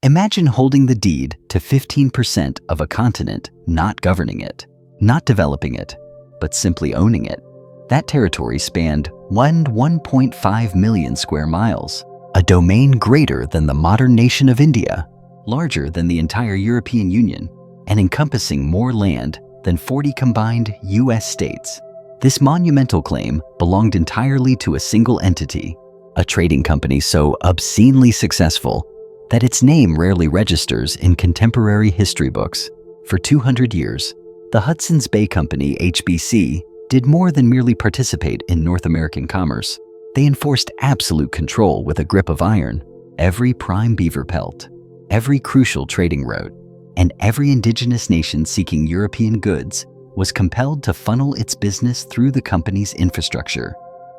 Imagine holding the deed to 15% of a continent, not governing it, not developing it, but simply owning it. That territory spanned 1.5 million square miles, a domain greater than the modern nation of India, larger than the entire European Union, and encompassing more land than 40 combined US states. This monumental claim belonged entirely to a single entity, a trading company so obscenely successful that its name rarely registers in contemporary history books. For 200 years, the Hudson's Bay Company, HBC, did more than merely participate in North American commerce. They enforced absolute control with a grip of iron. Every prime beaver pelt, every crucial trading route, and every indigenous nation seeking European goods was compelled to funnel its business through the company's infrastructure.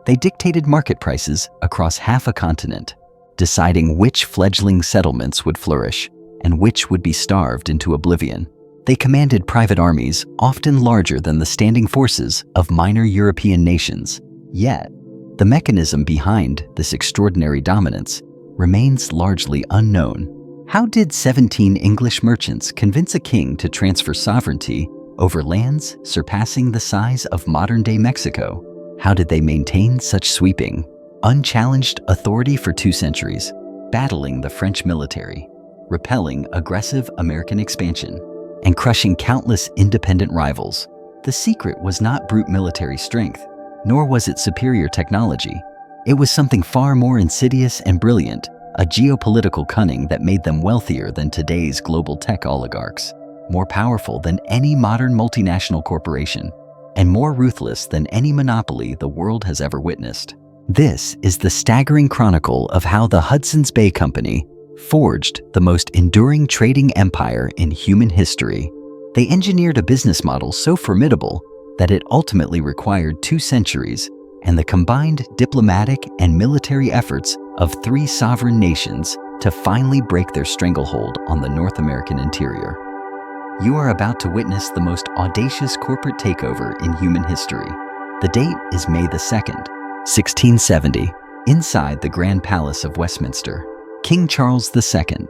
They dictated market prices across half a continent, deciding which fledgling settlements would flourish and which would be starved into oblivion. They commanded private armies often larger than the standing forces of minor European nations. Yet, the mechanism behind this extraordinary dominance remains largely unknown. How did 17 English merchants convince a king to transfer sovereignty over lands surpassing the size of modern-day Mexico? How did they maintain such sweeping, unchallenged authority for 2 centuries, battling the French military, repelling aggressive American expansion, and crushing countless independent rivals? The secret was not brute military strength, nor was it superior technology. It was something far more insidious and brilliant, a geopolitical cunning that made them wealthier than today's global tech oligarchs, more powerful than any modern multinational corporation, and more ruthless than any monopoly the world has ever witnessed. This is the staggering chronicle of how the Hudson's Bay Company forged the most enduring trading empire in human history. They engineered a business model so formidable that it ultimately required 2 centuries and the combined diplomatic and military efforts of 3 sovereign nations to finally break their stranglehold on the North American interior. You are about to witness the most audacious corporate takeover in human history. The date is May 2nd, 1670, inside the Grand Palace of Westminster. King Charles II,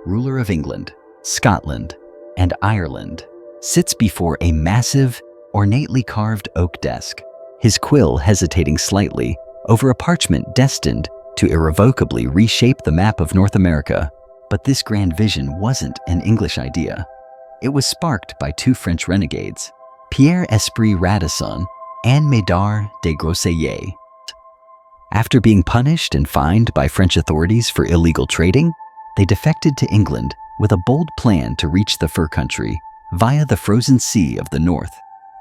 ruler of England, Scotland, and Ireland, sits before a massive, ornately carved oak desk, his quill hesitating slightly over a parchment destined to irrevocably reshape the map of North America. But this grand vision wasn't an English idea. It was sparked by 2 French renegades, Pierre Esprit Radisson and Médard de Groseilliers. After being punished and fined by French authorities for illegal trading, they defected to England with a bold plan to reach the fur country via the frozen sea of the north.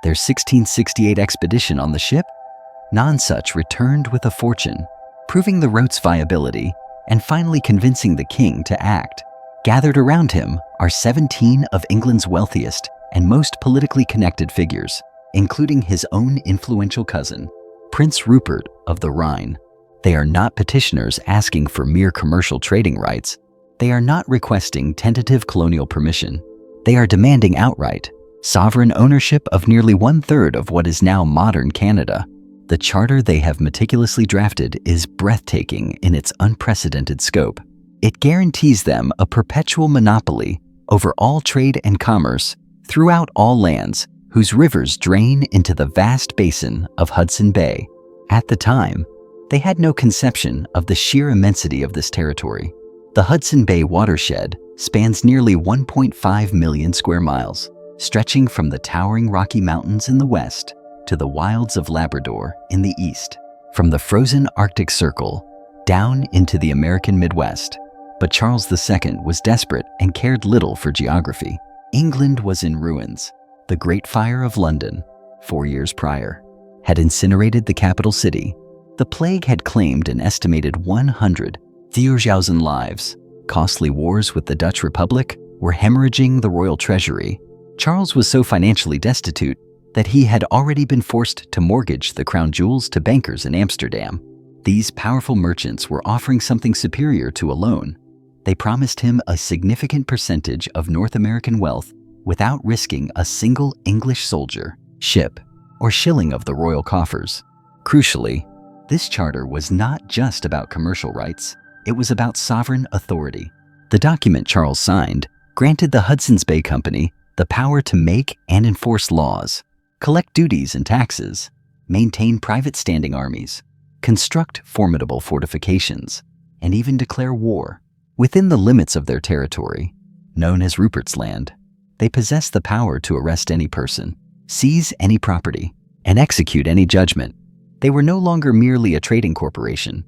Their 1668 expedition on the ship, Nonsuch, returned with a fortune, proving the route's viability and finally convincing the king to act. Gathered around him are 17 of England's wealthiest and most politically connected figures, including his own influential cousin, Prince Rupert of the Rhine. They are not petitioners asking for mere commercial trading rights. They are not requesting tentative colonial permission. They are demanding outright sovereign ownership of nearly 1/3 of what is now modern Canada. The charter they have meticulously drafted is breathtaking in its unprecedented scope. It guarantees them a perpetual monopoly over all trade and commerce throughout all lands whose rivers drain into the vast basin of Hudson Bay. At the time, they had no conception of the sheer immensity of this territory. The Hudson Bay watershed spans nearly 1.5 million square miles, stretching from the towering Rocky Mountains in the west to the wilds of Labrador in the east, from the frozen Arctic Circle down into the American Midwest. But Charles II was desperate and cared little for geography. England was in ruins. The Great Fire of London, 4 years prior, had incinerated the capital city. The plague had claimed an estimated 100,000 lives. Costly wars with the Dutch Republic were hemorrhaging the royal treasury. Charles was so financially destitute that he had already been forced to mortgage the crown jewels to bankers in Amsterdam. These powerful merchants were offering something superior to a loan. They promised him a significant percentage of North American wealth without risking a single English soldier, ship, or shilling of the royal coffers. Crucially, this charter was not just about commercial rights, it was about sovereign authority. The document Charles signed granted the Hudson's Bay Company the power to make and enforce laws, collect duties and taxes, maintain private standing armies, construct formidable fortifications, and even declare war. Within the limits of their territory, known as Rupert's Land, they possessed the power to arrest any person, seize any property, and execute any judgment. They were no longer merely a trading corporation.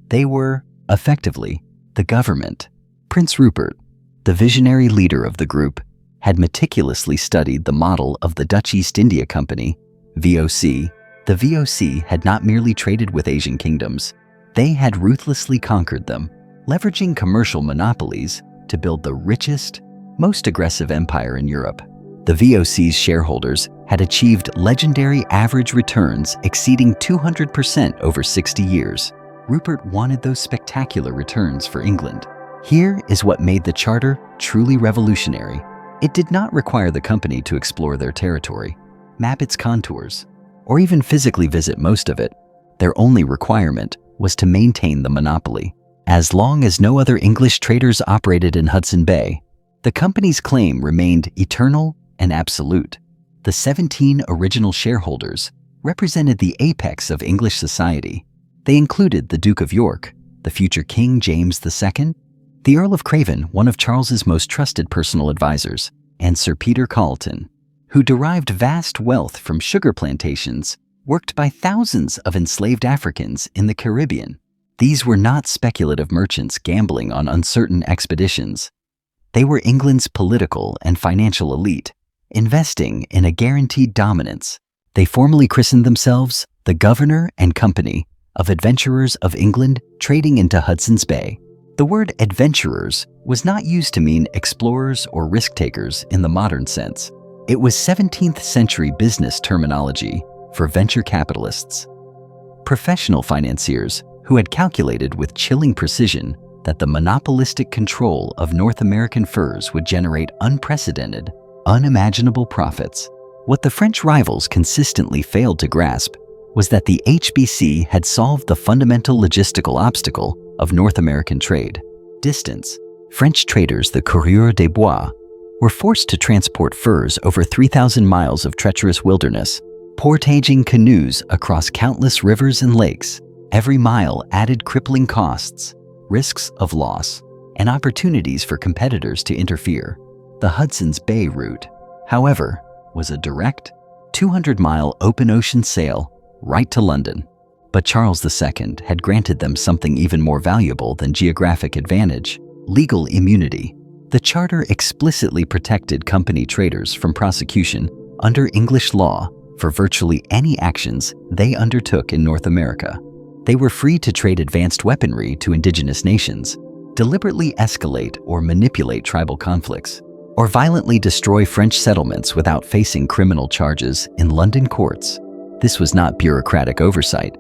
They were, effectively, the government. Prince Rupert, the visionary leader of the group, had meticulously studied the model of the Dutch East India Company, VOC. The VOC had not merely traded with Asian kingdoms, they had ruthlessly conquered them, leveraging commercial monopolies to build the richest, most aggressive empire in Europe. The VOC's shareholders had achieved legendary average returns exceeding 200% over 60 years. Rupert wanted those spectacular returns for England. Here is what made the charter truly revolutionary. It did not require the company to explore their territory, map its contours, or even physically visit most of it. Their only requirement was to maintain the monopoly. As long as no other English traders operated in Hudson Bay, the company's claim remained eternal and absolute. The 17 original shareholders represented the apex of English society. They included the Duke of York, the future King James II, the Earl of Craven, one of Charles's most trusted personal advisors, and Sir Peter Carleton, who derived vast wealth from sugar plantations worked by thousands of enslaved Africans in the Caribbean. These were not speculative merchants gambling on uncertain expeditions. They were England's political and financial elite, investing in a guaranteed dominance. They formally christened themselves the Governor and Company of Adventurers of England trading into Hudson's Bay. The word adventurers was not used to mean explorers or risk-takers in the modern sense. It was 17th century business terminology for venture capitalists, professional financiers who had calculated with chilling precision that the monopolistic control of North American furs would generate unprecedented, unimaginable profits. What the French rivals consistently failed to grasp was that the HBC had solved the fundamental logistical obstacle of North American trade: distance. French traders, the coureurs des bois, were forced to transport furs over 3,000 miles of treacherous wilderness, portaging canoes across countless rivers and lakes. Every mile added crippling costs, risks of loss, and opportunities for competitors to interfere. The Hudson's Bay route, however, was a direct, 200-mile open ocean sail right to London. But Charles II had granted them something even more valuable than geographic advantage: legal immunity. The charter explicitly protected company traders from prosecution under English law for virtually any actions they undertook in North America. They were free to trade advanced weaponry to indigenous nations, deliberately escalate or manipulate tribal conflicts, or violently destroy French settlements without facing criminal charges in London courts. This was not bureaucratic oversight.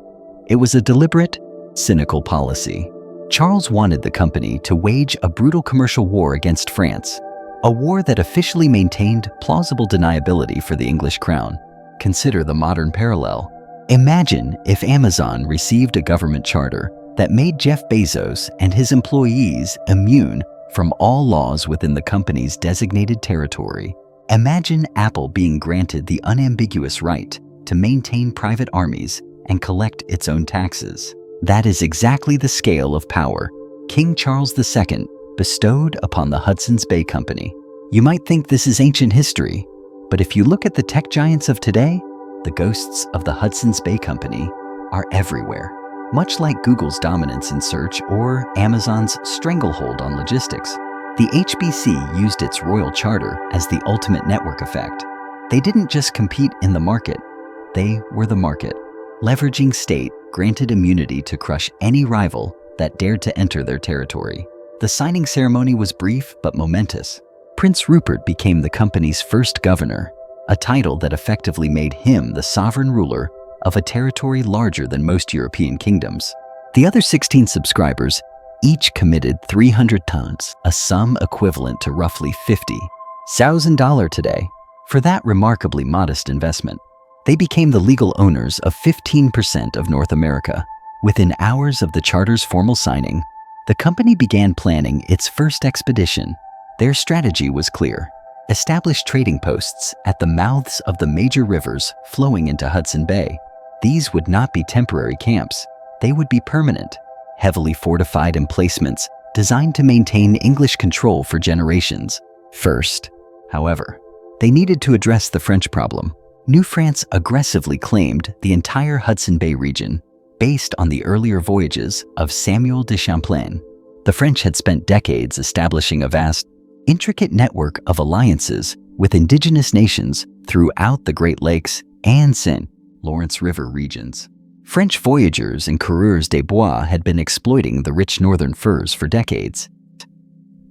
It was a deliberate, cynical policy. Charles wanted the company to wage a brutal commercial war against France, a war that officially maintained plausible deniability for the English crown. Consider the modern parallel. Imagine if Amazon received a government charter that made Jeff Bezos and his employees immune from all laws within the company's designated territory. Imagine Apple being granted the unambiguous right to maintain private armies and collect its own taxes. That is exactly the scale of power King Charles II bestowed upon the Hudson's Bay Company. You might think this is ancient history, but if you look at the tech giants of today, the ghosts of the Hudson's Bay Company are everywhere. Much like Google's dominance in search or Amazon's stranglehold on logistics, the HBC used its royal charter as the ultimate network effect. They didn't just compete in the market, they were the market. Leveraging state-granted immunity to crush any rival that dared to enter their territory. The signing ceremony was brief but momentous. Prince Rupert became the company's first governor, a title that effectively made him the sovereign ruler of a territory larger than most European kingdoms. The other 16 subscribers each committed 300 tons, a sum equivalent to roughly $50,000 today. For that remarkably modest investment, they became the legal owners of 15% of North America. Within hours of the charter's formal signing, The company began planning its first expedition. Their strategy was clear: establish trading posts at the mouths of the major rivers flowing into Hudson Bay. These would not be temporary camps. They would be permanent, heavily fortified emplacements designed to maintain English control for generations. First, however, they needed to address the French problem. New France aggressively claimed the entire Hudson Bay region, based on the earlier voyages of Samuel de Champlain. The French had spent decades establishing a vast, intricate network of alliances with indigenous nations throughout the Great Lakes and St. Lawrence River regions. French voyageurs and coureurs des bois had been exploiting the rich northern furs for decades.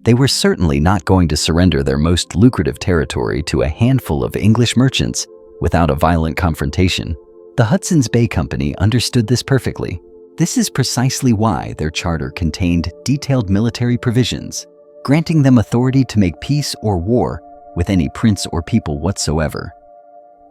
They were certainly not going to surrender their most lucrative territory to a handful of English merchants without a violent confrontation. The Hudson's Bay Company understood this perfectly. This is precisely why their charter contained detailed military provisions, granting them authority to make peace or war with any prince or people whatsoever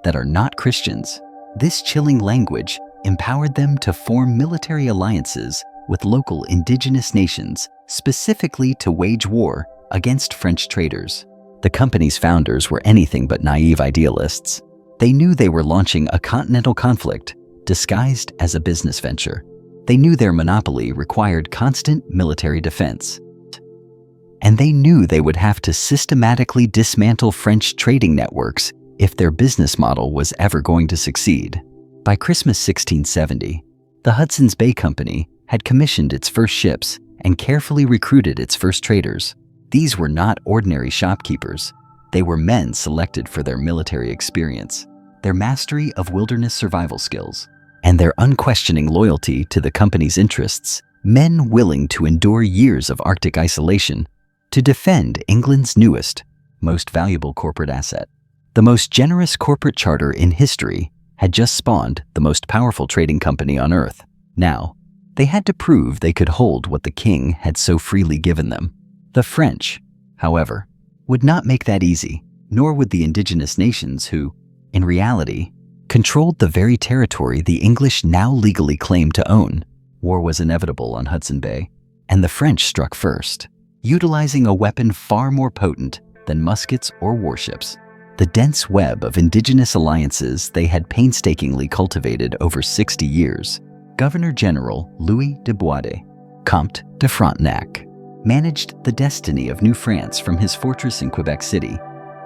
that are not Christians. This chilling language empowered them to form military alliances with local indigenous nations, specifically to wage war against French traders. The company's founders were anything but naive idealists. They knew they were launching a continental conflict disguised as a business venture. They knew their monopoly required constant military defense. And they knew they would have to systematically dismantle French trading networks if their business model was ever going to succeed. By Christmas 1670, the Hudson's Bay Company had commissioned its first ships and carefully recruited its first traders. These were not ordinary shopkeepers. They were men selected for their military experience, their mastery of wilderness survival skills, and their unquestioning loyalty to the company's interests, men willing to endure years of Arctic isolation to defend England's newest, most valuable corporate asset. The most generous corporate charter in history had just spawned the most powerful trading company on Earth. Now, they had to prove they could hold what the king had so freely given them. The French, however, would not make that easy, nor would the indigenous nations who, in reality, controlled the very territory the English now legally claimed to own. War was inevitable on Hudson Bay, and the French struck first, utilizing a weapon far more potent than muskets or warships: the dense web of indigenous alliances they had painstakingly cultivated over 60 years. Governor-General Louis de Boisde, Comte de Frontenac, managed the destiny of New France from his fortress in Quebec City.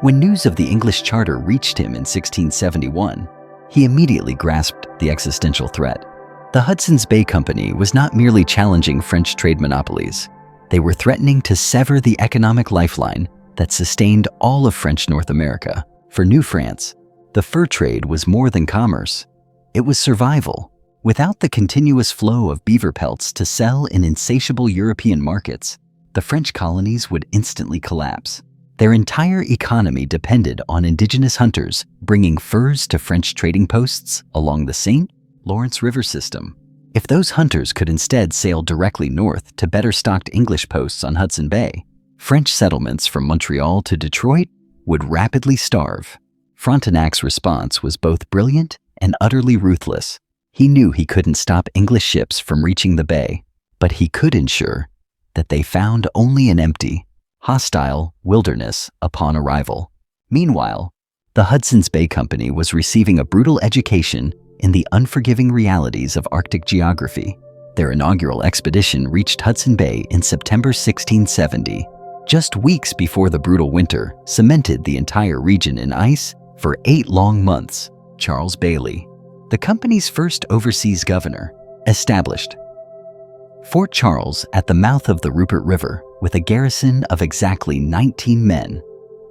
When news of the English charter reached him in 1671, he immediately grasped the existential threat. The Hudson's Bay Company was not merely challenging French trade monopolies. They were threatening to sever the economic lifeline that sustained all of French North America. For New France, the fur trade was more than commerce. It was survival. Without the continuous flow of beaver pelts to sell in insatiable European markets, the French colonies would instantly collapse. Their entire economy depended on indigenous hunters bringing furs to French trading posts along the St. Lawrence River system. If those hunters could instead sail directly north to better stocked English posts on Hudson Bay, French settlements from Montreal to Detroit would rapidly starve. Frontenac's response was both brilliant and utterly ruthless. He knew he couldn't stop English ships from reaching the bay, but he could ensure that they found only an empty, hostile wilderness upon arrival. Meanwhile, the Hudson's Bay Company was receiving a brutal education in the unforgiving realities of Arctic geography. Their inaugural expedition reached Hudson Bay in September 1670, just weeks before the brutal winter cemented the entire region in ice for 8 long months. Charles Bailey, the company's first overseas governor, established Fort Charles at the mouth of the Rupert River with a garrison of exactly 19 men,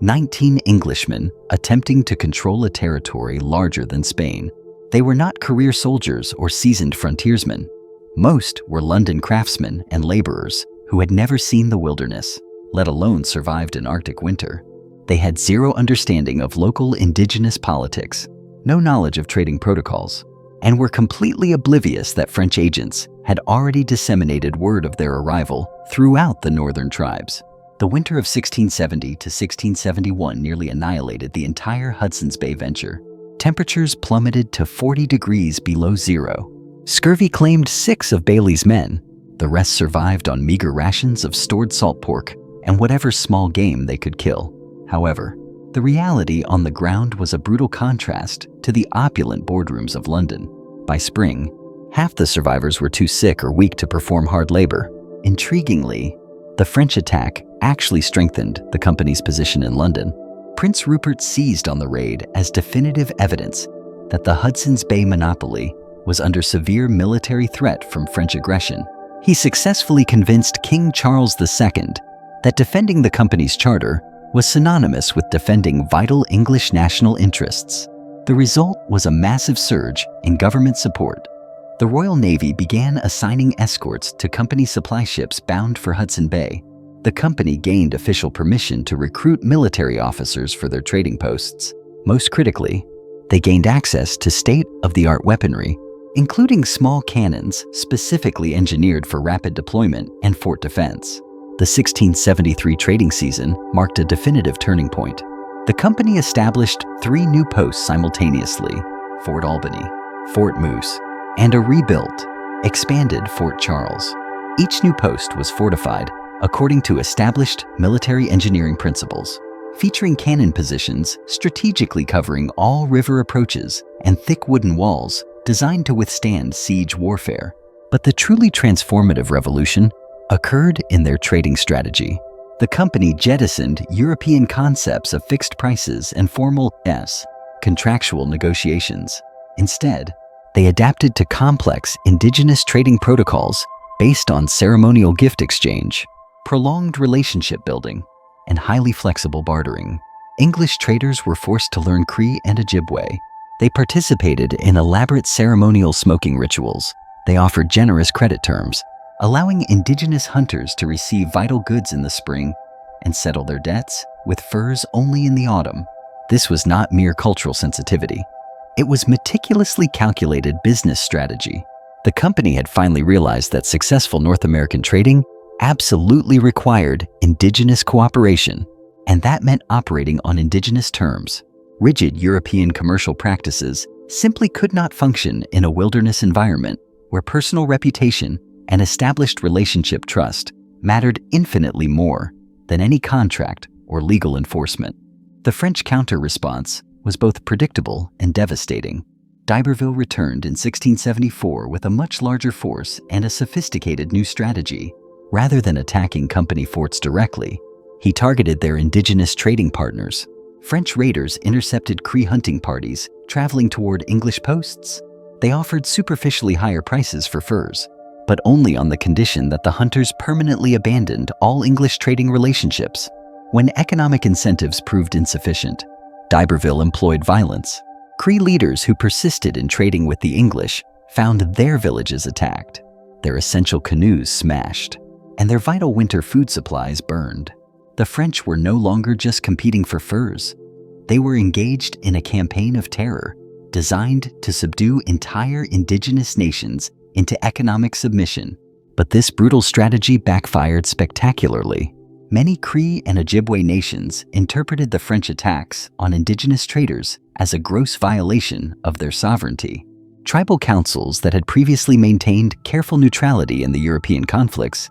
19 Englishmen attempting to control a territory larger than Spain. They were not career soldiers or seasoned frontiersmen. Most were London craftsmen and laborers who had never seen the wilderness, let alone survived an Arctic winter. They had zero understanding of local indigenous politics, no knowledge of trading protocols, and were completely oblivious that French agents had already disseminated word of their arrival throughout the northern tribes. The winter of 1670 to 1671 nearly annihilated the entire Hudson's Bay venture. Temperatures plummeted to 40 degrees below zero. Scurvy claimed 6 of Bailey's men, The rest survived on meager rations of stored salt pork and whatever small game they could kill. However, the reality on the ground was a brutal contrast to the opulent boardrooms of London. By spring, half the survivors were too sick or weak to perform hard labor. Intriguingly, the French attack actually strengthened the company's position in London. Prince Rupert seized on the raid as definitive evidence that the Hudson's Bay monopoly was under severe military threat from French aggression. He successfully convinced King Charles II that defending the company's charter was synonymous with defending vital English national interests. The result was a massive surge in government support. The Royal Navy began assigning escorts to company supply ships bound for Hudson Bay. The company gained official permission to recruit military officers for their trading posts. Most critically, they gained access to state-of-the-art weaponry, including small cannons specifically engineered for rapid deployment and fort defense. The 1673 trading season marked a definitive turning point. The company established 3 new posts simultaneously: Fort Albany, Fort Moose, and a rebuilt, expanded Fort Charles. Each new post was fortified according to established military engineering principles, featuring cannon positions strategically covering all river approaches and thick wooden walls designed to withstand siege warfare. But the truly transformative revolution occurred in their trading strategy. The company jettisoned European concepts of fixed prices and formal contractual negotiations. Instead, they adapted to complex indigenous trading protocols based on ceremonial gift exchange, prolonged relationship building, and highly flexible bartering. English traders were forced to learn Cree and Ojibwe. They participated in elaborate ceremonial smoking rituals. They offered generous credit terms, allowing indigenous hunters to receive vital goods in the spring and settle their debts with furs only in the autumn. This was not mere cultural sensitivity. It was meticulously calculated business strategy. The company had finally realized that successful North American trading absolutely required indigenous cooperation, and that meant operating on indigenous terms. Rigid European commercial practices simply could not function in a wilderness environment where personal reputation and established relationship trust mattered infinitely more than any contract or legal enforcement. The French counter-response was both predictable and devastating. D'Iberville returned in 1674 with a much larger force and a sophisticated new strategy. Rather than attacking company forts directly, he targeted their indigenous trading partners. French raiders intercepted Cree hunting parties traveling toward English posts. They offered superficially higher prices for furs, but only on the condition that the hunters permanently abandoned all English trading relationships. When economic incentives proved insufficient, D'Iberville employed violence. Cree leaders who persisted in trading with the English found their villages attacked, their essential canoes smashed, and their vital winter food supplies burned. The French were no longer just competing for furs. They were engaged in a campaign of terror designed to subdue entire indigenous nations into economic submission. But this brutal strategy backfired spectacularly. Many Cree and Ojibwe nations interpreted the French attacks on indigenous traders as a gross violation of their sovereignty. Tribal councils that had previously maintained careful neutrality in the European conflicts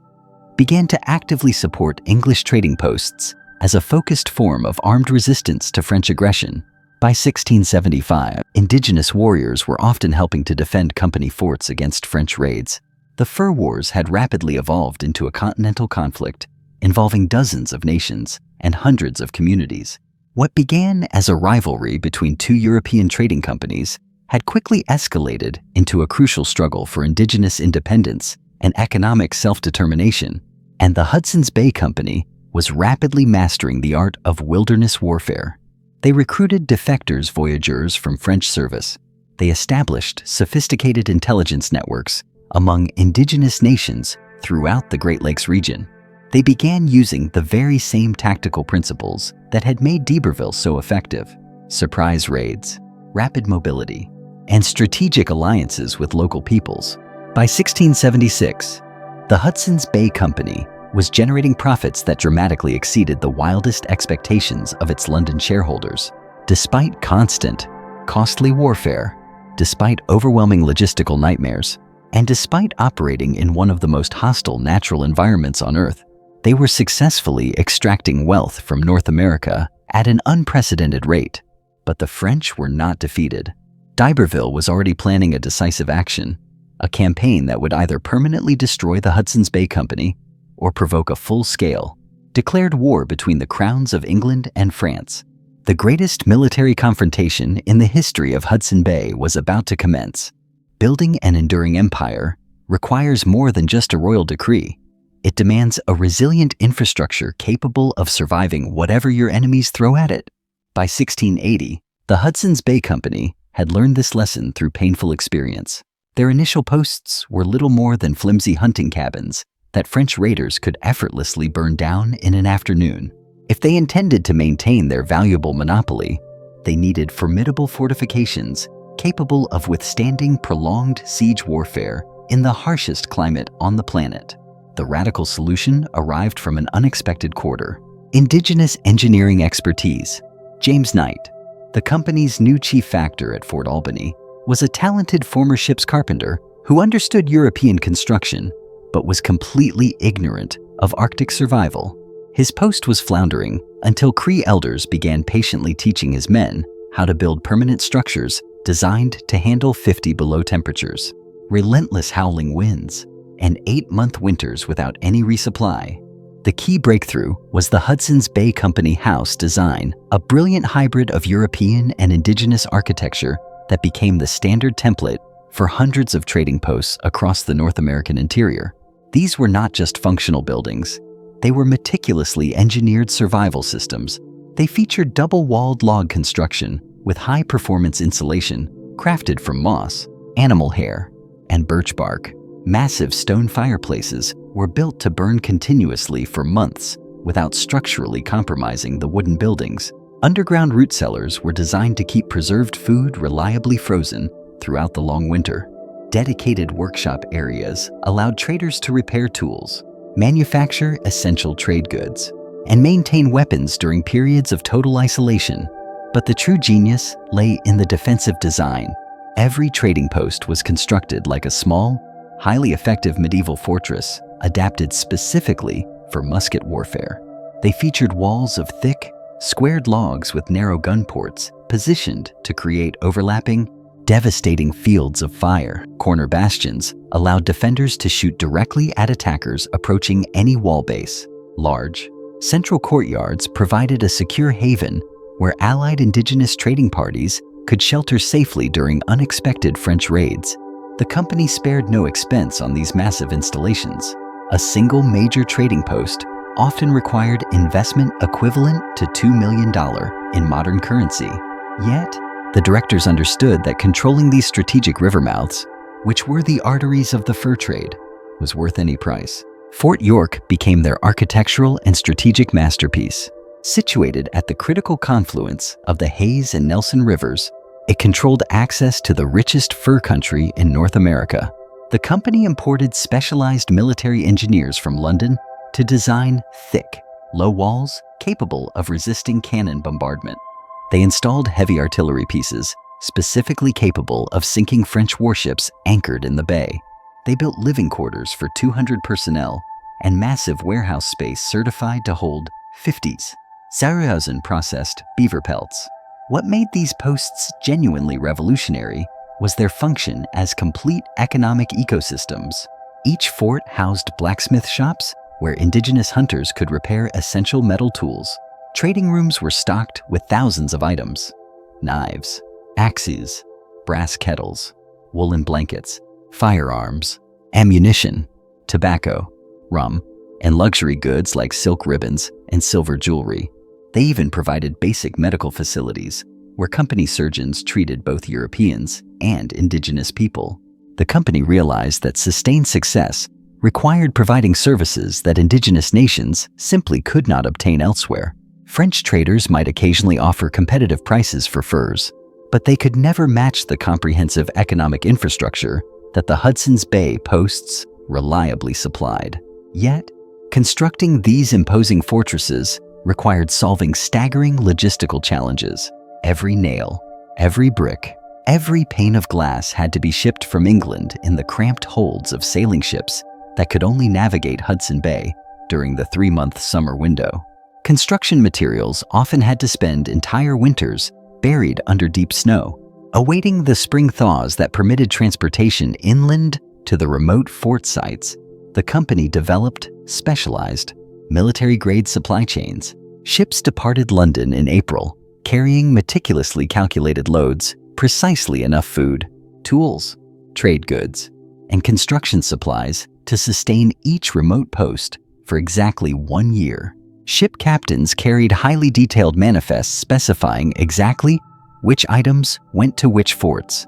began to actively support English trading posts as a focused form of armed resistance to French aggression. By 1675, indigenous warriors were often helping to defend company forts against French raids. The fur wars had rapidly evolved into a continental conflict involving dozens of nations and hundreds of communities. What began as a rivalry between 2 European trading companies had quickly escalated into a crucial struggle for indigenous independence and economic self-determination, and the Hudson's Bay Company was rapidly mastering the art of wilderness warfare. They recruited defectors voyageurs from French service. They established sophisticated intelligence networks among indigenous nations throughout the Great Lakes region. They began using the very same tactical principles that had made d'Iberville so effective: surprise raids, rapid mobility, and strategic alliances with local peoples. By 1676, the Hudson's Bay Company was generating profits that dramatically exceeded the wildest expectations of its London shareholders. Despite constant, costly warfare, despite overwhelming logistical nightmares, And despite operating in one of the most hostile natural environments on Earth, they were successfully extracting wealth from North America at an unprecedented rate. But the French were not defeated. D'Iberville was already planning a decisive action, a campaign that would either permanently destroy the Hudson's Bay Company or provoke a full-scale, declared war between the crowns of England and France. The greatest military confrontation in the history of Hudson Bay was about to commence. Building an enduring empire requires more than just a royal decree. It demands a resilient infrastructure capable of surviving whatever your enemies throw at it. By 1680, the Hudson's Bay Company had learned this lesson through painful experience. Their initial posts were little more than flimsy hunting cabins that French raiders could effortlessly burn down in an afternoon. If they intended to maintain their valuable monopoly, they needed formidable fortifications capable of withstanding prolonged siege warfare in the harshest climate on the planet. The radical solution arrived from an unexpected quarter: indigenous engineering expertise. James Knight, the company's new chief factor at Fort Albany, was a talented former ship's carpenter who understood European construction but was completely ignorant of Arctic survival. His post was floundering until Cree elders began patiently teaching his men how to build permanent structures designed to handle 50 below temperatures, relentless howling winds, and 8-month winters without any resupply. The key breakthrough was the Hudson's Bay Company house design, a brilliant hybrid of European and indigenous architecture that became the standard template for hundreds of trading posts across the North American interior. These were not just functional buildings. They were meticulously engineered survival systems. They featured double-walled log construction with high-performance insulation crafted from moss, animal hair, and birch bark. Massive stone fireplaces were built to burn continuously for months without structurally compromising the wooden buildings. Underground root cellars were designed to keep preserved food reliably frozen throughout the long winter. Dedicated workshop areas allowed traders to repair tools, manufacture essential trade goods, and maintain weapons during periods of total isolation. But the true genius lay in the defensive design. Every trading post was constructed like a small, highly effective medieval fortress adapted specifically for musket warfare. They featured walls of thick, squared logs with narrow gun ports positioned to create overlapping, devastating fields of fire. Corner bastions allowed defenders to shoot directly at attackers approaching any wall base. Large, central courtyards provided a secure haven where allied indigenous trading parties could shelter safely during unexpected French raids. The company spared no expense on these massive installations. A single major trading post often required investment equivalent to $2 million in modern currency. Yet, the directors understood that controlling these strategic river mouths, which were the arteries of the fur trade, was worth any price. Fort York became their architectural and strategic masterpiece. Situated at the critical confluence of the Hayes and Nelson Rivers, it controlled access to the richest fur country in North America. The company imported specialized military engineers from London to design thick, low walls capable of resisting cannon bombardment. They installed heavy artillery pieces specifically capable of sinking French warships anchored in the bay. They built living quarters for 200 personnel and massive warehouse space certified to hold 50s. Sarrazin processed beaver pelts. What made these posts genuinely revolutionary was their function as complete economic ecosystems. Each fort housed blacksmith shops where indigenous hunters could repair essential metal tools. Trading rooms were stocked with thousands of items: knives, axes, brass kettles, woolen blankets, firearms, ammunition, tobacco, rum, and luxury goods like silk ribbons and silver jewelry. They even provided basic medical facilities where company surgeons treated both Europeans and indigenous people. The company realized that sustained success required providing services that indigenous nations simply could not obtain elsewhere. French traders might occasionally offer competitive prices for furs, but they could never match the comprehensive economic infrastructure that the Hudson's Bay posts reliably supplied. Yet, constructing these imposing fortresses required solving staggering logistical challenges. Every nail, every brick, Every pane of glass had to be shipped from England in the cramped holds of sailing ships that could only navigate Hudson Bay during the 3-month summer window. Construction materials often had to spend entire winters buried under deep snow, awaiting the spring thaws that permitted transportation inland to the remote fort sites. The company developed specialized, military-grade supply chains. Ships departed London in April, carrying meticulously calculated loads, precisely enough food, tools, trade goods, and construction supplies to sustain each remote post for exactly 1 year. Ship captains carried highly detailed manifests specifying exactly which items went to which forts.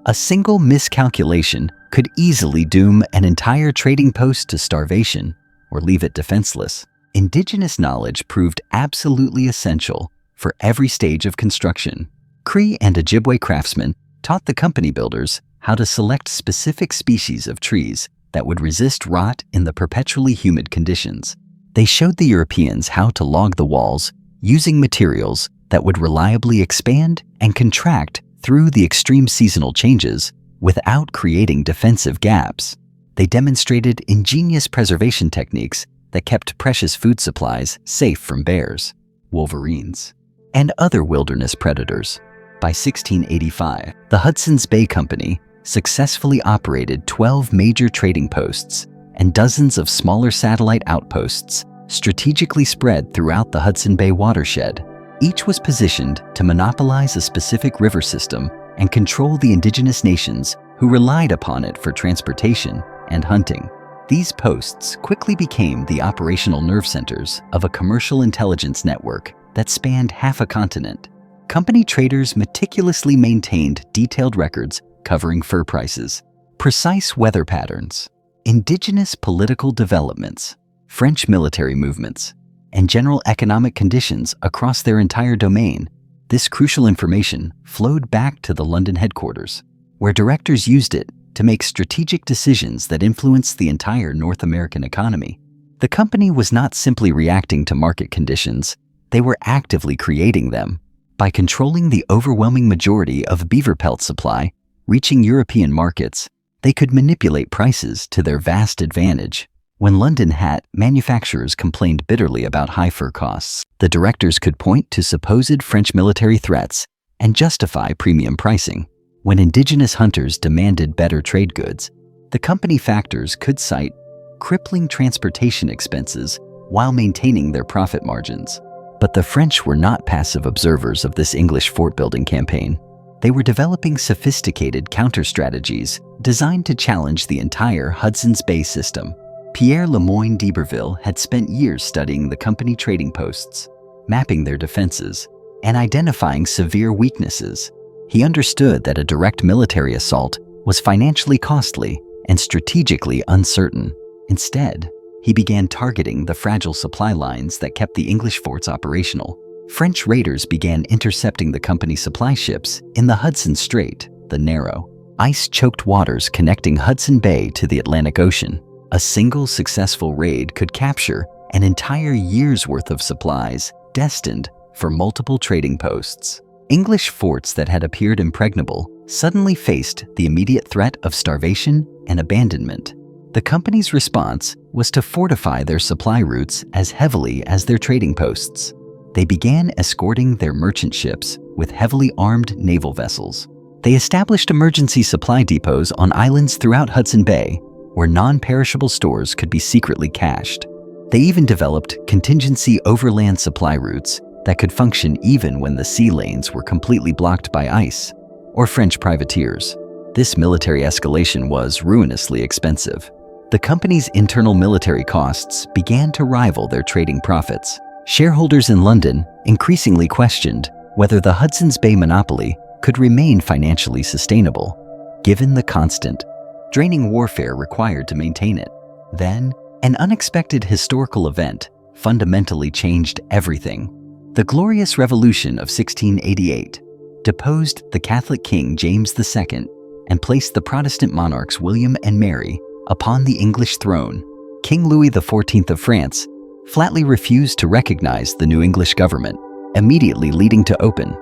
A single miscalculation could easily doom an entire trading post to starvation or leave it defenseless. Indigenous knowledge proved absolutely essential for every stage of construction. Cree and Ojibwe craftsmen taught the company builders how to select specific species of trees that would resist rot in the perpetually humid conditions. They showed the Europeans how to log the walls using materials that would reliably expand and contract through the extreme seasonal changes without creating defensive gaps. They demonstrated ingenious preservation techniques that kept precious food supplies safe from bears, wolverines, and other wilderness predators. By 1685, the Hudson's Bay Company successfully operated 12 major trading posts and dozens of smaller satellite outposts strategically spread throughout the Hudson Bay watershed. Each was positioned to monopolize a specific river system and control the indigenous nations who relied upon it for transportation and hunting. These posts quickly became the operational nerve centers of a commercial intelligence network that spanned half a continent. Company traders meticulously maintained detailed records covering fur prices, precise weather patterns, indigenous political developments, French military movements, and general economic conditions across their entire domain. This crucial information flowed back to the London headquarters, where directors used it to make strategic decisions that influenced the entire North American economy. The company was not simply reacting to market conditions, they were actively creating them. By controlling the overwhelming majority of beaver pelt supply reaching European markets, they could manipulate prices to their vast advantage. When London hat manufacturers complained bitterly about high fur costs, the directors could point to supposed French military threats and justify premium pricing. When indigenous hunters demanded better trade goods, the company factors could cite crippling transportation expenses while maintaining their profit margins. But the French were not passive observers of this English fort-building campaign. They were developing sophisticated counter-strategies designed to challenge the entire Hudson's Bay system. Pierre Lemoyne d'Iberville had spent years studying the company trading posts, mapping their defenses, and identifying severe weaknesses. He understood that a direct military assault was financially costly and strategically uncertain. Instead, he began targeting the fragile supply lines that kept the English forts operational. French raiders began intercepting the company supply ships in the Hudson Strait, the narrow, ice-choked waters connecting Hudson Bay to the Atlantic Ocean. A single successful raid could capture an entire year's worth of supplies destined for multiple trading posts. English forts that had appeared impregnable suddenly faced the immediate threat of starvation and abandonment. The company's response was to fortify their supply routes as heavily as their trading posts. They began escorting their merchant ships with heavily armed naval vessels. They established emergency supply depots on islands throughout Hudson Bay, where non-perishable stores could be secretly cached. They even developed contingency overland supply routes that could function even when the sea lanes were completely blocked by ice or French privateers. This military escalation was ruinously expensive. The company's internal military costs began to rival their trading profits. Shareholders in London increasingly questioned whether the Hudson's Bay monopoly could remain financially sustainable, given the constant, draining warfare required to maintain it. Then, an unexpected historical event fundamentally changed everything. The Glorious Revolution of 1688 deposed the Catholic King James II and placed the Protestant monarchs William and Mary upon the English throne. King Louis XIV of France flatly refused to recognize the new English government, immediately leading to open,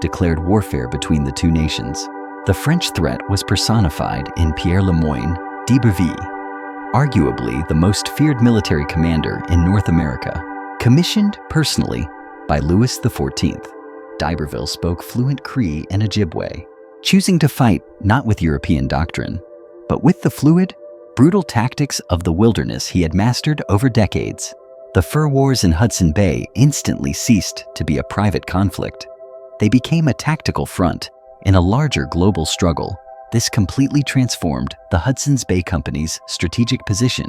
declared warfare between the two nations. The French threat was personified in Pierre Le Moyne d'Iberville, arguably the most feared military commander in North America. Commissioned personally by Louis XIV, d'Iberville spoke fluent Cree and Ojibwe, choosing to fight not with European doctrine, but with the fluid, brutal tactics of the wilderness he had mastered over decades. The fur wars in Hudson Bay instantly ceased to be a private conflict. They became a tactical front in a larger global struggle. This completely transformed the Hudson's Bay Company's strategic position.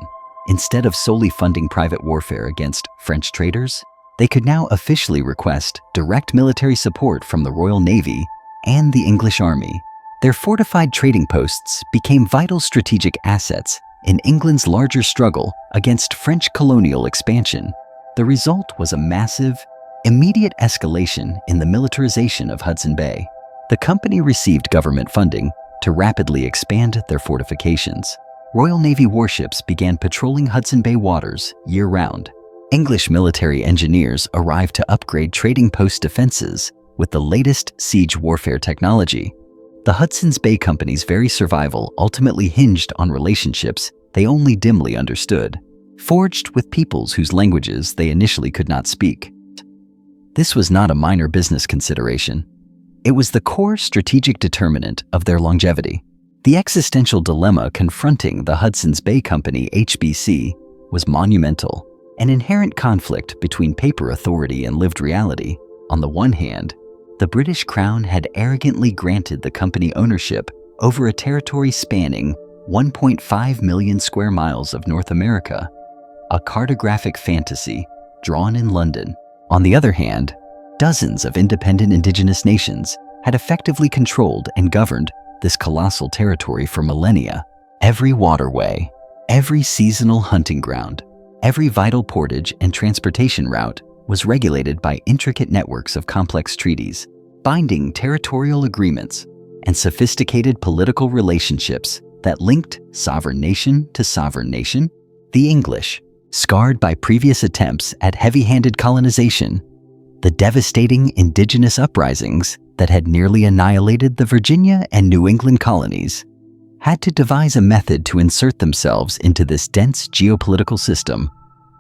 Instead of solely funding private warfare against French traders, they could now officially request direct military support from the Royal Navy and the English Army. Their fortified trading posts became vital strategic assets in England's larger struggle against French colonial expansion. The result was a massive, immediate escalation in the militarization of Hudson Bay. The company received government funding to rapidly expand their fortifications. Royal Navy warships began patrolling Hudson Bay waters year-round. English military engineers arrived to upgrade trading post defenses with the latest siege warfare technology. The Hudson's Bay Company's very survival ultimately hinged on relationships they only dimly understood, forged with peoples whose languages they initially could not speak. This was not a minor business consideration. It was the core strategic determinant of their longevity. The existential dilemma confronting the Hudson's Bay Company (HBC) was monumental. An inherent conflict between paper authority and lived reality. On the one hand, the British Crown had arrogantly granted the company ownership over a territory spanning 1.5 million square miles of North America, a cartographic fantasy drawn in London. On the other hand, dozens of independent indigenous nations had effectively controlled and governed this colossal territory for millennia. Every waterway, every seasonal hunting ground, every vital portage and transportation route was regulated by intricate networks of complex treaties, binding territorial agreements, and sophisticated political relationships that linked sovereign nation to sovereign nation. The English, scarred by previous attempts at heavy-handed colonization, the devastating indigenous uprisings that had nearly annihilated the Virginia and New England colonies, had to devise a method to insert themselves into this dense geopolitical system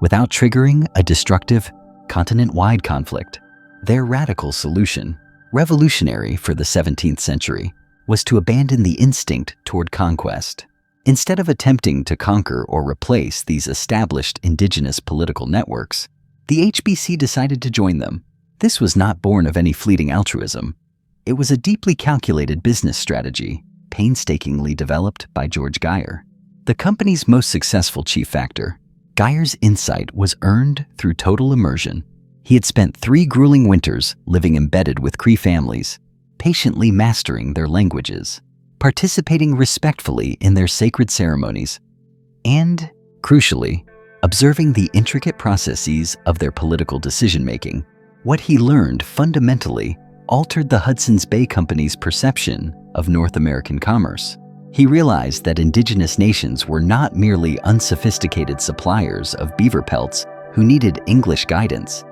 without triggering a destructive, continent-wide conflict. Their radical solution, revolutionary for the 17th century, was to abandon the instinct toward conquest. Instead of attempting to conquer or replace these established indigenous political networks, the HBC decided to join them. This was not born of any fleeting altruism. It was a deeply calculated business strategy, painstakingly developed by George Geyer. The company's most successful chief factor, Geyer's insight, was earned through total immersion. He had spent 3 grueling winters living embedded with Cree families, patiently mastering their languages, participating respectfully in their sacred ceremonies, and, crucially, observing the intricate processes of their political decision-making. What he learned fundamentally altered the Hudson's Bay Company's perception of North American commerce. He realized that indigenous nations were not merely unsophisticated suppliers of beaver pelts who needed English guidance.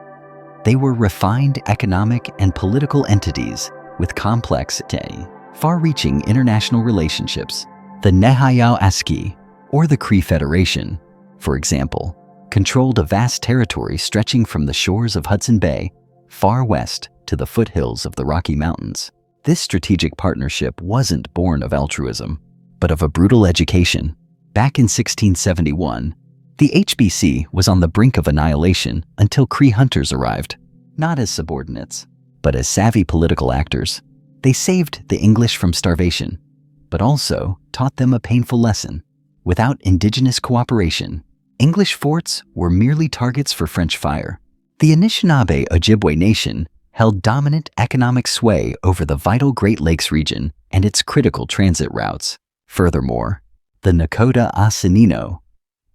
They were refined economic and political entities with complex, far-reaching international relationships. The Nehayao Aski, or the Cree Federation, for example, controlled a vast territory stretching from the shores of Hudson Bay far west to the foothills of the Rocky Mountains. This strategic partnership wasn't born of altruism, but of a brutal education. Back in 1671, the HBC was on the brink of annihilation until Cree hunters arrived, not as subordinates, but as savvy political actors. They saved the English from starvation, but also taught them a painful lesson. Without indigenous cooperation, English forts were merely targets for French fire. The Anishinaabe Ojibwe Nation held dominant economic sway over the vital Great Lakes region and its critical transit routes. Furthermore, the Nakota Asinino,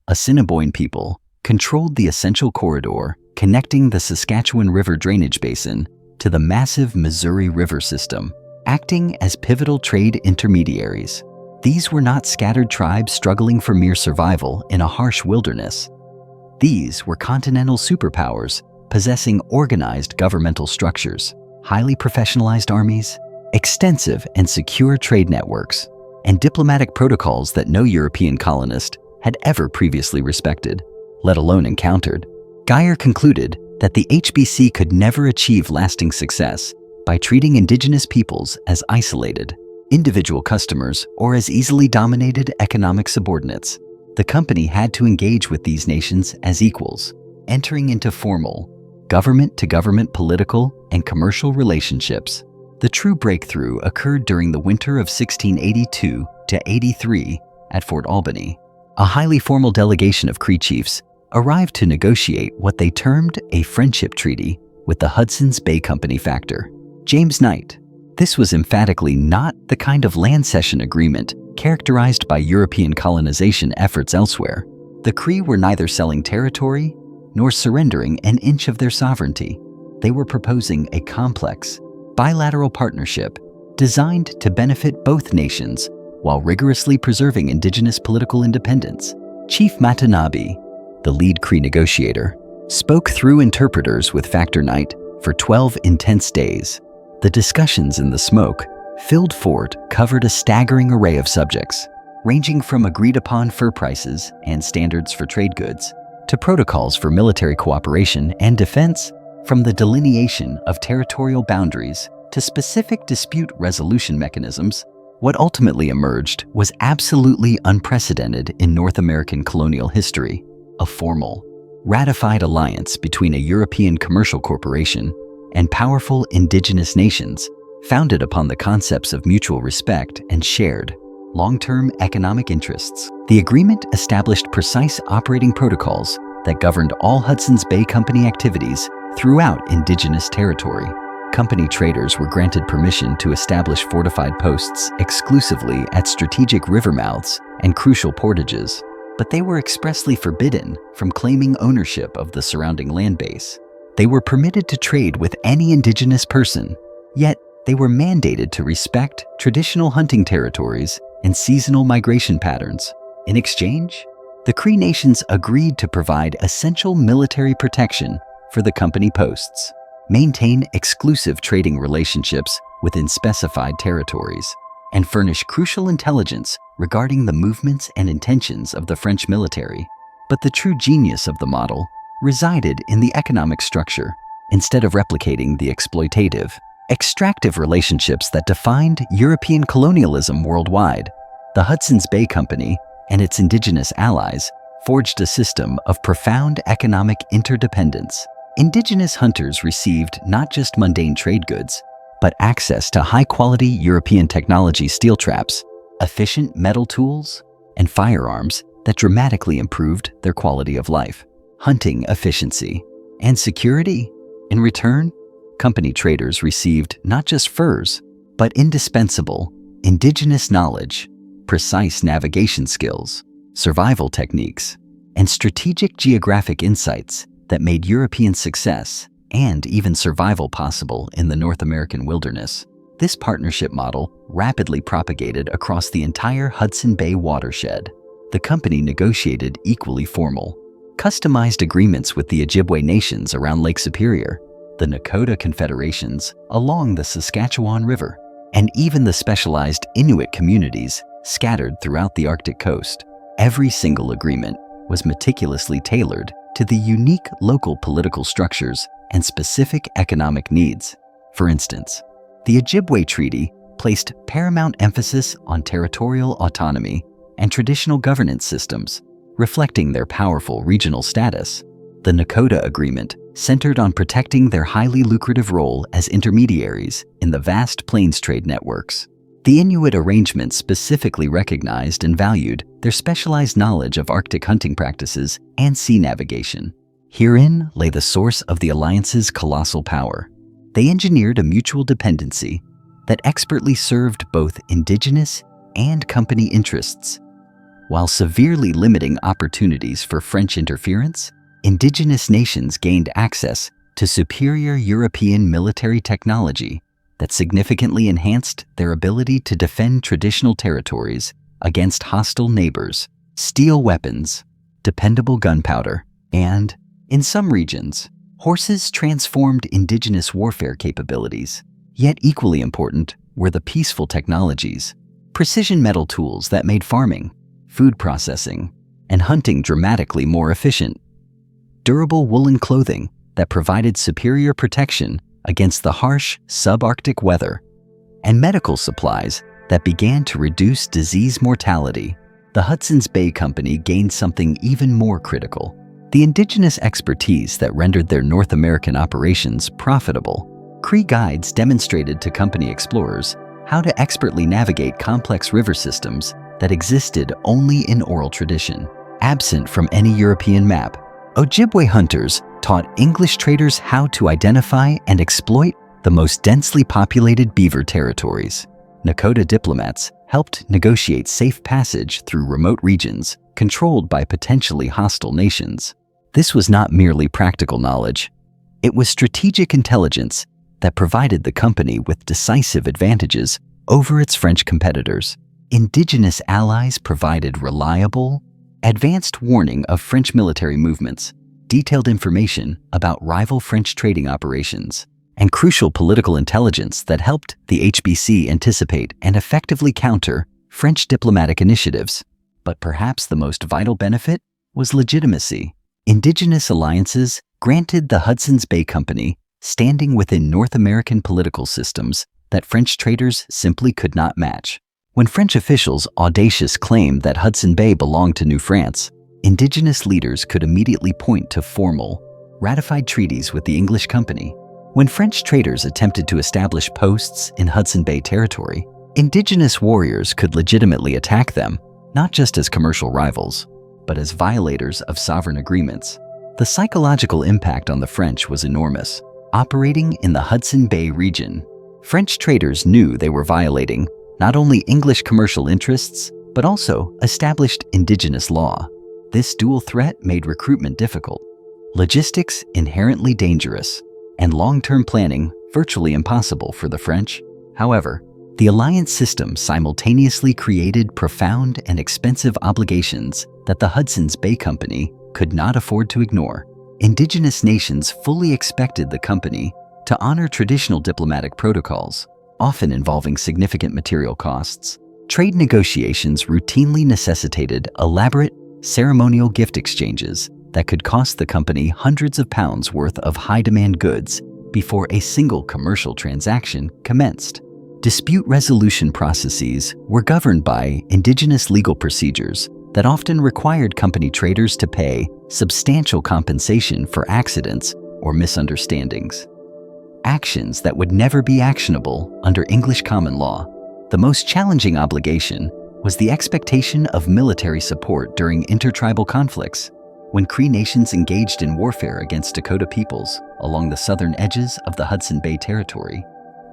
Assiniboine people, controlled the essential corridor connecting the Saskatchewan River drainage basin to the massive Missouri River system, acting as pivotal trade intermediaries. These were not scattered tribes struggling for mere survival in a harsh wilderness. These were continental superpowers possessing organized governmental structures. highly professionalized armies, extensive and secure trade networks, and diplomatic protocols that no European colonist had ever previously respected, let alone encountered. Geyer concluded that the HBC could never achieve lasting success by treating indigenous peoples as isolated, individual customers, or as easily dominated economic subordinates. The company had to engage with these nations as equals, entering into formal, government-to-government political and commercial relationships. The true breakthrough occurred during the winter of 1682–83 at Fort Albany. A highly formal delegation of Cree chiefs arrived to negotiate what they termed a friendship treaty with the Hudson's Bay Company factor, James Knight. This was emphatically not the kind of land cession agreement characterized by European colonization efforts elsewhere. The Cree were neither selling territory nor surrendering an inch of their sovereignty. They were proposing a complex, bilateral partnership designed to benefit both nations while rigorously preserving indigenous political independence. Chief Matanabe, the lead Cree negotiator, spoke through interpreters with Factor Knight for 12 intense days. The discussions in the smoke-filled fort covered a staggering array of subjects, ranging from agreed-upon fur prices and standards for trade goods to protocols for military cooperation and defense, from the delineation of territorial boundaries to specific dispute resolution mechanisms. What ultimately emerged was absolutely unprecedented in North American colonial history: a formal, ratified alliance between a European commercial corporation and powerful indigenous nations, founded upon the concepts of mutual respect and shared, long-term economic interests. The agreement established precise operating protocols that governed all Hudson's Bay Company activities throughout indigenous territory. Company traders were granted permission to establish fortified posts exclusively at strategic river mouths and crucial portages, but they were expressly forbidden from claiming ownership of the surrounding land base. They were permitted to trade with any indigenous person, yet they were mandated to respect traditional hunting territories and seasonal migration patterns. In exchange, the Cree nations agreed to provide essential military protection for the company posts, maintain exclusive trading relationships within specified territories, and furnish crucial intelligence regarding the movements and intentions of the French military. But the true genius of the model resided in the economic structure. Instead of replicating the exploitative, extractive relationships that defined European colonialism worldwide, the Hudson's Bay Company and its indigenous allies forged a system of profound economic interdependence. Indigenous hunters received not just mundane trade goods, but access to high-quality European technology steel traps, efficient metal tools, and firearms that dramatically improved their quality of life. Hunting efficiency and security. In return, company traders received not just furs, but indispensable indigenous knowledge, precise navigation skills, survival techniques, and strategic geographic insights that made European success and even survival possible in the North American wilderness. This partnership model rapidly propagated across the entire Hudson Bay watershed. The company negotiated equally formal, customized agreements with the Ojibwe nations around Lake Superior, the Nakota confederations along the Saskatchewan River, and even the specialized Inuit communities scattered throughout the Arctic coast. Every single agreement was meticulously tailored to the unique local political structures and specific economic needs. For instance, the Ojibwe Treaty placed paramount emphasis on territorial autonomy and traditional governance systems, reflecting their powerful regional status. The Nakota Agreement centered on protecting their highly lucrative role as intermediaries in the vast plains trade networks. The Inuit arrangement specifically recognized and valued their specialized knowledge of Arctic hunting practices and sea navigation. Herein lay the source of the alliance's colossal power. They engineered a mutual dependency that expertly served both indigenous and company interests. While severely limiting opportunities for French interference, indigenous nations gained access to superior European military technology that significantly enhanced their ability to defend traditional territories against hostile neighbors, steel weapons, dependable gunpowder, and, in some regions, Horses transformed indigenous warfare capabilities. Yet equally important were the peaceful technologies, precision metal tools that made farming, food processing, and hunting dramatically more efficient. Durable woolen clothing that provided superior protection against the harsh subarctic weather, and medical supplies that began to reduce disease mortality. The Hudson's Bay Company gained something even more critical: the indigenous expertise that rendered their North American operations profitable. Cree guides demonstrated to company explorers how to expertly navigate complex river systems that existed only in oral tradition, absent from any European map. Ojibwe hunters taught English traders how to identify and exploit the most densely populated beaver territories. Nakota diplomats helped negotiate safe passage through remote regions controlled by potentially hostile nations. This was not merely practical knowledge. It was strategic intelligence that provided the company with decisive advantages over its French competitors. Indigenous allies provided reliable, advanced warning of French military movements, detailed information about rival French trading operations, and crucial political intelligence that helped the HBC anticipate and effectively counter French diplomatic initiatives. But perhaps the most vital benefit was legitimacy. Indigenous alliances granted the Hudson's Bay Company standing within North American political systems that French traders simply could not match. When French officials audaciously claimed that Hudson Bay belonged to New France, indigenous leaders could immediately point to formal, ratified treaties with the English company. When French traders attempted to establish posts in Hudson Bay territory, indigenous warriors could legitimately attack them, not just as commercial rivals, but as violators of sovereign agreements. The psychological impact on the French was enormous. Operating in the Hudson Bay region, French traders knew they were violating not only English commercial interests, but also established indigenous law. This dual threat made recruitment difficult, logistics inherently dangerous, and long-term planning virtually impossible for the French. However, the alliance system simultaneously created profound and expensive obligations that the Hudson's Bay Company could not afford to ignore. Indigenous nations fully expected the company to honor traditional diplomatic protocols, often involving significant material costs. Trade negotiations routinely necessitated elaborate ceremonial gift exchanges that could cost the company hundreds of pounds worth of high-demand goods before a single commercial transaction commenced. Dispute resolution processes were governed by indigenous legal procedures that often required company traders to pay substantial compensation for accidents or misunderstandings. Actions that would never be actionable under English common law. The most challenging obligation was the expectation of military support during intertribal conflicts. When Cree nations engaged in warfare against Dakota peoples along the southern edges of the Hudson Bay Territory,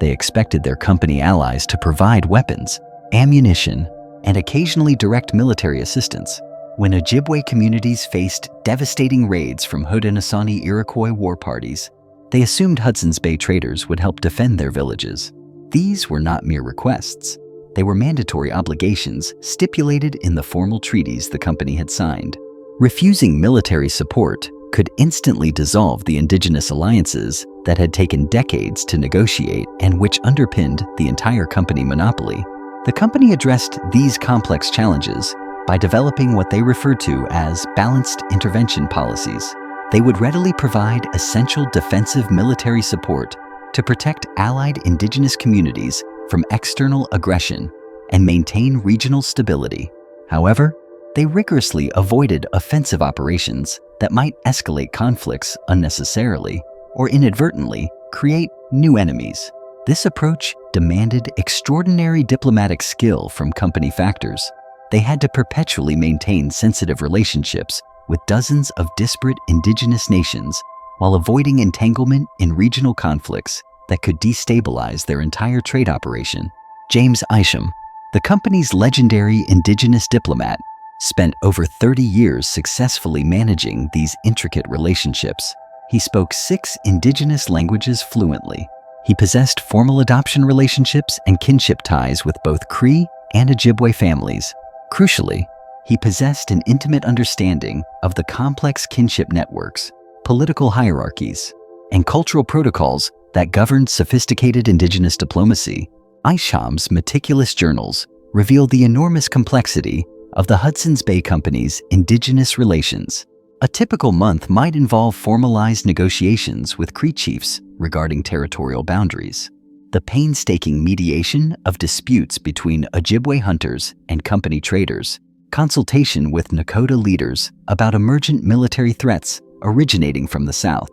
they expected their company allies to provide weapons, ammunition, and occasionally direct military assistance. When Ojibwe communities faced devastating raids from Haudenosaunee Iroquois war parties, they assumed Hudson's Bay traders would help defend their villages. These were not mere requests. They were mandatory obligations stipulated in the formal treaties the company had signed. Refusing military support could instantly dissolve the indigenous alliances that had taken decades to negotiate and which underpinned the entire company monopoly. The company addressed these complex challenges by developing what they referred to as balanced intervention policies. They would readily provide essential defensive military support to protect allied indigenous communities from external aggression and maintain regional stability. However, they rigorously avoided offensive operations that might escalate conflicts unnecessarily or inadvertently create new enemies. This approach demanded extraordinary diplomatic skill from company factors. They had to perpetually maintain sensitive relationships with dozens of disparate indigenous nations while avoiding entanglement in regional conflicts that could destabilize their entire trade operation. James Isham, the company's legendary indigenous diplomat, spent over 30 years successfully managing these intricate relationships. He spoke 6 indigenous languages fluently. He possessed formal adoption relationships and kinship ties with both Cree and Ojibwe families. Crucially, he possessed an intimate understanding of the complex kinship networks, political hierarchies, and cultural protocols that governed sophisticated indigenous diplomacy. Isham's meticulous journals reveal the enormous complexity of the Hudson's Bay Company's indigenous relations. A typical month might involve formalized negotiations with Cree chiefs regarding territorial boundaries, the painstaking mediation of disputes between Ojibwe hunters and company traders, consultation with Nakota leaders about emergent military threats originating from the south,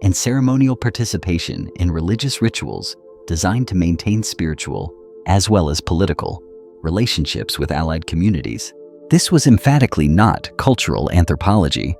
and ceremonial participation in religious rituals designed to maintain spiritual, as well as political, relationships with allied communities. This was emphatically not cultural anthropology.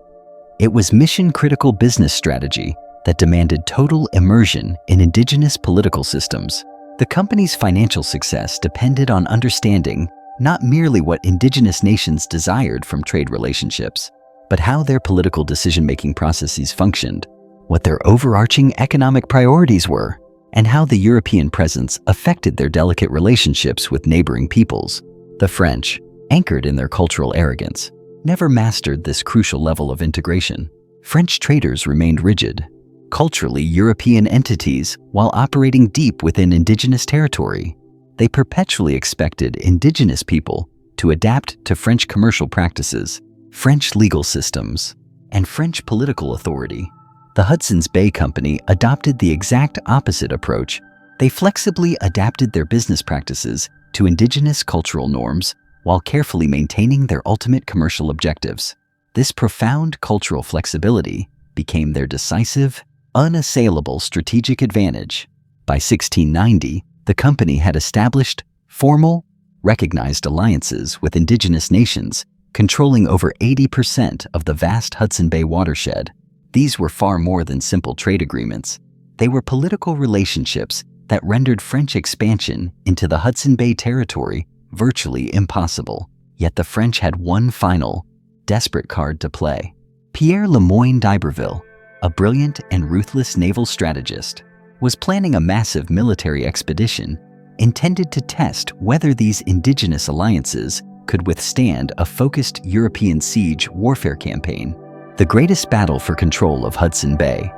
It was mission-critical business strategy that demanded total immersion in indigenous political systems. The company's financial success depended on understanding not merely what indigenous nations desired from trade relationships, but how their political decision-making processes functioned, what their overarching economic priorities were, and how the European presence affected their delicate relationships with neighboring peoples. The French, anchored in their cultural arrogance, never mastered this crucial level of integration. French traders remained rigid, culturally European entities while operating deep within indigenous territory. They perpetually expected indigenous people to adapt to French commercial practices, French legal systems, and French political authority. The Hudson's Bay Company adopted the exact opposite approach. They flexibly adapted their business practices to indigenous cultural norms while carefully maintaining their ultimate commercial objectives. This profound cultural flexibility became their decisive, unassailable strategic advantage. By 1690, the company had established formal, recognized alliances with indigenous nations, controlling over 80% of the vast Hudson Bay watershed. These were far more than simple trade agreements. They were political relationships that rendered French expansion into the Hudson Bay territory virtually impossible. Yet the French had one final, desperate card to play. Pierre Le Moyne d'Iberville, a brilliant and ruthless naval strategist, was planning a massive military expedition intended to test whether these indigenous alliances could withstand a focused European siege warfare campaign. The greatest battle for control of Hudson Bay,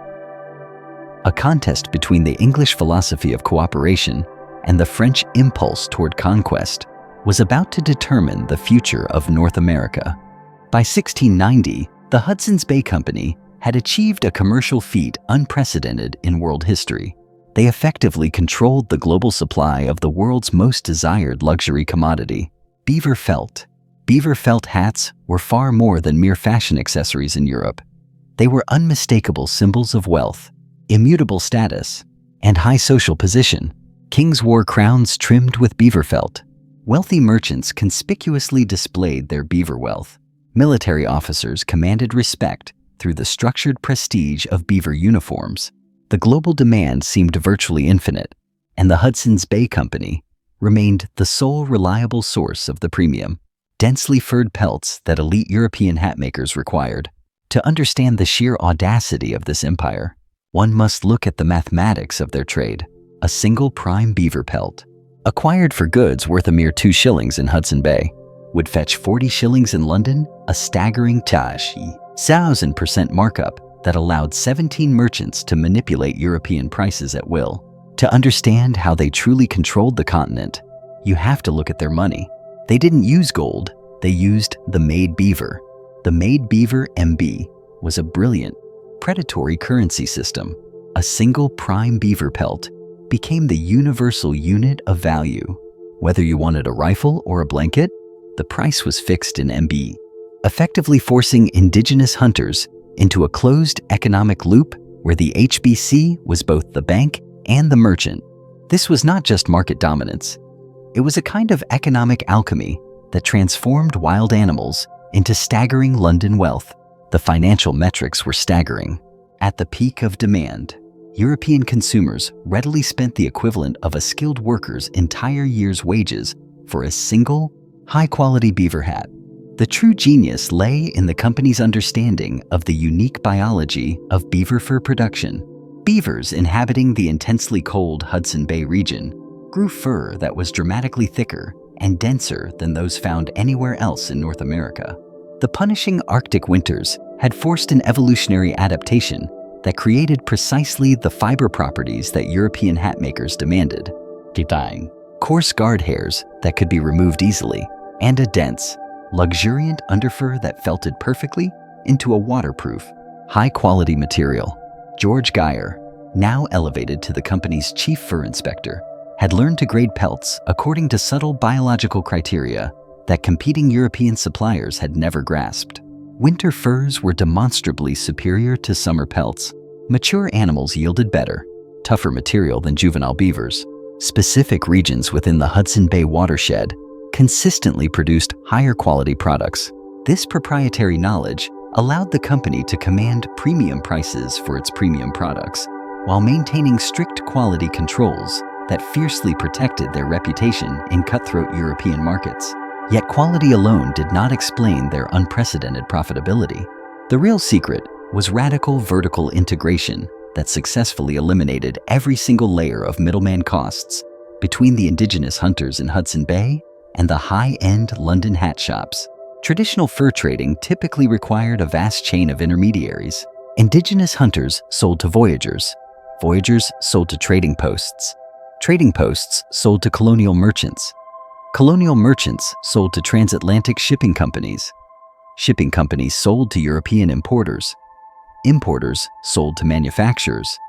a contest between the English philosophy of cooperation and the French impulse toward conquest, was about to determine the future of North America. By 1690, the Hudson's Bay Company had achieved a commercial feat unprecedented in world history. They effectively controlled the global supply of the world's most desired luxury commodity, beaver felt. Beaver felt hats were far more than mere fashion accessories in Europe. They were unmistakable symbols of wealth, immutable status, and high social position. Kings wore crowns trimmed with beaver felt. Wealthy merchants conspicuously displayed their beaver wealth. Military officers commanded respect through the structured prestige of beaver uniforms. The global demand seemed virtually infinite, and the Hudson's Bay Company remained the sole reliable source of the premium, densely furred pelts that elite European hatmakers required. To understand the sheer audacity of this empire, one must look at the mathematics of their trade. A single prime beaver pelt, acquired for goods worth a mere 2 shillings in Hudson Bay, would fetch 40 shillings in London, a staggering 1,000% markup that allowed 17 merchants to manipulate European prices at will. To understand how they truly controlled the continent, you have to look at their money. They didn't use gold, they used the made beaver. The made beaver MB was a brilliant, predatory currency system. A single prime beaver pelt became the universal unit of value. Whether you wanted a rifle or a blanket, the price was fixed in MB, effectively forcing indigenous hunters into a closed economic loop where the HBC was both the bank and the merchant. This was not just market dominance. It was a kind of economic alchemy that transformed wild animals into staggering London wealth. The financial metrics were staggering. At the peak of demand, European consumers readily spent the equivalent of a skilled worker's entire year's wages for a single, high-quality beaver hat. The true genius lay in the company's understanding of the unique biology of beaver fur production. Beavers inhabiting the intensely cold Hudson Bay region grew fur that was dramatically thicker and denser than those found anywhere else in North America. The punishing Arctic winters had forced an evolutionary adaptation that created precisely the fiber properties that European hat makers demanded. Design. Coarse guard hairs that could be removed easily, and a dense, luxuriant underfur that felted perfectly into a waterproof, high-quality material. George Geyer, now elevated to the company's chief fur inspector, had learned to grade pelts according to subtle biological criteria that competing European suppliers had never grasped. Winter furs were demonstrably superior to summer pelts. Mature animals yielded better, tougher material than juvenile beavers. Specific regions within the Hudson Bay watershed consistently produced higher quality products. This proprietary knowledge allowed the company to command premium prices for its premium products, while maintaining strict quality controls that fiercely protected their reputation in cutthroat European markets. Yet quality alone did not explain their unprecedented profitability. The real secret was radical vertical integration that successfully eliminated every single layer of middleman costs between the indigenous hunters in Hudson Bay and the high-end London hat shops. Traditional fur trading typically required a vast chain of intermediaries. Indigenous hunters sold to voyagers. Voyagers sold to trading posts. Trading posts sold to colonial merchants. Colonial merchants sold to transatlantic shipping companies. Shipping companies sold to European importers. Importers sold to manufacturers.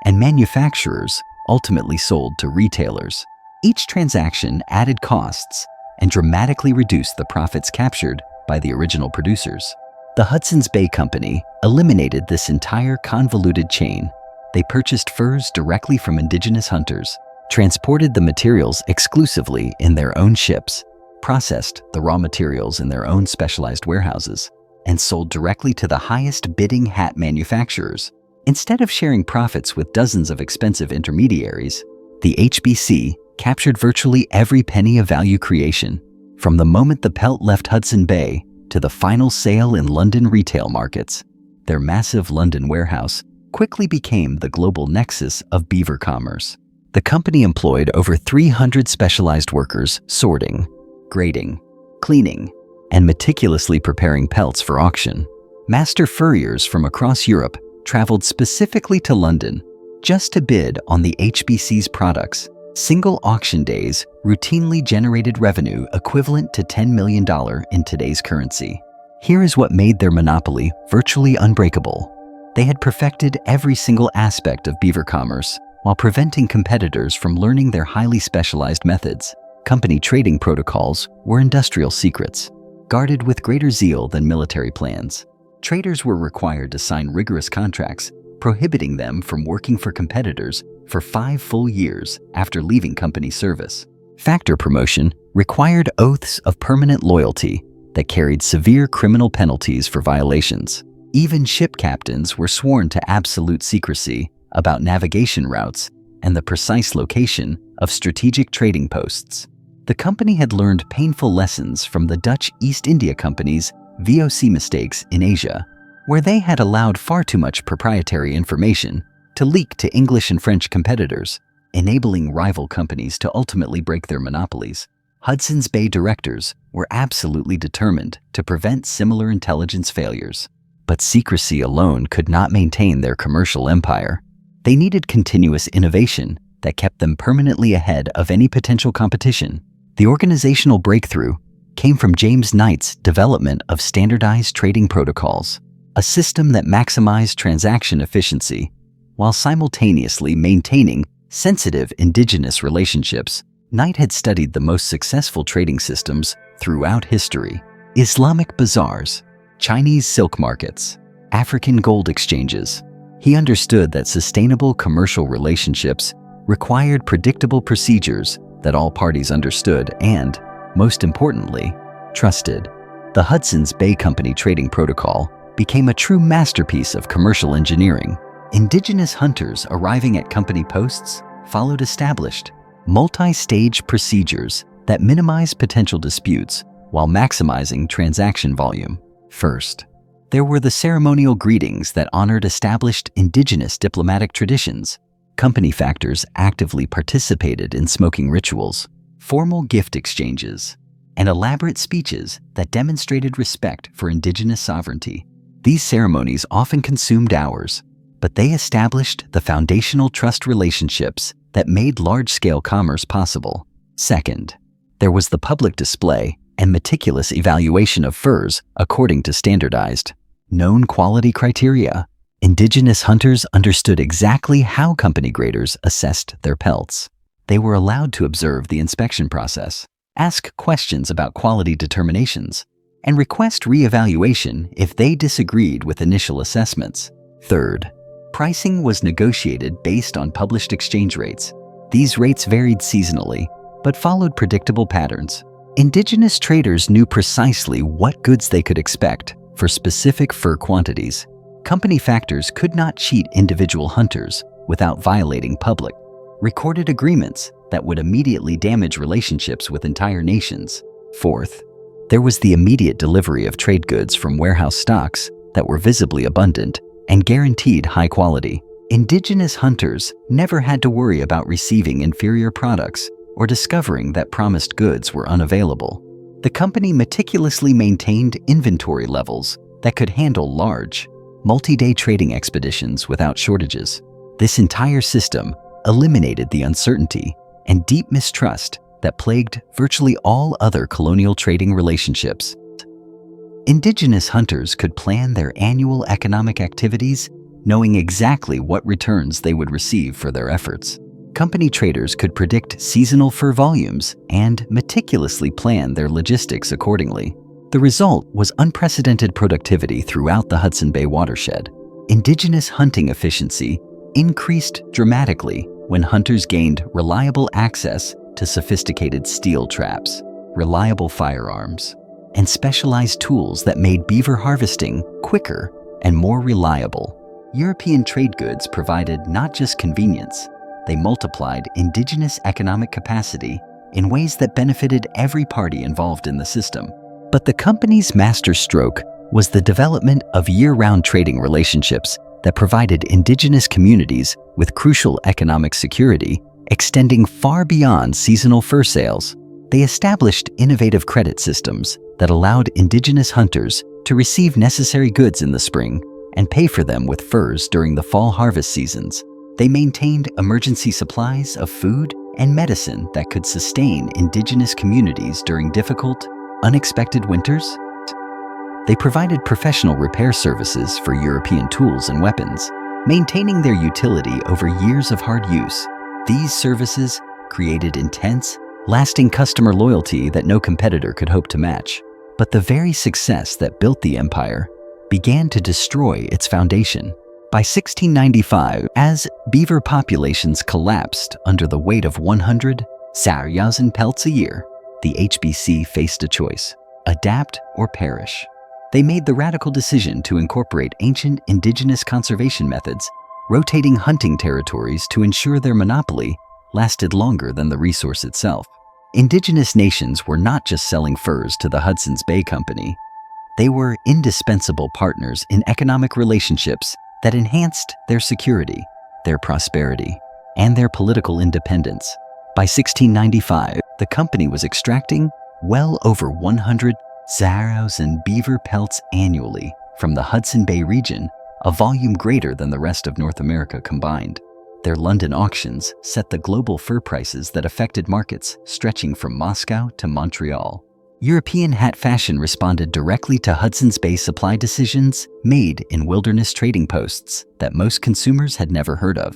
And manufacturers ultimately sold to retailers. Each transaction added costs and dramatically reduced the profits captured by the original producers. The Hudson's Bay Company eliminated this entire convoluted chain. They purchased furs directly from indigenous hunters, transported the materials exclusively in their own ships, processed the raw materials in their own specialized warehouses, and sold directly to the highest bidding hat manufacturers. Instead of sharing profits with dozens of expensive intermediaries, the HBC captured virtually every penny of value creation, from the moment the pelt left Hudson Bay to the final sale in London retail markets. Their massive London warehouse quickly became the global nexus of beaver commerce. The company employed over 300 specialized workers sorting, grading, cleaning, and meticulously preparing pelts for auction. Master furriers from across Europe traveled specifically to London just to bid on the HBC's products. Single auction days routinely generated revenue equivalent to $10 million in today's currency. Here is what made their monopoly virtually unbreakable. They had perfected every single aspect of beaver commerce while preventing competitors from learning their highly specialized methods. Company trading protocols were industrial secrets, guarded with greater zeal than military plans. Traders were required to sign rigorous contracts, prohibiting them from working for competitors for 5 full years after leaving company service. Factor promotion required oaths of permanent loyalty that carried severe criminal penalties for violations. Even ship captains were sworn to absolute secrecy about navigation routes and the precise location of strategic trading posts. The company had learned painful lessons from the Dutch East India Company's VOC mistakes in Asia, where they had allowed far too much proprietary information to leak to English and French competitors, enabling rival companies to ultimately break their monopolies. Hudson's Bay directors were absolutely determined to prevent similar intelligence failures. But secrecy alone could not maintain their commercial empire. They needed continuous innovation that kept them permanently ahead of any potential competition. The organizational breakthrough came from James Knight's development of standardized trading protocols, a system that maximized transaction efficiency while simultaneously maintaining sensitive indigenous relationships. Knight had studied the most successful trading systems throughout history: Islamic bazaars, Chinese silk markets, African gold exchanges. He understood that sustainable commercial relationships required predictable procedures that all parties understood and, most importantly, trusted. The Hudson's Bay Company trading protocol became a true masterpiece of commercial engineering. Indigenous hunters arriving at company posts followed established, multi-stage procedures that minimize potential disputes while maximizing transaction volume. First, there were the ceremonial greetings that honored established indigenous diplomatic traditions. Company factors actively participated in smoking rituals, formal gift exchanges, and elaborate speeches that demonstrated respect for indigenous sovereignty. These ceremonies often consumed hours, but they established the foundational trust relationships that made large-scale commerce possible. Second, there was the public display and meticulous evaluation of furs according to standardized, known quality criteria. Indigenous hunters understood exactly how company graders assessed their pelts. They were allowed to observe the inspection process, ask questions about quality determinations, and request reevaluation if they disagreed with initial assessments. Third, pricing was negotiated based on published exchange rates. These rates varied seasonally, but followed predictable patterns. Indigenous traders knew precisely what goods they could expect for specific fur quantities. Company factors could not cheat individual hunters without violating public, recorded agreements that would immediately damage relationships with entire nations. Fourth, there was the immediate delivery of trade goods from warehouse stocks that were visibly abundant and guaranteed high quality. Indigenous hunters never had to worry about receiving inferior products or discovering that promised goods were unavailable. The company meticulously maintained inventory levels that could handle large, multi-day trading expeditions without shortages. This entire system eliminated the uncertainty and deep mistrust that plagued virtually all other colonial trading relationships. Indigenous hunters could plan their annual economic activities, knowing exactly what returns they would receive for their efforts. Company traders could predict seasonal fur volumes and meticulously plan their logistics accordingly. The result was unprecedented productivity throughout the Hudson Bay watershed. Indigenous hunting efficiency increased dramatically when hunters gained reliable access to sophisticated steel traps, reliable firearms, and specialized tools that made beaver harvesting quicker and more reliable. European trade goods provided not just convenience, they multiplied indigenous economic capacity in ways that benefited every party involved in the system. But the company's masterstroke was the development of year-round trading relationships that provided indigenous communities with crucial economic security, extending far beyond seasonal fur sales. They established innovative credit systems that allowed indigenous hunters to receive necessary goods in the spring and pay for them with furs during the fall harvest seasons. They maintained emergency supplies of food and medicine that could sustain indigenous communities during difficult, unexpected winters. They provided professional repair services for European tools and weapons, maintaining their utility over years of hard use. These services created intense, lasting customer loyalty that no competitor could hope to match. But the very success that built the empire began to destroy its foundation. By 1695, as beaver populations collapsed under the weight of 100,000 pelts a year, the HBC faced a choice: adapt or perish. They made the radical decision to incorporate ancient indigenous conservation methods, rotating hunting territories to ensure their monopoly lasted longer than the resource itself. Indigenous nations were not just selling furs to the Hudson's Bay Company. They were indispensable partners in economic relationships that enhanced their security, their prosperity, and their political independence. By 1695, the company was extracting well over 100,000 beaver pelts annually from the Hudson Bay region, a volume greater than the rest of North America combined. Their London auctions set the global fur prices that affected markets stretching from Moscow to Montreal. European hat fashion responded directly to Hudson's Bay supply decisions made in wilderness trading posts that most consumers had never heard of.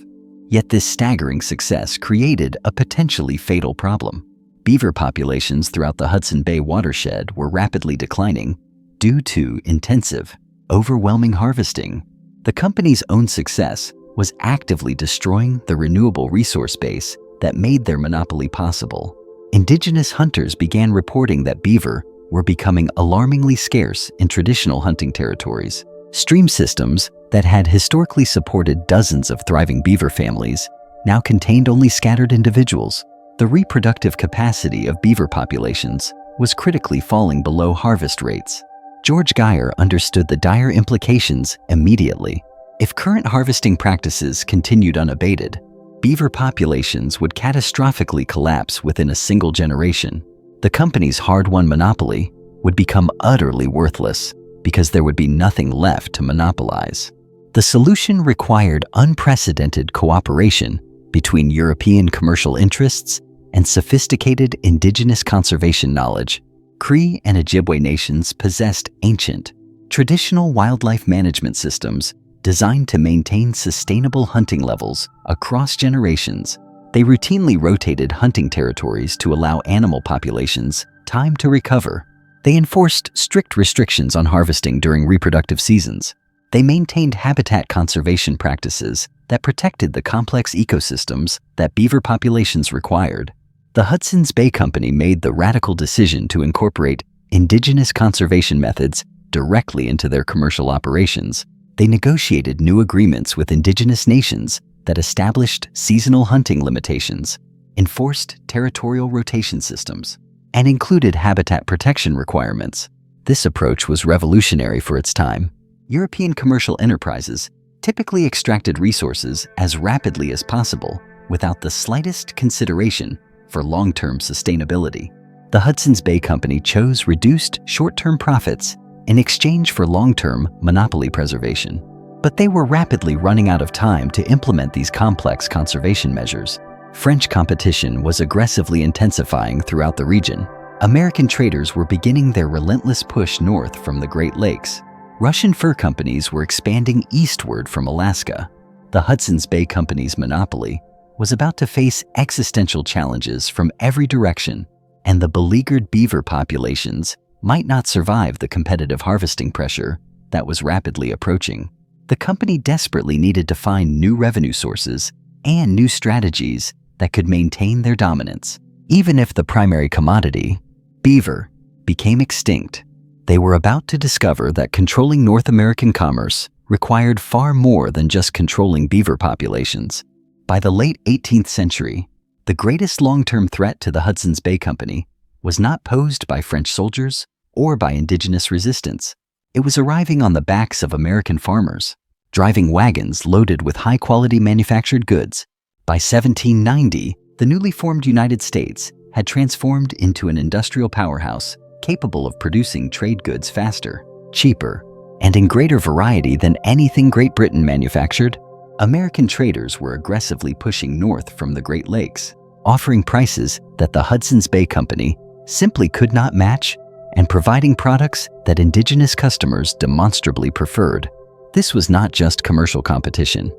Yet this staggering success created a potentially fatal problem. Beaver populations throughout the Hudson Bay watershed were rapidly declining due to intensive, overwhelming harvesting. The company's own success was actively destroying the renewable resource base that made their monopoly possible. Indigenous hunters began reporting that beaver were becoming alarmingly scarce in traditional hunting territories. Stream systems that had historically supported dozens of thriving beaver families now contained only scattered individuals. The reproductive capacity of beaver populations was critically falling below harvest rates. George Geyer understood the dire implications immediately. If current harvesting practices continued unabated, beaver populations would catastrophically collapse within a single generation. The company's hard-won monopoly would become utterly worthless because there would be nothing left to monopolize. The solution required unprecedented cooperation between European commercial interests and sophisticated indigenous conservation knowledge. Cree and Ojibwe nations possessed ancient, traditional wildlife management systems designed to maintain sustainable hunting levels across generations. They routinely rotated hunting territories to allow animal populations time to recover. They enforced strict restrictions on harvesting during reproductive seasons. They maintained habitat conservation practices that protected the complex ecosystems that beaver populations required. The Hudson's Bay Company made the radical decision to incorporate indigenous conservation methods directly into their commercial operations. They negotiated new agreements with indigenous nations that established seasonal hunting limitations, enforced territorial rotation systems, and included habitat protection requirements. This approach was revolutionary for its time. European commercial enterprises typically extracted resources as rapidly as possible without the slightest consideration for long-term sustainability. The Hudson's Bay Company chose reduced short-term profits in exchange for long-term monopoly preservation. But they were rapidly running out of time to implement these complex conservation measures. French competition was aggressively intensifying throughout the region. American traders were beginning their relentless push north from the Great Lakes. Russian fur companies were expanding eastward from Alaska. The Hudson's Bay Company's monopoly was about to face existential challenges from every direction, and the beleaguered beaver populations might not survive the competitive harvesting pressure that was rapidly approaching. The company desperately needed to find new revenue sources and new strategies that could maintain their dominance. Even if the primary commodity, beaver, became extinct, they were about to discover that controlling North American commerce required far more than just controlling beaver populations. By the late 18th century, the greatest long-term threat to the Hudson's Bay Company was not posed by French soldiers or by indigenous resistance. It was arriving on the backs of American farmers, driving wagons loaded with high-quality manufactured goods. By 1790, the newly formed United States had transformed into an industrial powerhouse capable of producing trade goods faster, cheaper, and in greater variety than anything Great Britain manufactured. American traders were aggressively pushing north from the Great Lakes, offering prices that the Hudson's Bay Company simply could not match and providing products that indigenous customers demonstrably preferred. This was not just commercial competition.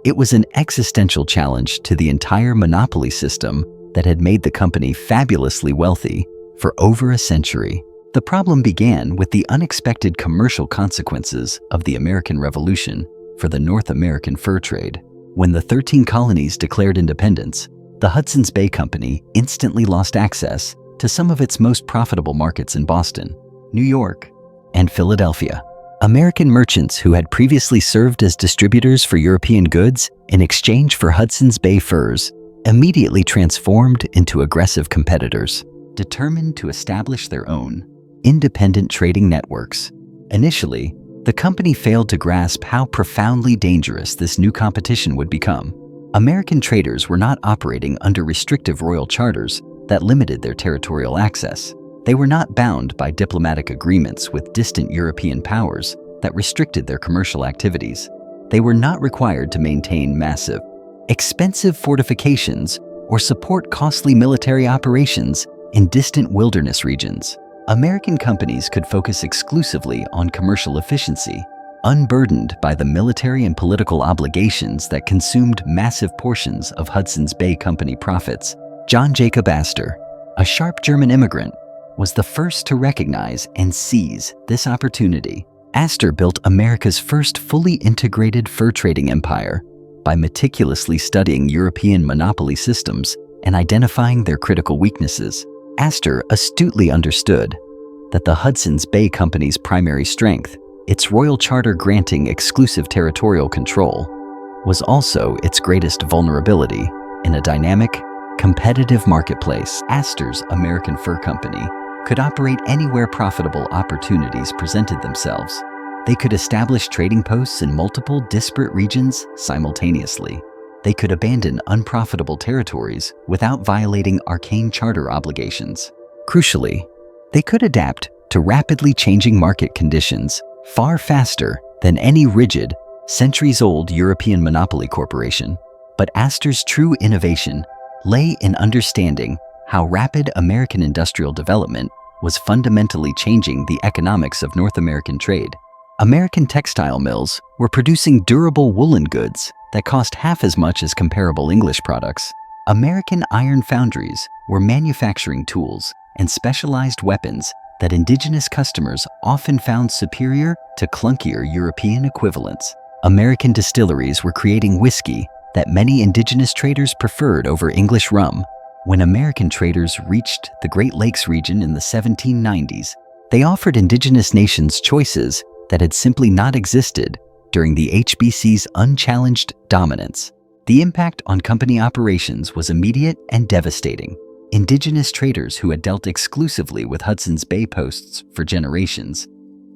It was an existential challenge to the entire monopoly system that had made the company fabulously wealthy for over a century. The problem began with the unexpected commercial consequences of the American Revolution for the North American fur trade. When the 13 colonies declared independence, the Hudson's Bay Company instantly lost access to some of its most profitable markets in Boston, New York, and Philadelphia. American merchants who had previously served as distributors for European goods in exchange for Hudson's Bay furs immediately transformed into aggressive competitors, determined to establish their own independent trading networks. Initially, the company failed to grasp how profoundly dangerous this new competition would become. American traders were not operating under restrictive royal charters that limited their territorial access. They were not bound by diplomatic agreements with distant European powers that restricted their commercial activities. They were not required to maintain massive, expensive fortifications or support costly military operations in distant wilderness regions. American companies could focus exclusively on commercial efficiency, unburdened by the military and political obligations that consumed massive portions of Hudson's Bay Company profits. John Jacob Astor, a sharp German immigrant, was the first to recognize and seize this opportunity. Astor built America's first fully integrated fur trading empire by meticulously studying European monopoly systems and identifying their critical weaknesses. Astor astutely understood that the Hudson's Bay Company's primary strength, its royal charter granting exclusive territorial control, was also its greatest vulnerability in a dynamic, competitive marketplace. Astor's American Fur Company could operate anywhere profitable opportunities presented themselves. They could establish trading posts in multiple disparate regions simultaneously. They could abandon unprofitable territories without violating arcane charter obligations. Crucially, they could adapt to rapidly changing market conditions far faster than any rigid, centuries-old European monopoly corporation, but Astor's true innovation lay in understanding how rapid American industrial development was fundamentally changing the economics of North American trade. American textile mills were producing durable woolen goods that cost half as much as comparable English products. American iron foundries were manufacturing tools and specialized weapons that indigenous customers often found superior to clunkier European equivalents. American distilleries were creating whiskey that many indigenous traders preferred over English rum. When American traders reached the Great Lakes region in the 1790s, they offered indigenous nations choices that had simply not existed during the HBC's unchallenged dominance. The impact on company operations was immediate and devastating. Indigenous traders who had dealt exclusively with Hudson's Bay posts for generations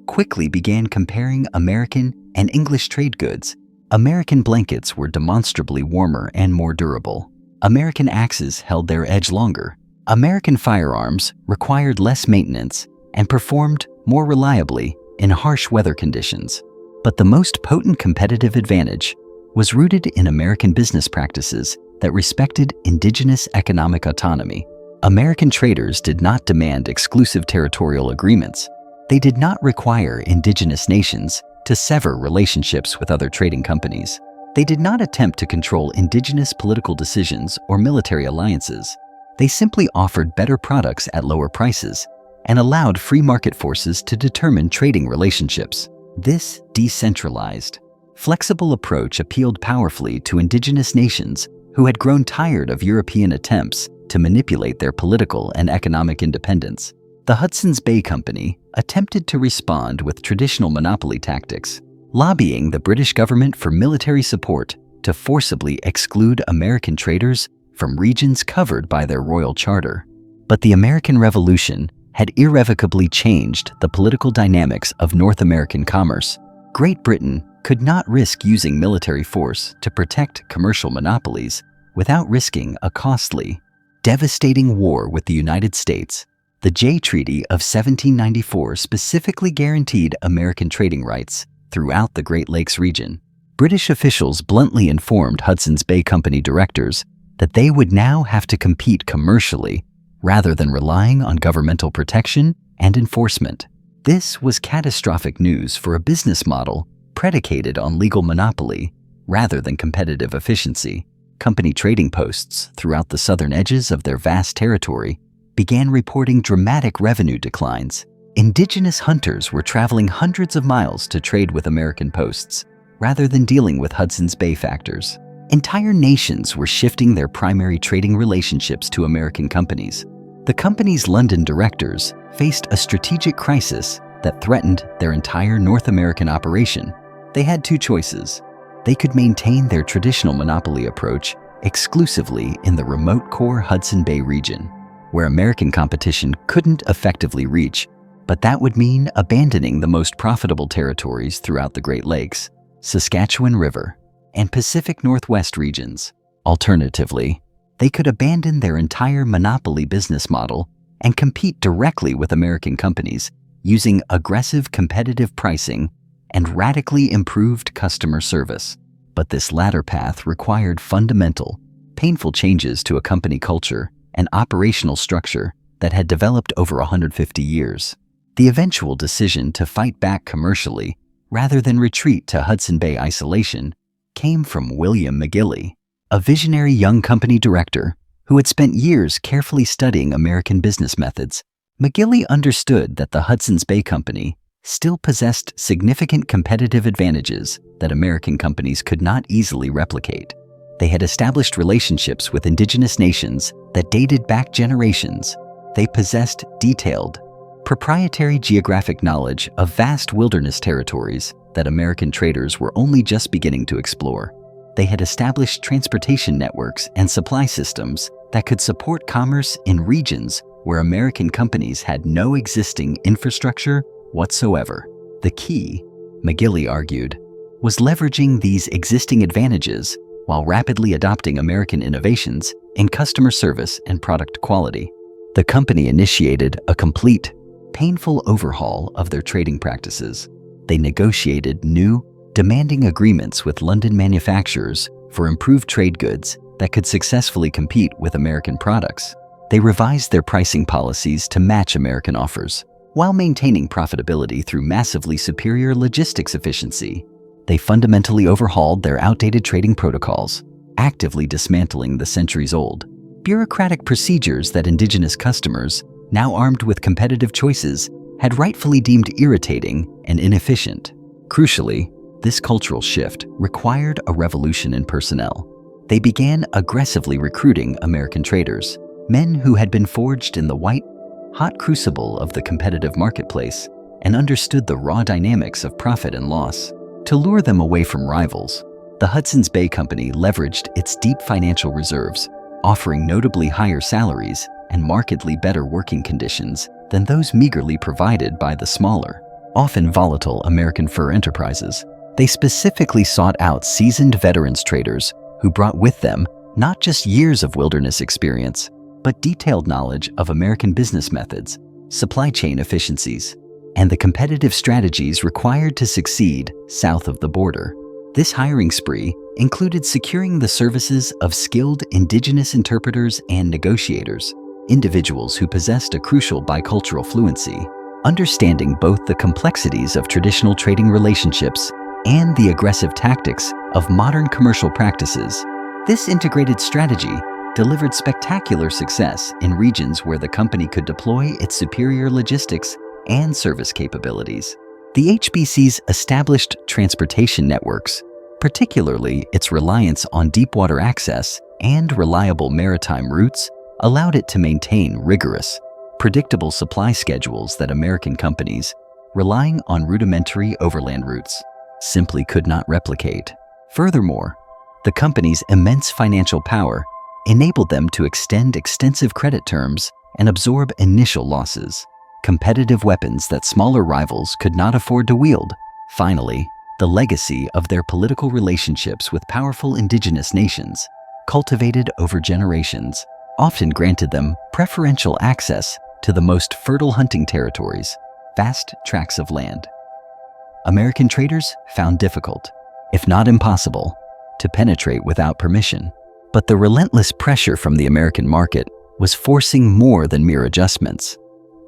quickly began comparing American and English trade goods. American blankets were demonstrably warmer and more durable. American axes held their edge longer. American firearms required less maintenance and performed more reliably in harsh weather conditions. But the most potent competitive advantage was rooted in American business practices that respected indigenous economic autonomy. American traders did not demand exclusive territorial agreements. They did not require indigenous nations to sever relationships with other trading companies. They did not attempt to control indigenous political decisions or military alliances. They simply offered better products at lower prices and allowed free market forces to determine trading relationships. This decentralized, flexible approach appealed powerfully to indigenous nations who had grown tired of European attempts to manipulate their political and economic independence. The Hudson's Bay Company attempted to respond with traditional monopoly tactics, lobbying the British government for military support to forcibly exclude American traders from regions covered by their royal charter. But the American Revolution had irrevocably changed the political dynamics of North American commerce. Great Britain could not risk using military force to protect commercial monopolies without risking a costly, devastating war with the United States. The Jay Treaty of 1794 specifically guaranteed American trading rights throughout the Great Lakes region. British officials bluntly informed Hudson's Bay Company directors that they would now have to compete commercially rather than relying on governmental protection and enforcement. This was catastrophic news for a business model predicated on legal monopoly rather than competitive efficiency. Company trading posts throughout the southern edges of their vast territory began reporting dramatic revenue declines. Indigenous hunters were traveling hundreds of miles to trade with American posts rather than dealing with Hudson's Bay factors. Entire nations were shifting their primary trading relationships to American companies. The company's London directors faced a strategic crisis that threatened their entire North American operation. They had two choices. They could maintain their traditional monopoly approach exclusively in the remote core Hudson Bay region, where American competition couldn't effectively reach, but that would mean abandoning the most profitable territories throughout the Great Lakes, Saskatchewan River, and Pacific Northwest regions. Alternatively, they could abandon their entire monopoly business model and compete directly with American companies using aggressive competitive pricing and radically improved customer service. But this latter path required fundamental, painful changes to a company culture and operational structure that had developed over 150 years. The eventual decision to fight back commercially rather than retreat to Hudson Bay isolation came from William McGilly, a visionary young company director who had spent years carefully studying American business methods. McGilly understood that the Hudson's Bay Company still possessed significant competitive advantages that American companies could not easily replicate. They had established relationships with indigenous nations that dated back generations. They possessed detailed, proprietary geographic knowledge of vast wilderness territories that American traders were only just beginning to explore. They had established transportation networks and supply systems that could support commerce in regions where American companies had no existing infrastructure whatsoever. The key, McGilly argued, was leveraging these existing advantages while rapidly adopting American innovations in customer service and product quality. The company initiated a complete, painful overhaul of their trading practices. They negotiated new, demanding agreements with London manufacturers for improved trade goods that could successfully compete with American products. They revised their pricing policies to match American offers, while maintaining profitability through massively superior logistics efficiency. They fundamentally overhauled their outdated trading protocols, actively dismantling the centuries-old bureaucratic procedures that indigenous customers, now armed with competitive choices, had rightfully deemed irritating and inefficient. Crucially, this cultural shift required a revolution in personnel. They began aggressively recruiting American traders, men who had been forged in the white-hot crucible of the competitive marketplace and understood the raw dynamics of profit and loss. To lure them away from rivals, the Hudson's Bay Company leveraged its deep financial reserves, offering notably higher salaries and markedly better working conditions than those meagerly provided by the smaller, often volatile American fur enterprises. They specifically sought out seasoned veterans traders who brought with them not just years of wilderness experience, but detailed knowledge of American business methods, supply chain efficiencies, and the competitive strategies required to succeed south of the border. This hiring spree included securing the services of skilled indigenous interpreters and negotiators, individuals who possessed a crucial bicultural fluency, understanding both the complexities of traditional trading relationships and the aggressive tactics of modern commercial practices. This integrated strategy delivered spectacular success in regions where the company could deploy its superior logistics and service capabilities. The HBC's established transportation networks, particularly its reliance on deep-water access and reliable maritime routes, allowed it to maintain rigorous, predictable supply schedules that American companies, relying on rudimentary overland routes, simply could not replicate. Furthermore, the company's immense financial power enabled them to extend extensive credit terms and absorb initial losses, competitive weapons that smaller rivals could not afford to wield. Finally, the legacy of their political relationships with powerful indigenous nations, cultivated over generations, often granted them preferential access to the most fertile hunting territories, vast tracts of land. American traders found difficult, if not impossible, to penetrate without permission. But the relentless pressure from the American market was forcing more than mere adjustments.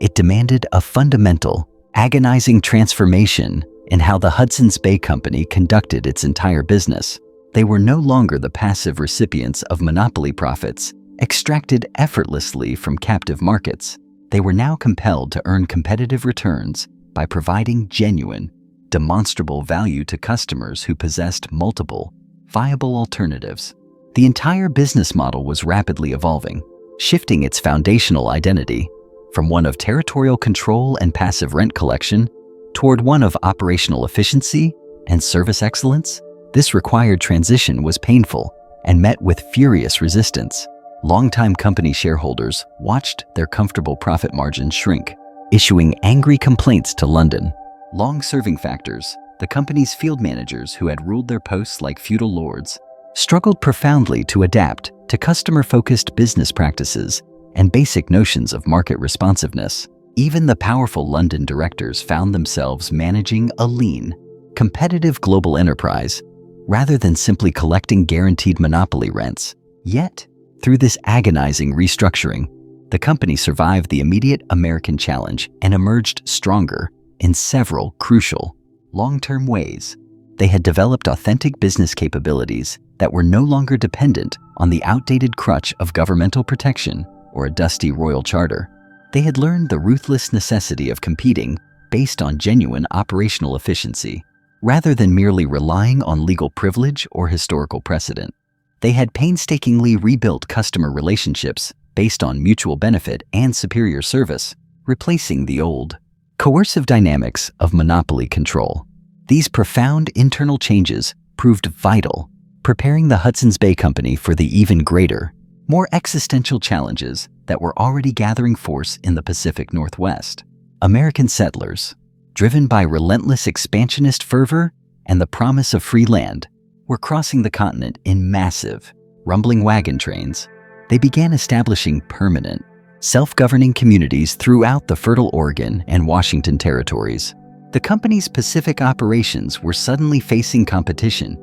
It demanded a fundamental, agonizing transformation in how the Hudson's Bay Company conducted its entire business. They were no longer the passive recipients of monopoly profits extracted effortlessly from captive markets. They were now compelled to earn competitive returns by providing genuine, demonstrable value to customers who possessed multiple, viable alternatives. The entire business model was rapidly evolving, shifting its foundational identity from one of territorial control and passive rent collection toward one of operational efficiency and service excellence. This required transition was painful and met with furious resistance. Longtime company shareholders watched their comfortable profit margins shrink, issuing angry complaints to London. Long-serving factors, the company's field managers who had ruled their posts like feudal lords, struggled profoundly to adapt to customer-focused business practices and basic notions of market responsiveness. Even the powerful London directors found themselves managing a lean, competitive global enterprise rather than simply collecting guaranteed monopoly rents. Yet, through this agonizing restructuring, the company survived the immediate American challenge and emerged stronger in several crucial, long-term ways. They had developed authentic business capabilities that were no longer dependent on the outdated crutch of governmental protection or a dusty royal charter. They had learned the ruthless necessity of competing based on genuine operational efficiency, rather than merely relying on legal privilege or historical precedent. They had painstakingly rebuilt customer relationships based on mutual benefit and superior service, replacing the old, coercive dynamics of monopoly control. These profound internal changes proved vital, preparing the Hudson's Bay Company for the even greater, more existential challenges that were already gathering force in the Pacific Northwest. American settlers, driven by relentless expansionist fervor and the promise of free land, were crossing the continent in massive, rumbling wagon trains. They began establishing permanent, self-governing communities throughout the fertile Oregon and Washington territories. The company's Pacific operations were suddenly facing competition,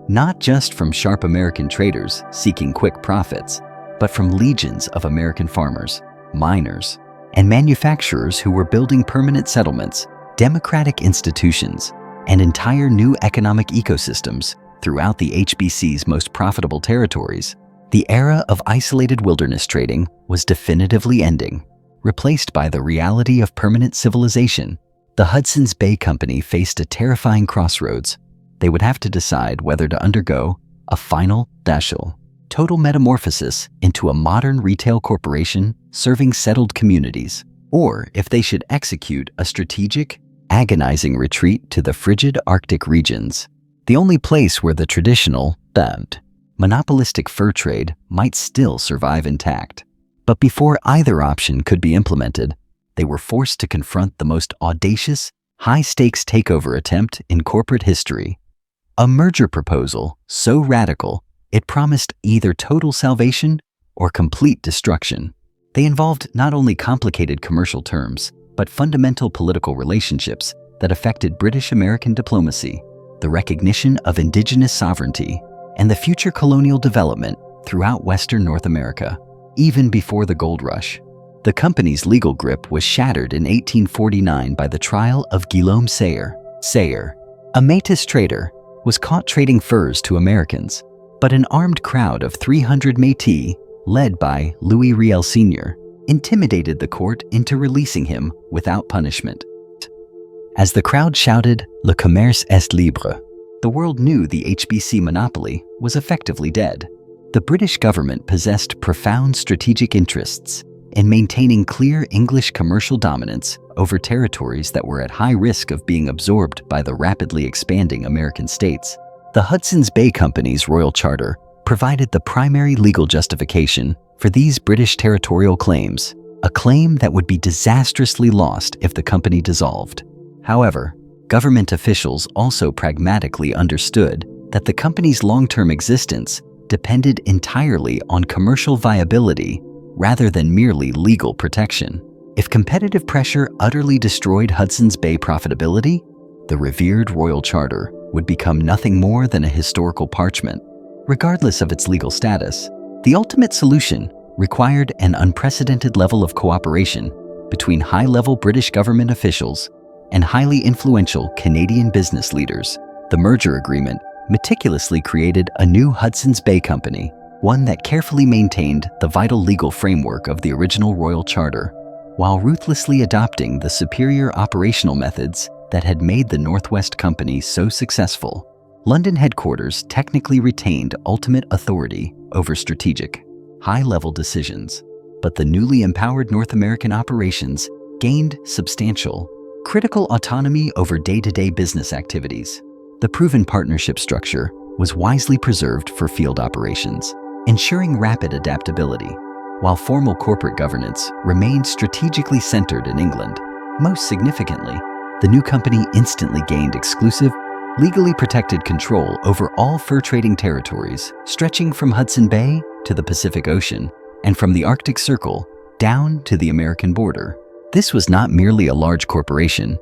not just from sharp American traders seeking quick profits, but from legions of American farmers, miners, and manufacturers who were building permanent settlements, democratic institutions, and entire new economic ecosystems throughout the HBC's most profitable territories. The era of isolated wilderness trading was definitively ending. Replaced by the reality of permanent civilization, the Hudson's Bay Company faced a terrifying crossroads. They would have to decide whether to undergo a final, total metamorphosis into a modern retail corporation serving settled communities, or if they should execute a strategic, agonizing retreat to the frigid Arctic regions, the only place where the traditional, monopolistic fur trade might still survive intact. But before either option could be implemented, they were forced to confront the most audacious, high-stakes takeover attempt in corporate history. A merger proposal so radical, it promised either total salvation or complete destruction. They involved not only complicated commercial terms, but fundamental political relationships that affected British-American diplomacy, the recognition of indigenous sovereignty, and the future colonial development throughout Western North America, even before the gold rush. The company's legal grip was shattered in 1849 by the trial of Guillaume Sayre. Sayre, a Métis trader, was caught trading furs to Americans, but an armed crowd of 300 Métis, led by Louis Riel Sr., intimidated the court into releasing him without punishment. As the crowd shouted, "Le commerce est libre," the world knew the HBC monopoly was effectively dead. The British government possessed profound strategic interests in maintaining clear English commercial dominance over territories that were at high risk of being absorbed by the rapidly expanding American states. The Hudson's Bay Company's royal charter provided the primary legal justification for these British territorial claims, a claim that would be disastrously lost if the company dissolved. However, government officials also pragmatically understood that the company's long-term existence depended entirely on commercial viability rather than merely legal protection. If competitive pressure utterly destroyed Hudson's Bay profitability, the revered royal charter would become nothing more than a historical parchment. Regardless of its legal status, the ultimate solution required an unprecedented level of cooperation between high-level British government officials and highly influential Canadian business leaders. The merger agreement meticulously created a new Hudson's Bay Company, one that carefully maintained the vital legal framework of the original royal charter, while ruthlessly adopting the superior operational methods that had made the Northwest Company so successful. London headquarters technically retained ultimate authority over strategic, high-level decisions, but the newly empowered North American operations gained substantial, critical autonomy over day-to-day business activities. The proven partnership structure was wisely preserved for field operations, ensuring rapid adaptability, while formal corporate governance remained strategically centered in England. Most significantly, the new company instantly gained exclusive, legally protected control over all fur trading territories, stretching from Hudson Bay to the Pacific Ocean and from the Arctic Circle down to the American border. This was not merely a large corporation,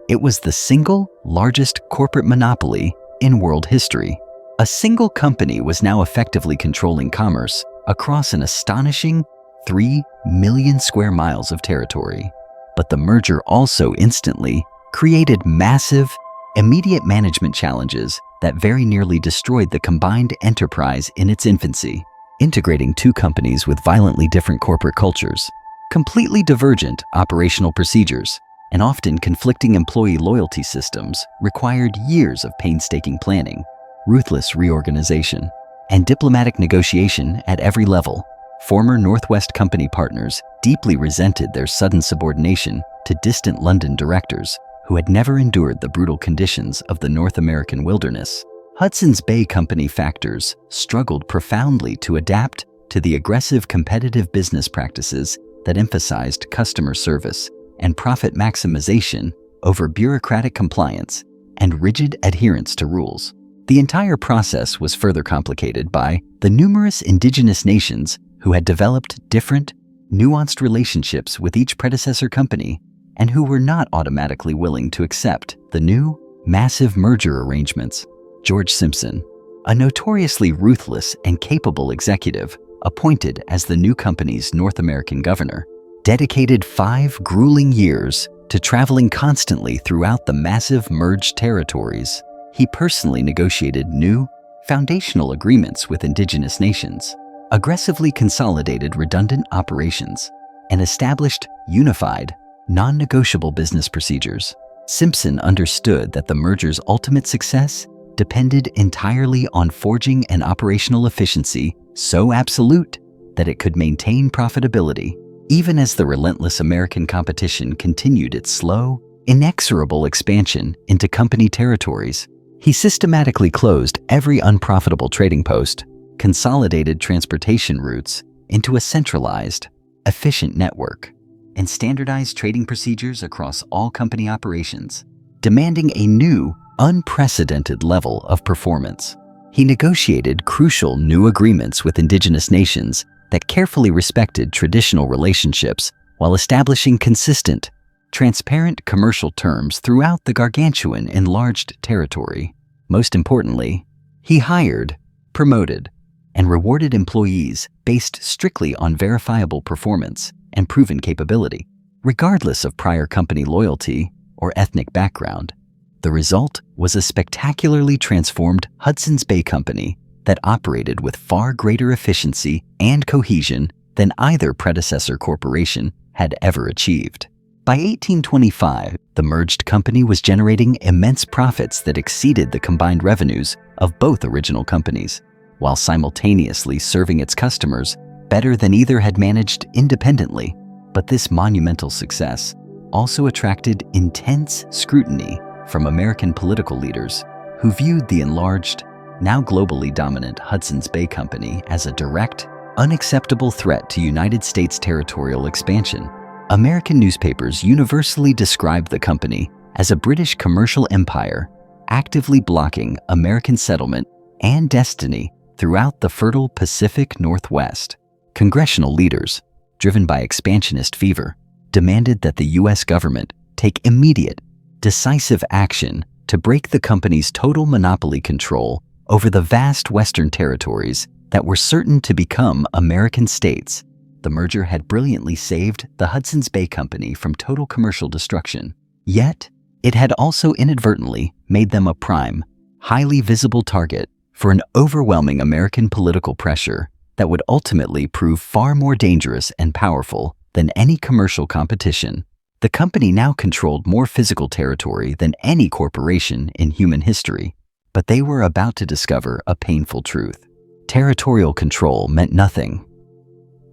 it was the single largest corporate monopoly in world history. A single company was now effectively controlling commerce across an astonishing 3 million square miles of territory. But the merger also instantly created massive, immediate management challenges that very nearly destroyed the combined enterprise in its infancy. Integrating two companies with violently different corporate cultures, completely divergent operational procedures, and often conflicting employee loyalty systems required years of painstaking planning, ruthless reorganization, and diplomatic negotiation at every level. Former Northwest Company partners deeply resented their sudden subordination to distant London directors who had never endured the brutal conditions of the North American wilderness. Hudson's Bay Company factors struggled profoundly to adapt to the aggressive competitive business practices that emphasized customer service and profit maximization over bureaucratic compliance and rigid adherence to rules. The entire process was further complicated by the numerous indigenous nations who had developed different, nuanced relationships with each predecessor company and who were not automatically willing to accept the new, massive merger arrangements. George Simpson, a notoriously ruthless and capable executive appointed as the new company's North American governor, dedicated 5 grueling years to traveling constantly throughout the massive merged territories. He personally negotiated new, foundational agreements with indigenous nations, aggressively consolidated redundant operations, and established unified, non-negotiable business procedures. Simpson understood that the merger's ultimate success depended entirely on forging an operational efficiency so absolute that it could maintain profitability, even as the relentless American competition continued its slow, inexorable expansion into company territories. He systematically closed every unprofitable trading post, consolidated transportation routes into a centralized, efficient network, and standardized trading procedures across all company operations, demanding a new, unprecedented level of performance. He negotiated crucial new agreements with indigenous nations that carefully respected traditional relationships while establishing consistent, transparent commercial terms throughout the gargantuan enlarged territory. Most importantly, he hired, promoted, and rewarded employees based strictly on verifiable performance and proven capability, regardless of prior company loyalty or ethnic background. The result was a spectacularly transformed Hudson's Bay Company that operated with far greater efficiency and cohesion than either predecessor corporation had ever achieved. By 1825, the merged company was generating immense profits that exceeded the combined revenues of both original companies, while simultaneously serving its customers better than either had managed independently. But this monumental success also attracted intense scrutiny from American political leaders who viewed the enlarged, now globally dominant Hudson's Bay Company as a direct, unacceptable threat to United States territorial expansion. American newspapers universally described the company as a British commercial empire, actively blocking American settlement and destiny throughout the fertile Pacific Northwest. Congressional leaders, driven by expansionist fever, demanded that the U.S. government take immediate, decisive action to break the company's total monopoly control over the vast Western territories that were certain to become American states. The merger had brilliantly saved the Hudson's Bay Company from total commercial destruction. Yet, it had also inadvertently made them a prime, highly visible target for an overwhelming American political pressure that would ultimately prove far more dangerous and powerful than any commercial competition. The company now controlled more physical territory than any corporation in human history, but they were about to discover a painful truth. Territorial control meant nothing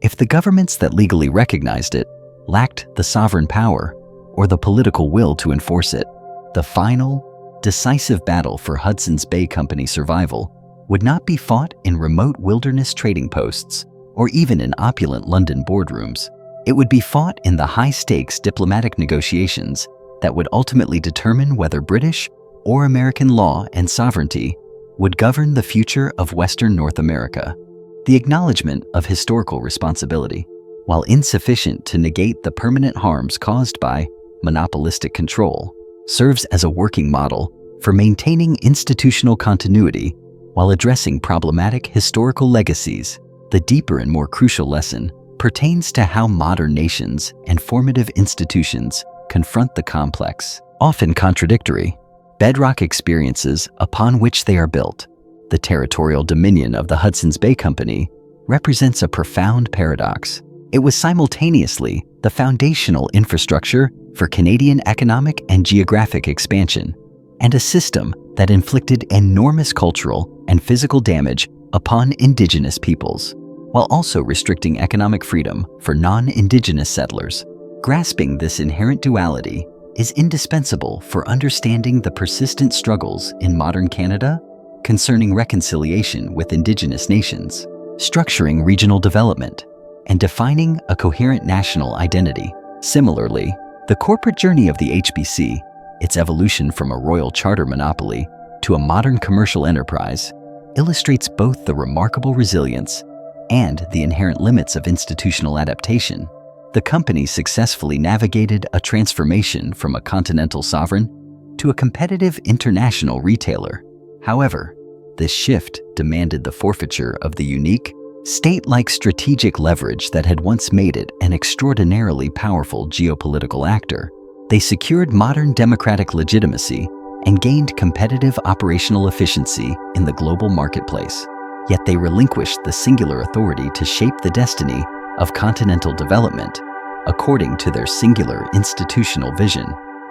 if the governments that legally recognized it lacked the sovereign power or the political will to enforce it. The final, decisive battle for Hudson's Bay Company survival would not be fought in remote wilderness trading posts or even in opulent London boardrooms. It would be fought in the high-stakes diplomatic negotiations that would ultimately determine whether British or American law and sovereignty would govern the future of Western North America. The acknowledgement of historical responsibility, while insufficient to negate the permanent harms caused by monopolistic control, serves as a working model for maintaining institutional continuity while addressing problematic historical legacies. The deeper and more crucial lesson pertains to how modern nations and formative institutions confront the complex, often contradictory, bedrock experiences upon which they are built. The territorial dominion of the Hudson's Bay Company represents a profound paradox. It was simultaneously the foundational infrastructure for Canadian economic and geographic expansion, and a system that inflicted enormous cultural and physical damage upon Indigenous peoples, while also restricting economic freedom for non-Indigenous settlers. Grasping this inherent duality is indispensable for understanding the persistent struggles in modern Canada concerning reconciliation with Indigenous nations, structuring regional development, and defining a coherent national identity. Similarly, the corporate journey of the HBC, its evolution from a royal charter monopoly to a modern commercial enterprise, illustrates both the remarkable resilience and the inherent limits of institutional adaptation. The company successfully navigated a transformation from a continental sovereign to a competitive international retailer. However, this shift demanded the forfeiture of the unique, state-like strategic leverage that had once made it an extraordinarily powerful geopolitical actor. They secured modern democratic legitimacy and gained competitive operational efficiency in the global marketplace. Yet they relinquished the singular authority to shape the destiny of continental development according to their singular institutional vision.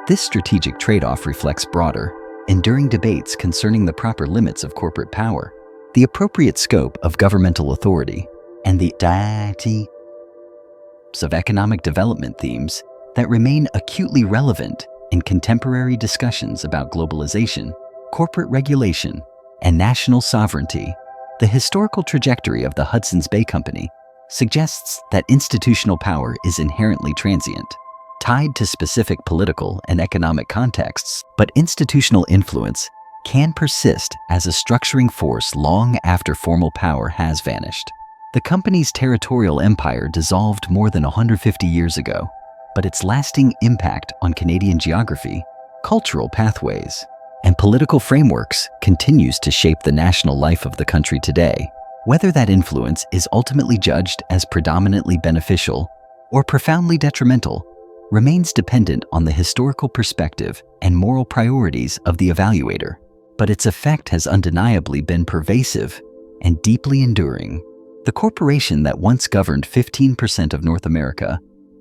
This strategic trade-off reflects broader, enduring debates concerning the proper limits of corporate power, the appropriate scope of governmental authority, and the deities of economic development themes that remain acutely relevant in contemporary discussions about globalization, corporate regulation, and national sovereignty. The historical trajectory of the Hudson's Bay Company suggests that institutional power is inherently transient, tied to specific political and economic contexts, but institutional influence can persist as a structuring force long after formal power has vanished. The company's territorial empire dissolved more than 150 years ago, but its lasting impact on Canadian geography, cultural pathways, and political frameworks continues to shape the national life of the country today. Whether that influence is ultimately judged as predominantly beneficial or profoundly detrimental remains dependent on the historical perspective and moral priorities of the evaluator, but its effect has undeniably been pervasive and deeply enduring. The corporation that once governed 15% of North America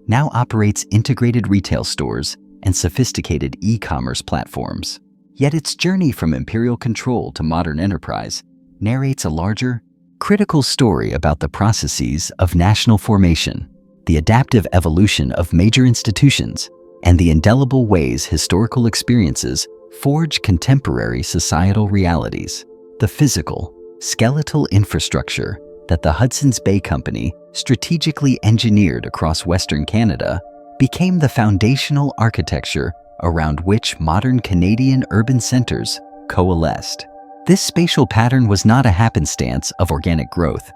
now operates integrated retail stores and sophisticated e-commerce platforms. Yet its journey from imperial control to modern enterprise narrates a larger, critical story about the processes of national formation, the adaptive evolution of major institutions, and the indelible ways historical experiences forge contemporary societal realities. The physical, skeletal infrastructure that the Hudson's Bay Company strategically engineered across Western Canada became the foundational architecture around which modern Canadian urban centers coalesced. This spatial pattern was not a happenstance of organic growth.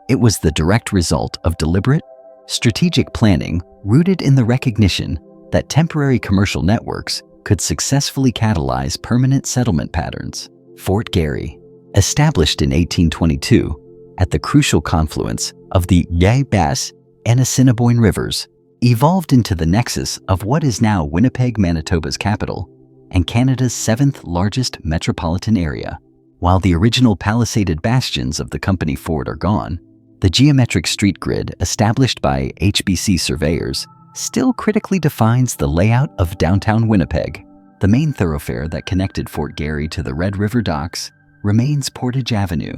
It was the direct result of deliberate, strategic planning rooted in the recognition that temporary commercial networks could successfully catalyze permanent settlement patterns. Fort Garry, established in 1822 at the crucial confluence of the Yae Bass and Assiniboine rivers, evolved into the nexus of what is now Winnipeg, Manitoba's capital, and Canada's 7th largest metropolitan area. While the original palisaded bastions of the company fort are gone, the geometric street grid established by HBC surveyors still critically defines the layout of downtown Winnipeg. The main thoroughfare that connected Fort Garry to the Red River docks remains Portage Avenue,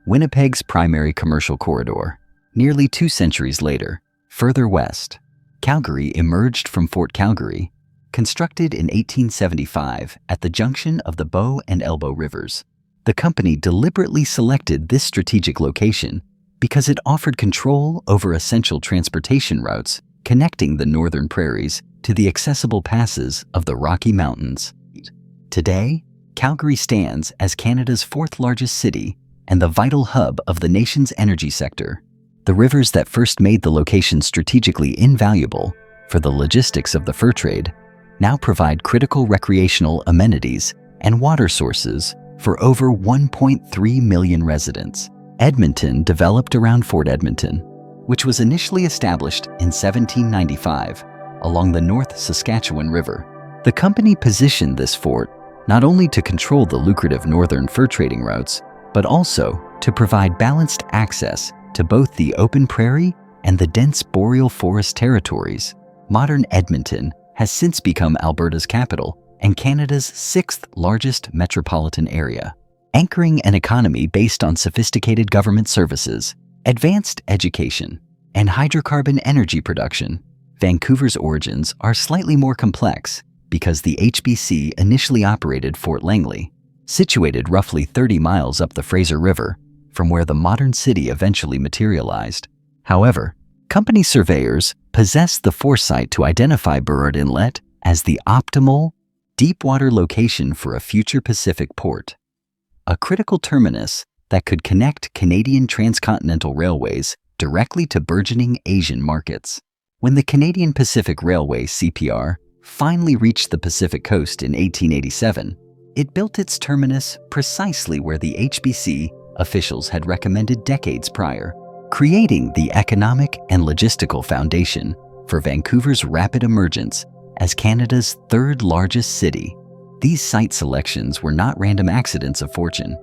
Winnipeg's primary commercial corridor. Nearly 2 centuries later, further west, Calgary emerged from Fort Calgary, constructed in 1875 at the junction of the Bow and Elbow Rivers. The company deliberately selected this strategic location because it offered control over essential transportation routes connecting the northern prairies to the accessible passes of the Rocky Mountains. Today, Calgary stands as Canada's 4th largest city and the vital hub of the nation's energy sector. The rivers that first made the location strategically invaluable for the logistics of the fur trade now provide critical recreational amenities and water sources for over 1.3 million residents. Edmonton developed around Fort Edmonton, which was initially established in 1795 along the North Saskatchewan River. The company positioned this fort not only to control the lucrative northern fur trading routes, but also to provide balanced access to both the open prairie and the dense boreal forest territories. Modern Edmonton has since become Alberta's capital and Canada's 6th largest metropolitan area, anchoring an economy based on sophisticated government services, advanced education, and hydrocarbon energy production. Vancouver's origins are slightly more complex because the HBC initially operated Fort Langley, situated roughly 30 miles up the Fraser River from where the modern city eventually materialized. However, company surveyors possessed the foresight to identify Burrard Inlet as the optimal deepwater location for a future Pacific port, a critical terminus that could connect Canadian transcontinental railways directly to burgeoning Asian markets. When the Canadian Pacific Railway (CPR) finally reached the Pacific coast in 1887, it built its terminus precisely where the HBC officials had recommended decades prior, creating the economic and logistical foundation for Vancouver's rapid emergence as Canada's third-largest city. These site selections were not random accidents of fortune.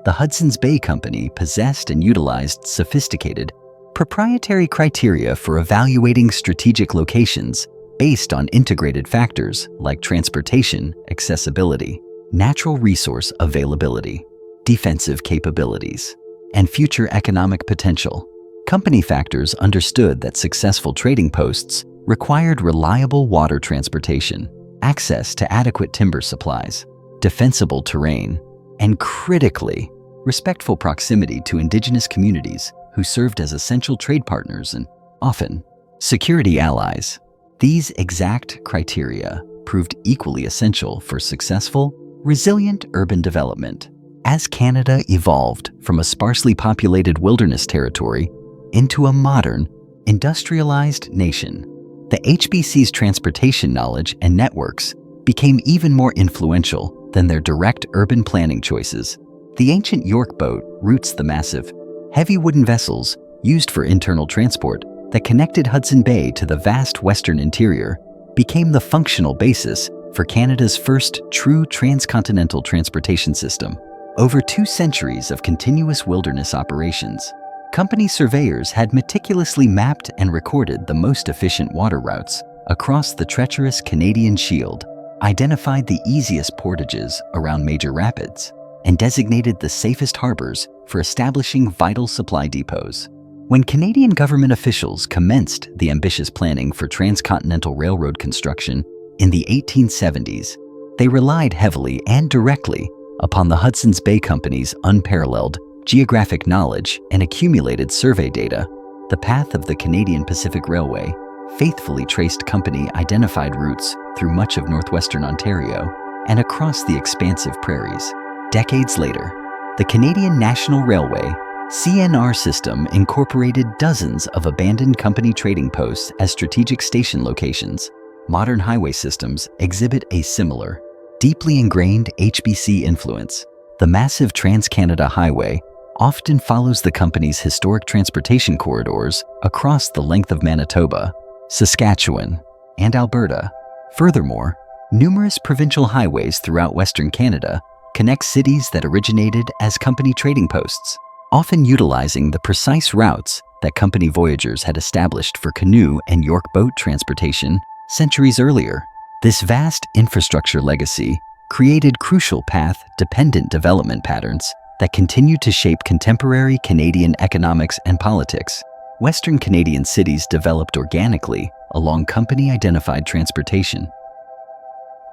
The Hudson's Bay Company possessed and utilized sophisticated, proprietary criteria for evaluating strategic locations based on integrated factors like transportation accessibility, natural resource availability, defensive capabilities, and future economic potential. Company factors understood that successful trading posts required reliable water transportation, access to adequate timber supplies, defensible terrain, and critically, respectful proximity to indigenous communities who served as essential trade partners and, often, security allies. These exact criteria proved equally essential for successful, resilient urban development. As Canada evolved from a sparsely populated wilderness territory into a modern, industrialized nation, the HBC's transportation knowledge and networks became even more influential than their direct urban planning choices. The ancient York boat routes the massive, heavy wooden vessels used for internal transport that connected Hudson Bay to the vast western interior became the functional basis for Canada's first true transcontinental transportation system. Over 2 centuries of continuous wilderness operations, company surveyors had meticulously mapped and recorded the most efficient water routes across the treacherous Canadian Shield, identified the easiest portages around major rapids, and designated the safest harbors for establishing vital supply depots. When Canadian government officials commenced the ambitious planning for transcontinental railroad construction in the 1870s, they relied heavily and directly upon the Hudson's Bay Company's unparalleled geographic knowledge and accumulated survey data. The path of the Canadian Pacific Railway faithfully traced company-identified routes through much of northwestern Ontario and across the expansive prairies. Decades later, the Canadian National Railway CNR system incorporated dozens of abandoned company trading posts as strategic station locations. Modern highway systems exhibit a similar, deeply ingrained HBC influence. The massive Trans-Canada Highway often follows the company's historic transportation corridors across the length of Manitoba, Saskatchewan, and Alberta. Furthermore, numerous provincial highways throughout Western Canada connect cities that originated as company trading posts, often utilizing the precise routes that company voyagers had established for canoe and York boat transportation centuries earlier. This vast infrastructure legacy created crucial path-dependent development patterns that continue to shape contemporary Canadian economics and politics. Western Canadian cities developed organically along company-identified transportation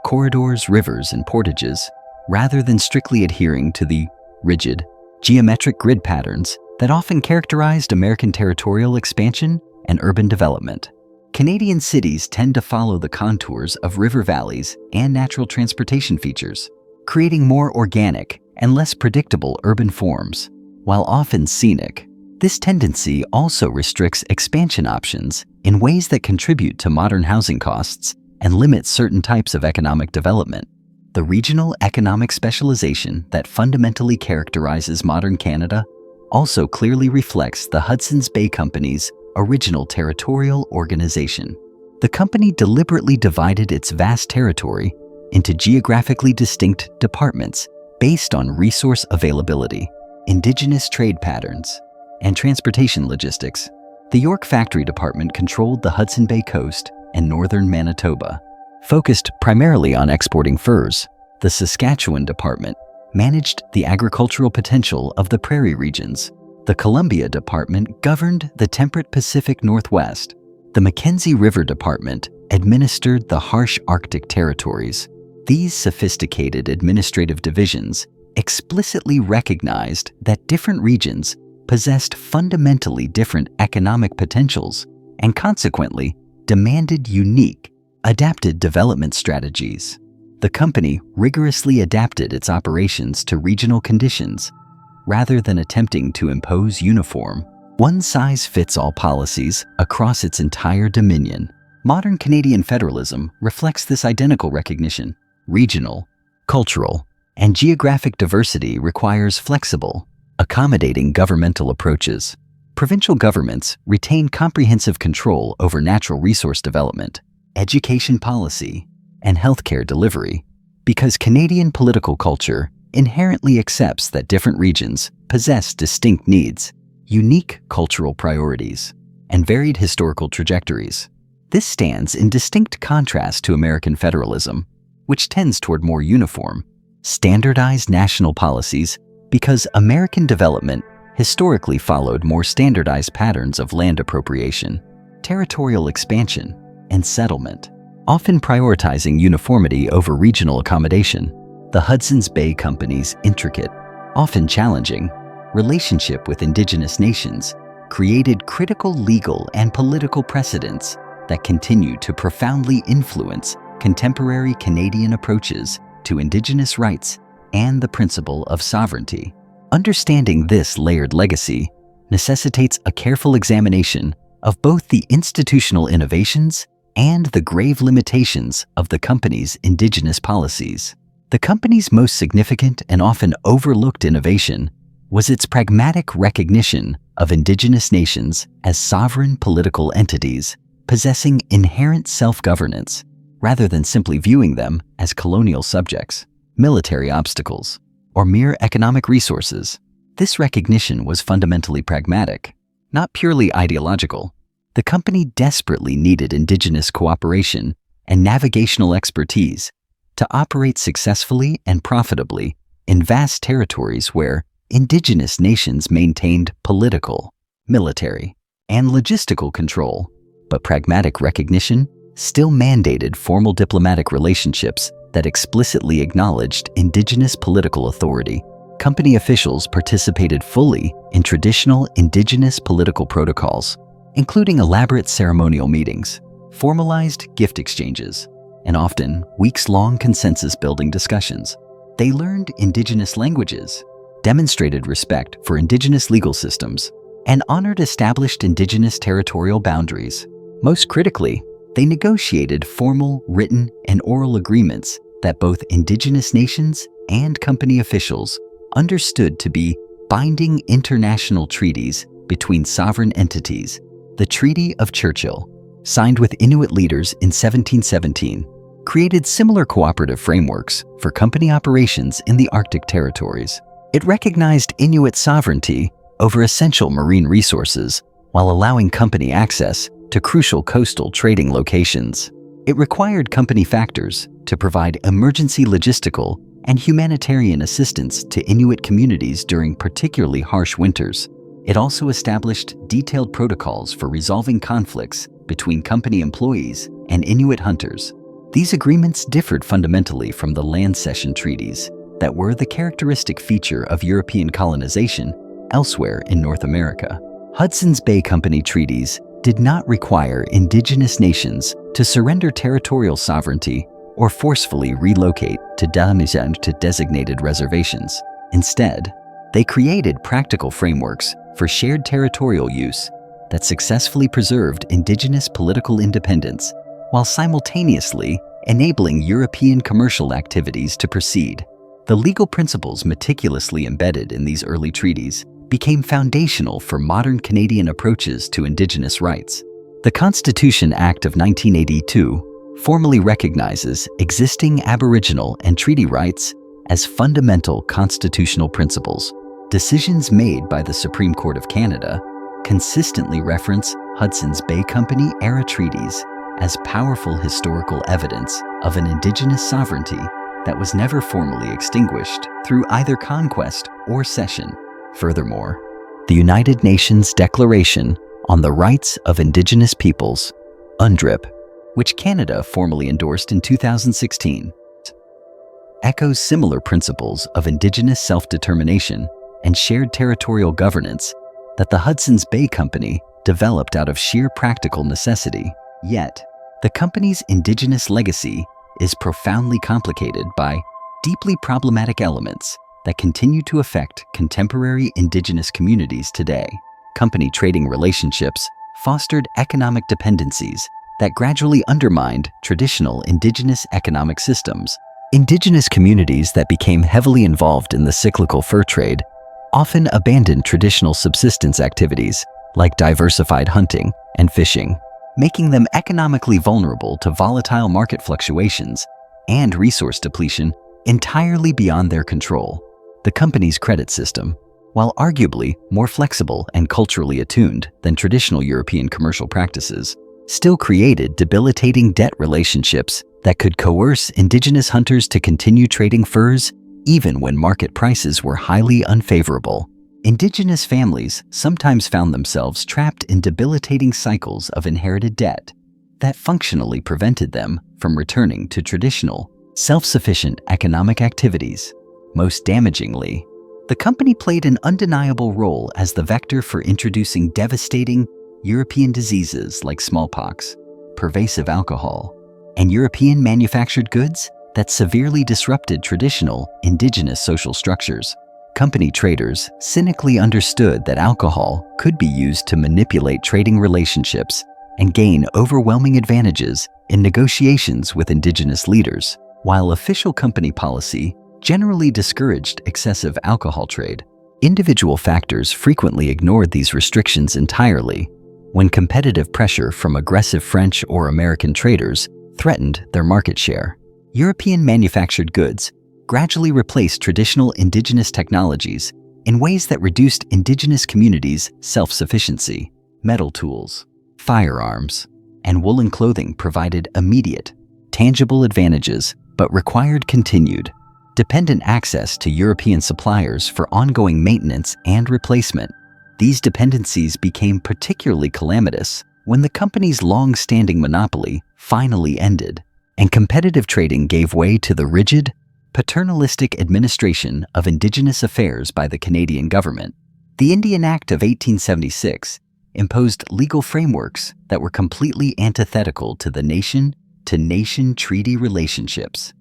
corridors, rivers, and portages, rather than strictly adhering to the rigid, geometric grid patterns that often characterized American territorial expansion and urban development. Canadian cities tend to follow the contours of river valleys and natural transportation features, creating more organic and less predictable urban forms. While often scenic, this tendency also restricts expansion options in ways that contribute to modern housing costs and limit certain types of economic development. The regional economic specialization that fundamentally characterizes modern Canada also clearly reflects the Hudson's Bay Company's original territorial organization. The company deliberately divided its vast territory into geographically distinct departments based on resource availability, indigenous trade patterns, and transportation logistics. The York Factory Department controlled the Hudson Bay coast and northern Manitoba, focused primarily on exporting furs. The Saskatchewan Department managed the agricultural potential of the prairie regions. The Columbia Department governed the temperate Pacific Northwest. The Mackenzie River Department administered the harsh Arctic territories. These sophisticated administrative divisions explicitly recognized that different regions possessed fundamentally different economic potentials and consequently demanded unique, adapted development strategies. The company rigorously adapted its operations to regional conditions rather than attempting to impose uniform, one-size-fits-all policies across its entire dominion. Modern Canadian federalism reflects this identical recognition. Regional, cultural, and geographic diversity requires flexible, accommodating governmental approaches. Provincial governments retain comprehensive control over natural resource development, education policy, and healthcare delivery because Canadian political culture inherently accepts that different regions possess distinct needs, unique cultural priorities, and varied historical trajectories. This stands in distinct contrast to American federalism, which tends toward more uniform, standardized national policies because American development historically followed more standardized patterns of land appropriation, territorial expansion, and settlement, often prioritizing uniformity over regional accommodation. The Hudson's Bay Company's intricate, often challenging, relationship with Indigenous nations created critical legal and political precedents that continue to profoundly influence contemporary Canadian approaches to Indigenous rights and the principle of sovereignty. Understanding this layered legacy necessitates a careful examination of both the institutional innovations and the grave limitations of the company's Indigenous policies. The company's most significant and often overlooked innovation was its pragmatic recognition of Indigenous nations as sovereign political entities possessing inherent self-governance, rather than simply viewing them as colonial subjects, military obstacles, or mere economic resources. This recognition was fundamentally pragmatic, not purely ideological. The company desperately needed Indigenous cooperation and navigational expertise to operate successfully and profitably in vast territories where Indigenous nations maintained political, military, and logistical control. But pragmatic recognition still mandated formal diplomatic relationships that explicitly acknowledged Indigenous political authority. Company officials participated fully in traditional Indigenous political protocols, including elaborate ceremonial meetings, formalized gift exchanges, and often weeks-long consensus-building discussions. They learned Indigenous languages, demonstrated respect for Indigenous legal systems, and honored established Indigenous territorial boundaries. Most critically, they negotiated formal written and oral agreements that both Indigenous nations and company officials understood to be binding international treaties between sovereign entities. The Treaty of Churchill, signed with Inuit leaders in 1717, created similar cooperative frameworks for company operations in the Arctic territories. It recognized Inuit sovereignty over essential marine resources while allowing company access to crucial coastal trading locations. It required company factors to provide emergency logistical and humanitarian assistance to Inuit communities during particularly harsh winters. It also established detailed protocols for resolving conflicts between company employees and Inuit hunters. These agreements differed fundamentally from the land cession treaties that were the characteristic feature of European colonization elsewhere in North America. Hudson's Bay Company treaties did not require Indigenous nations to surrender territorial sovereignty or forcefully relocate to designated reservations. Instead, they created practical frameworks for shared territorial use that successfully preserved Indigenous political independence while simultaneously enabling European commercial activities to proceed. The legal principles meticulously embedded in these early treaties became foundational for modern Canadian approaches to Indigenous rights. The Constitution Act of 1982 formally recognizes existing Aboriginal and treaty rights as fundamental constitutional principles. Decisions made by the Supreme Court of Canada consistently reference Hudson's Bay Company-era treaties as powerful historical evidence of an Indigenous sovereignty that was never formally extinguished through either conquest or cession. Furthermore, the United Nations Declaration on the Rights of Indigenous Peoples, UNDRIP, which Canada formally endorsed in 2016, echoes similar principles of Indigenous self-determination and shared territorial governance that the Hudson's Bay Company developed out of sheer practical necessity. Yet, the company's Indigenous legacy is profoundly complicated by deeply problematic elements that continue to affect contemporary Indigenous communities today. company trading relationships fostered economic dependencies that gradually undermined traditional indigenous economic systems. Indigenous communities that became heavily involved in the cyclical fur trade often abandoned traditional subsistence activities like diversified hunting and fishing, making them economically vulnerable to volatile market fluctuations and resource depletion entirely beyond their control. The company's credit system, while arguably more flexible and culturally attuned than traditional European commercial practices, still created debilitating debt relationships that could coerce indigenous hunters to continue trading furs even when market prices were highly unfavorable. Indigenous families sometimes found themselves trapped in debilitating cycles of inherited debt that functionally prevented them from returning to traditional, self-sufficient economic activities. Most damagingly, the company played an undeniable role as the vector for introducing devastating European diseases like smallpox, pervasive alcohol, and European manufactured goods that severely disrupted traditional indigenous social structures. Company traders cynically understood that alcohol could be used to manipulate trading relationships and gain overwhelming advantages in negotiations with indigenous leaders. While official company policy generally discouraged excessive alcohol trade, individual factors frequently ignored these restrictions entirely when competitive pressure from aggressive French or American traders threatened their market share. European manufactured goods gradually replaced traditional indigenous technologies in ways that reduced indigenous communities' self-sufficiency. Metal tools, firearms, and woolen clothing provided immediate, tangible advantages but required continued, dependent access to European suppliers for ongoing maintenance and replacement. These dependencies became particularly calamitous when the company's long-standing monopoly finally ended and competitive trading gave way to the rigid, paternalistic administration of Indigenous affairs by the Canadian government. The Indian Act of 1876 imposed legal frameworks that were completely antithetical to the nation-to-nation treaty relationships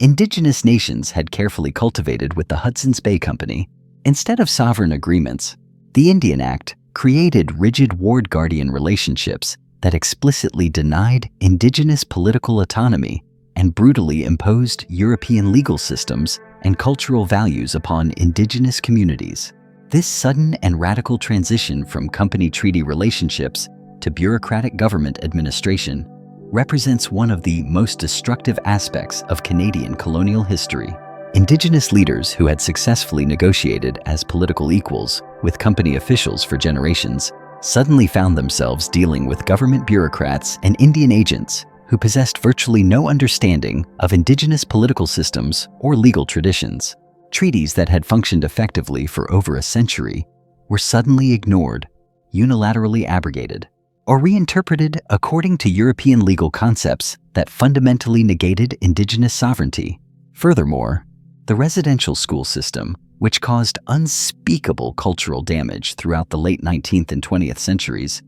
Indigenous nations had carefully cultivated with the Hudson's Bay Company. Instead of sovereign agreements, the Indian Act created rigid ward-guardian relationships that explicitly denied indigenous political autonomy and brutally imposed European legal systems and cultural values upon indigenous communities. This sudden and radical transition from company treaty relationships to bureaucratic government administration represents one of the most destructive aspects of Canadian colonial history. Indigenous leaders who had successfully negotiated as political equals with company officials for generations suddenly found themselves dealing with government bureaucrats and Indian agents who possessed virtually no understanding of indigenous political systems or legal traditions. Treaties that had functioned effectively for over a century were suddenly ignored, unilaterally abrogated, or reinterpreted according to European legal concepts that fundamentally negated indigenous sovereignty. Furthermore, the residential school system, which caused unspeakable cultural damage throughout the late 19th and 20th centuries,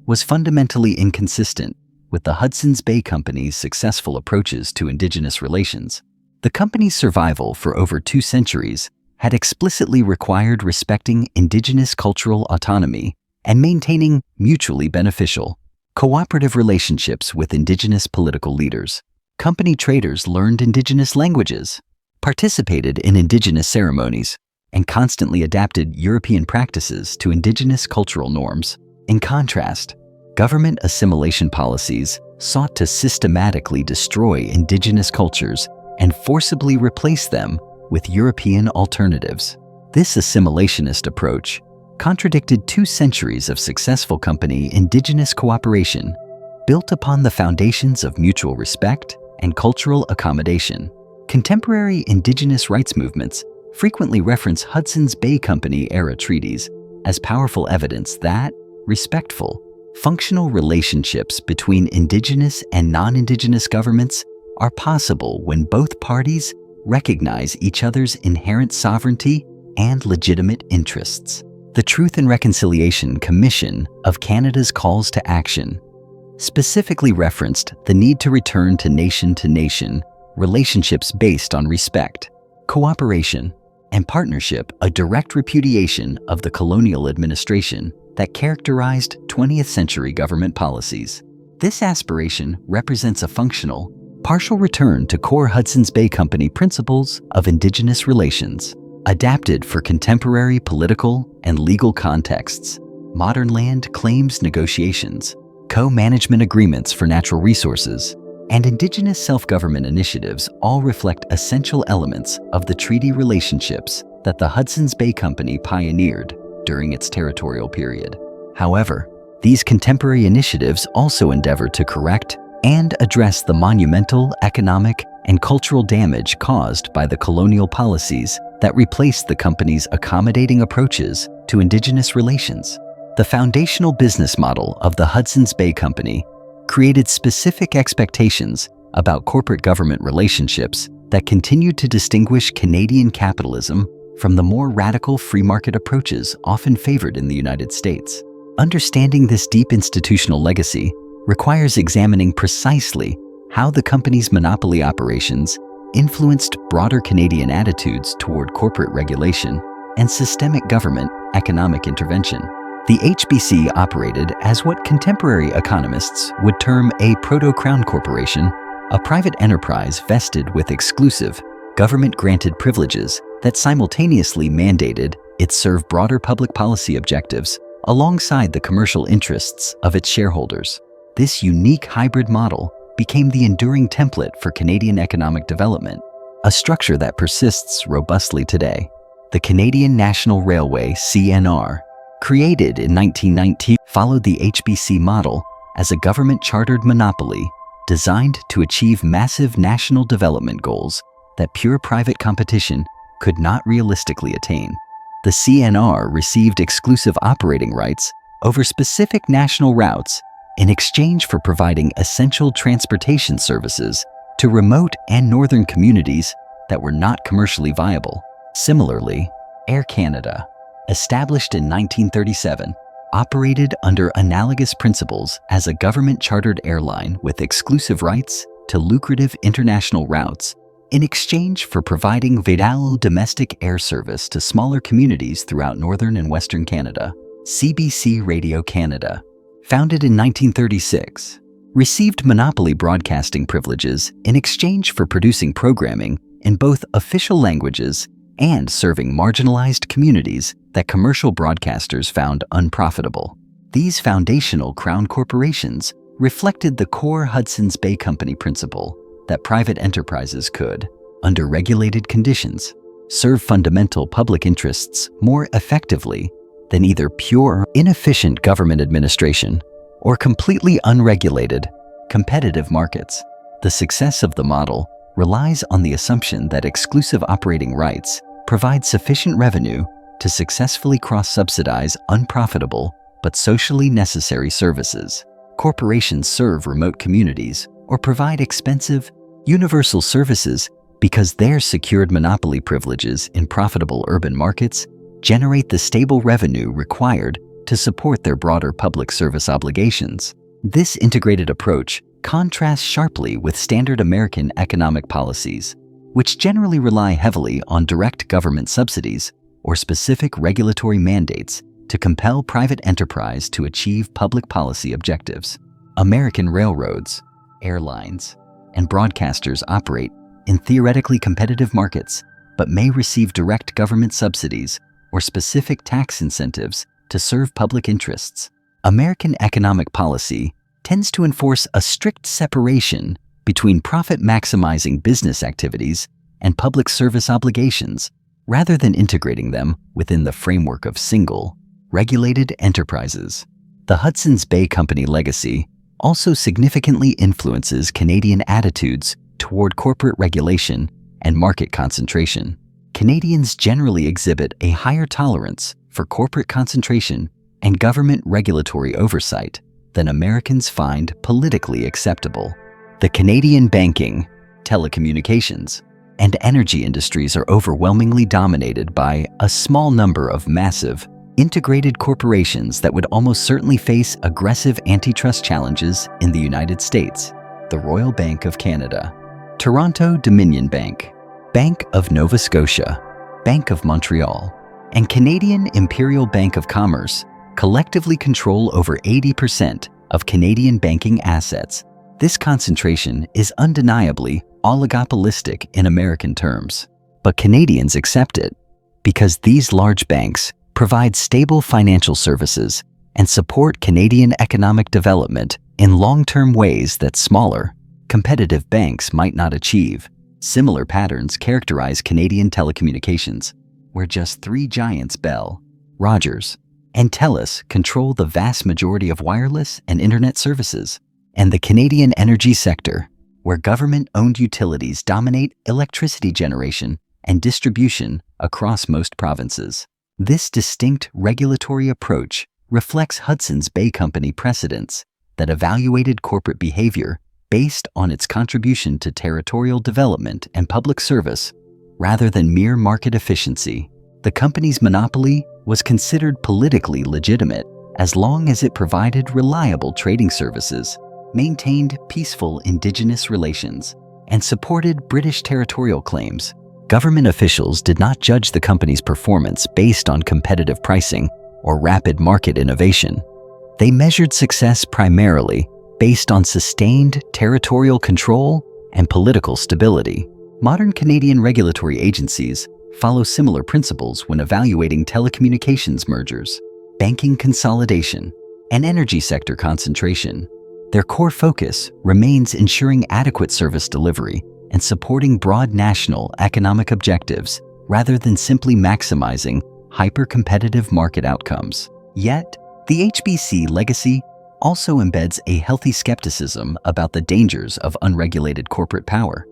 was fundamentally inconsistent with the Hudson's Bay Company's successful approaches to indigenous relations. The company's survival for over 2 centuries had explicitly required respecting indigenous cultural autonomy and maintaining mutually beneficial, cooperative relationships with indigenous political leaders. Company traders learned indigenous languages, participated in indigenous ceremonies, and constantly adapted European practices to indigenous cultural norms. In contrast, government assimilation policies sought to systematically destroy indigenous cultures and forcibly replace them with European alternatives. This assimilationist approach contradicted 2 centuries of successful company indigenous cooperation built upon the foundations of mutual respect and cultural accommodation. Contemporary indigenous rights movements frequently reference Hudson's Bay Company-era treaties as powerful evidence that respectful, functional relationships between indigenous and non-indigenous governments are possible when both parties recognize each other's inherent sovereignty and legitimate interests. The Truth and Reconciliation Commission of Canada's calls to action specifically referenced the need to return to nation relationships based on respect, cooperation, and partnership a direct repudiation of the colonial administration that characterized 20th century government policies. This aspiration represents a functional, partial return to core Hudson's Bay Company principles of indigenous relations, adapted for contemporary political and legal contexts. Modern land claims negotiations, co-management agreements for natural resources, and indigenous self-government initiatives all reflect essential elements of the treaty relationships that the Hudson's Bay Company pioneered during its territorial period. However, these contemporary initiatives also endeavor to correct and address the monumental economic and cultural damage caused by the colonial policies that replaced the company's accommodating approaches to indigenous relations. The foundational business model of the Hudson's Bay Company created specific expectations about corporate government relationships that continued to distinguish Canadian capitalism from the more radical free market approaches often favored in the United States. Understanding this deep institutional legacy requires examining precisely how the company's monopoly operations influenced broader Canadian attitudes toward corporate regulation and systemic government economic intervention. The HBC operated as what contemporary economists would term a proto-crown corporation, a private enterprise vested with exclusive, government-granted privileges that simultaneously mandated it serve broader public policy objectives alongside the commercial interests of its shareholders. This unique hybrid model became the enduring template for Canadian economic development, a structure that persists robustly today. The Canadian National Railway, CNR, created in 1919, followed the HBC model as a government-chartered monopoly designed to achieve massive national development goals that pure private competition could not realistically attain. The CNR received exclusive operating rights over specific national routes in exchange for providing essential transportation services to remote and northern communities that were not commercially viable. Similarly, Air Canada, established in 1937, operated under analogous principles as a government-chartered airline with exclusive rights to lucrative international routes in exchange for providing vital domestic air service to smaller communities throughout northern and western Canada. CBC Radio Canada, founded in 1936, received monopoly broadcasting privileges in exchange for producing programming in both official languages and serving marginalized communities that commercial broadcasters found unprofitable. These foundational crown corporations reflected the core Hudson's Bay Company principle that private enterprises could, under regulated conditions, serve fundamental public interests more effectively than either pure, inefficient government administration or completely unregulated, competitive markets. The success of the model relies on the assumption that exclusive operating rights provide sufficient revenue to successfully cross-subsidize unprofitable but socially necessary services. Corporations serve remote communities or provide expensive, universal services because their secured monopoly privileges in profitable urban markets generate the stable revenue required to support their broader public service obligations. This integrated approach contrasts sharply with standard American economic policies, which generally rely heavily on direct government subsidies or specific regulatory mandates to compel private enterprise to achieve public policy objectives. American railroads, airlines, and broadcasters operate in theoretically competitive markets, but may receive direct government subsidies or specific tax incentives to serve public interests. American economic policy tends to enforce a strict separation between profit-maximizing business activities and public service obligations, rather than integrating them within the framework of single, regulated enterprises. The Hudson's Bay Company legacy also significantly influences Canadian attitudes toward corporate regulation and market concentration. Canadians generally exhibit a higher tolerance for corporate concentration and government regulatory oversight than Americans find politically acceptable. The Canadian banking, telecommunications, and energy industries are overwhelmingly dominated by a small number of massive, integrated corporations that would almost certainly face aggressive antitrust challenges in the United States. The Royal Bank of Canada, Toronto Dominion Bank, Bank of Nova Scotia, Bank of Montreal, and Canadian Imperial Bank of Commerce collectively control over 80% of Canadian banking assets. This concentration is undeniably oligopolistic in American terms, but Canadians accept it because these large banks provide stable financial services and support Canadian economic development in long-term ways that smaller, competitive banks might not achieve. Similar patterns characterize Canadian telecommunications, where just three giants, Bell, Rogers, and TELUS, control the vast majority of wireless and internet services, and the Canadian energy sector, where government-owned utilities dominate electricity generation and distribution across most provinces. This distinct regulatory approach reflects Hudson's Bay Company precedents that evaluated corporate behavior based on its contribution to territorial development and public service, rather than mere market efficiency. The company's monopoly was considered politically legitimate as long as it provided reliable trading services, maintained peaceful Indigenous relations, and supported British territorial claims. Government officials did not judge the company's performance based on competitive pricing or rapid market innovation. They measured success primarily based on sustained territorial control and political stability. Modern Canadian regulatory agencies follow similar principles when evaluating telecommunications mergers, banking consolidation, and energy sector concentration. Their core focus remains ensuring adequate service delivery and supporting broad national economic objectives rather than simply maximizing hyper-competitive market outcomes. Yet, the HBC legacy also embeds a healthy skepticism about the dangers of unregulated corporate power,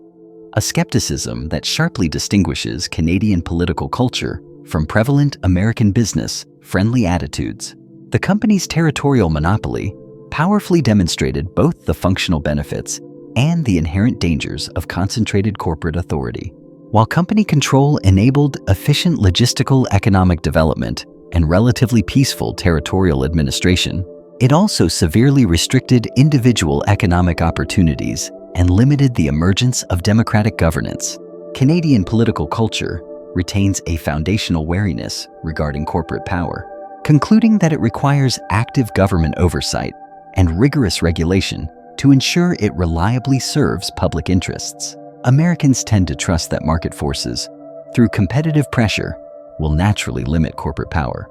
a skepticism that sharply distinguishes Canadian political culture from prevalent American business-friendly attitudes. The company's territorial monopoly powerfully demonstrated both the functional benefits and the inherent dangers of concentrated corporate authority. While company control enabled efficient logistical economic development and relatively peaceful territorial administration, it also severely restricted individual economic opportunities and limited the emergence of democratic governance. Canadian political culture retains a foundational wariness regarding corporate power, concluding that it requires active government oversight and rigorous regulation to ensure it reliably serves public interests. Americans tend to trust that market forces, through competitive pressure, will naturally limit corporate power,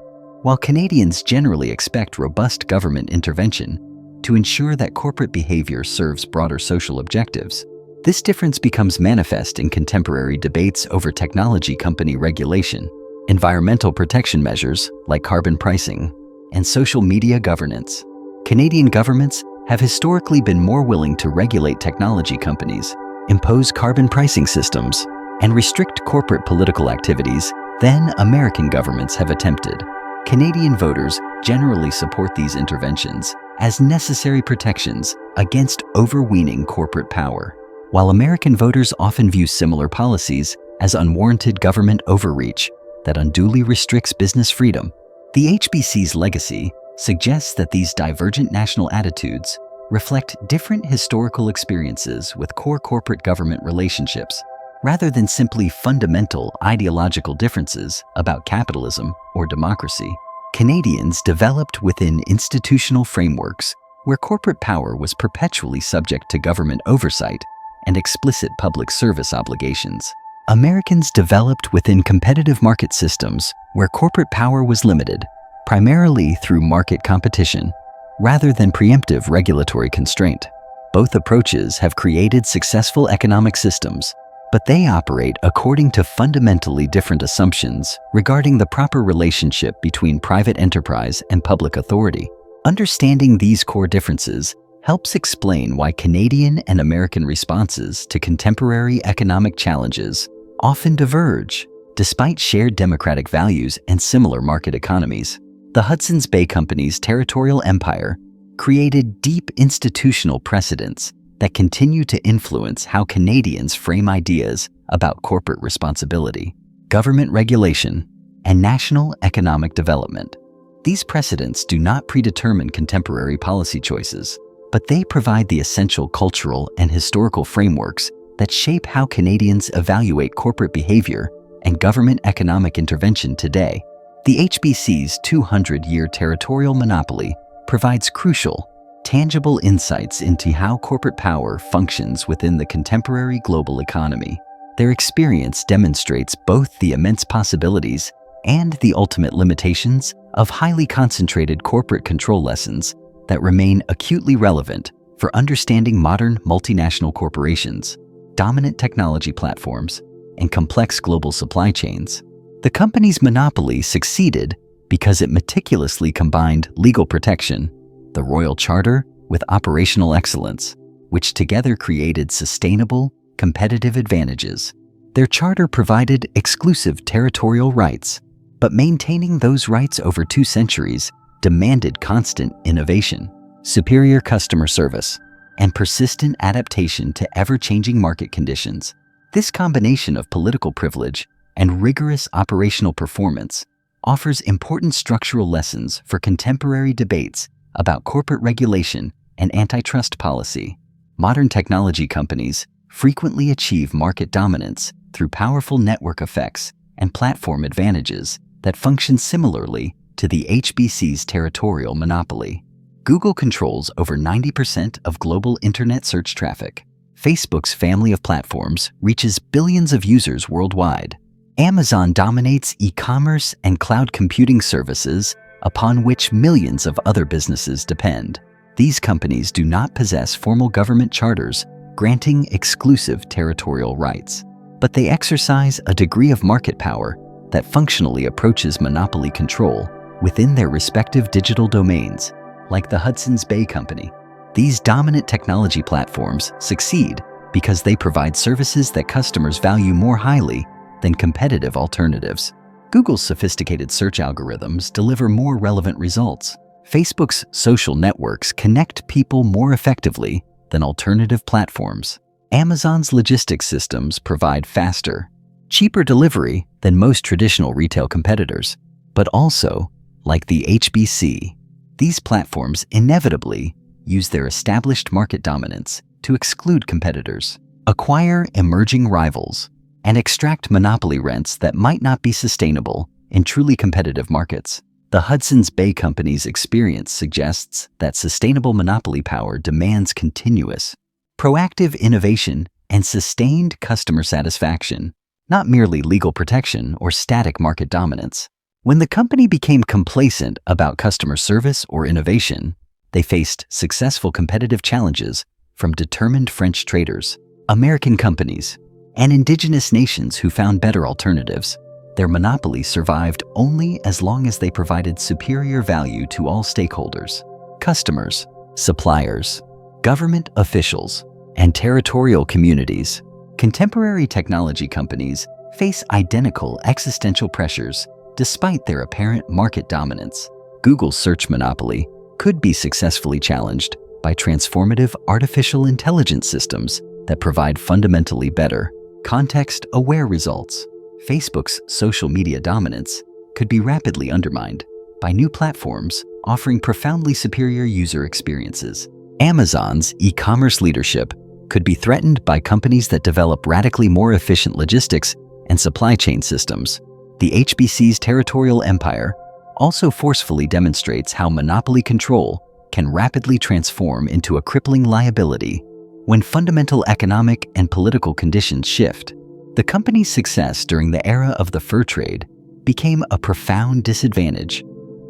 while Canadians generally expect robust government intervention to ensure that corporate behavior serves broader social objectives. This difference becomes manifest in contemporary debates over technology company regulation, environmental protection measures like carbon pricing, and social media governance. Canadian governments have historically been more willing to regulate technology companies, impose carbon pricing systems, and restrict corporate political activities than American governments have attempted. Canadian voters generally support these interventions as necessary protections against overweening corporate power, while American voters often view similar policies as unwarranted government overreach that unduly restricts business freedom. The HBC's legacy suggests that these divergent national attitudes reflect different historical experiences with core corporate government relationships, rather than simply fundamental ideological differences about capitalism or democracy. Canadians developed within institutional frameworks where corporate power was perpetually subject to government oversight and explicit public service obligations. Americans developed within competitive market systems where corporate power was limited, primarily through market competition, rather than preemptive regulatory constraint. Both approaches have created successful economic systems, but they operate according to fundamentally different assumptions regarding the proper relationship between private enterprise and public authority. Understanding these core differences helps explain why Canadian and American responses to contemporary economic challenges often diverge, despite shared democratic values and similar market economies. The Hudson's Bay Company's territorial empire created deep institutional precedents that continue to influence how Canadians frame ideas about corporate responsibility, government regulation, and national economic development. These precedents do not predetermine contemporary policy choices, but they provide the essential cultural and historical frameworks that shape how Canadians evaluate corporate behavior and government economic intervention today, the HBC's 200-year territorial monopoly provides crucial, tangible insights into how corporate power functions within the contemporary global economy. Their experience demonstrates both the immense possibilities and the ultimate limitations of highly concentrated corporate control lessons that remain acutely relevant for understanding modern multinational corporations, dominant technology platforms, and complex global supply chains. The company's monopoly succeeded because it meticulously combined legal protection, the royal charter, with operational excellence, which together created sustainable, competitive advantages. Their charter provided exclusive territorial rights, but maintaining those rights over 2 centuries demanded constant innovation, superior customer service, and persistent adaptation to ever-changing market conditions. This combination of political privilege and rigorous operational performance offers important structural lessons for contemporary debates about corporate regulation and antitrust policy. Modern technology companies frequently achieve market dominance through powerful network effects and platform advantages that function similarly to the HBC's territorial monopoly. Google controls over 90% of global internet search traffic. Facebook's family of platforms reaches billions of users worldwide. Amazon dominates e-commerce and cloud computing services upon which millions of other businesses depend. These companies do not possess formal government charters granting exclusive territorial rights, but they exercise a degree of market power that functionally approaches monopoly control within their respective digital domains, like the Hudson's Bay Company. These dominant technology platforms succeed because they provide services that customers value more highly than competitive alternatives. Google's sophisticated search algorithms deliver more relevant results. Facebook's social networks connect people more effectively than alternative platforms. Amazon's logistics systems provide faster, cheaper delivery than most traditional retail competitors. But also, like the HBC, these platforms inevitably use their established market dominance to exclude competitors, acquire emerging rivals, and extract monopoly rents that might not be sustainable in truly competitive markets. The Hudson's Bay Company's experience suggests that sustainable monopoly power demands continuous, proactive innovation and sustained customer satisfaction, not merely legal protection or static market dominance. When the company became complacent about customer service or innovation, they faced successful competitive challenges from determined French traders, American companies, and indigenous nations who found better alternatives. Their monopoly survived only as long as they provided superior value to all stakeholders: customers, suppliers, government officials, and territorial communities. Contemporary technology companies face identical existential pressures despite their apparent market dominance. Google's search monopoly could be successfully challenged by transformative artificial intelligence systems that provide fundamentally better, context-aware results. Facebook's social media dominance could be rapidly undermined by new platforms offering profoundly superior user experiences. Amazon's e-commerce leadership could be threatened by companies that develop radically more efficient logistics and supply chain systems. The HBC's territorial empire also forcefully demonstrates how monopoly control can rapidly transform into a crippling liability when fundamental economic and political conditions shift. The company's success during the era of the fur trade became a profound disadvantage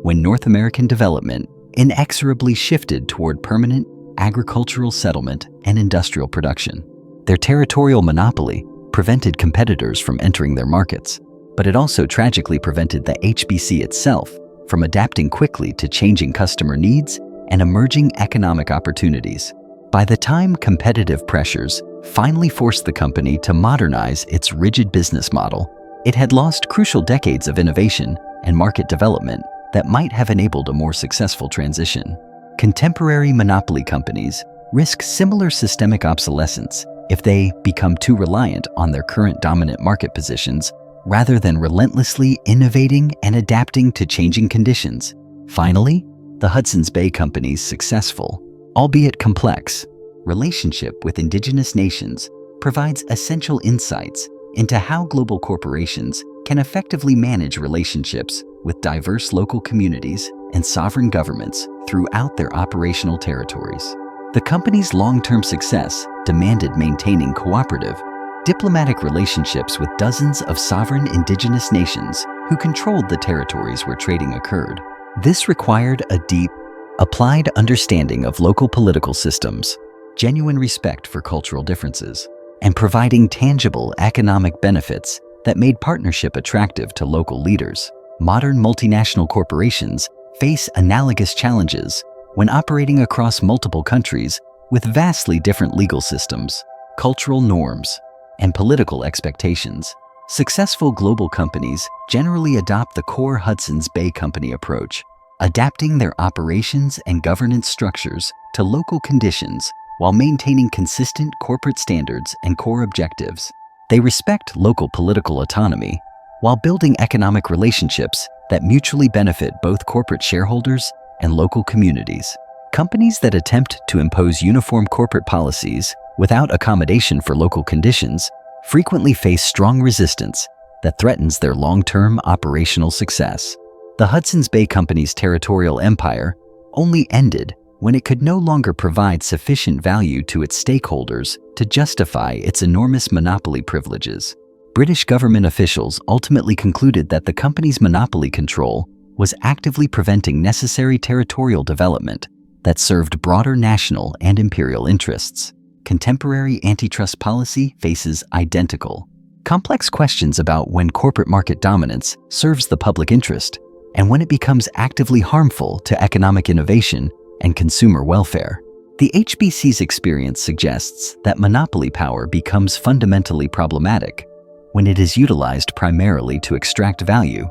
when North American development inexorably shifted toward permanent agricultural settlement and industrial production. Their territorial monopoly prevented competitors from entering their markets, but it also tragically prevented the HBC itself from adapting quickly to changing customer needs and emerging economic opportunities. By the time competitive pressures finally forced the company to modernize its rigid business model, it had lost crucial decades of innovation and market development that might have enabled a more successful transition. Contemporary monopoly companies risk similar systemic obsolescence if they become too reliant on their current dominant market positions rather than relentlessly innovating and adapting to changing conditions. Finally, the Hudson's Bay Company's successful, albeit complex, relationship with indigenous nations provides essential insights into how global corporations can effectively manage relationships with diverse local communities and sovereign governments throughout their operational territories. The company's long-term success demanded maintaining cooperative, diplomatic relationships with dozens of sovereign indigenous nations who controlled the territories where trading occurred. This required a deep, applied understanding of local political systems, genuine respect for cultural differences, and providing tangible economic benefits that made partnership attractive to local leaders. Modern multinational corporations face analogous challenges when operating across multiple countries with vastly different legal systems, cultural norms, and political expectations. Successful global companies generally adopt the core Hudson's Bay Company approach, adapting their operations and governance structures to local conditions while maintaining consistent corporate standards and core objectives. They respect local political autonomy while building economic relationships that mutually benefit both corporate shareholders and local communities. Companies that attempt to impose uniform corporate policies without accommodation for local conditions frequently face strong resistance that threatens their long-term operational success. The Hudson's Bay Company's territorial empire only ended when it could no longer provide sufficient value to its stakeholders to justify its enormous monopoly privileges. British government officials ultimately concluded that the company's monopoly control was actively preventing necessary territorial development that served broader national and imperial interests. Contemporary antitrust policy faces identical, complex questions about when corporate market dominance serves the public interest and when it becomes actively harmful to economic innovation and consumer welfare. The HBC's experience suggests that monopoly power becomes fundamentally problematic when it is utilized primarily to extract value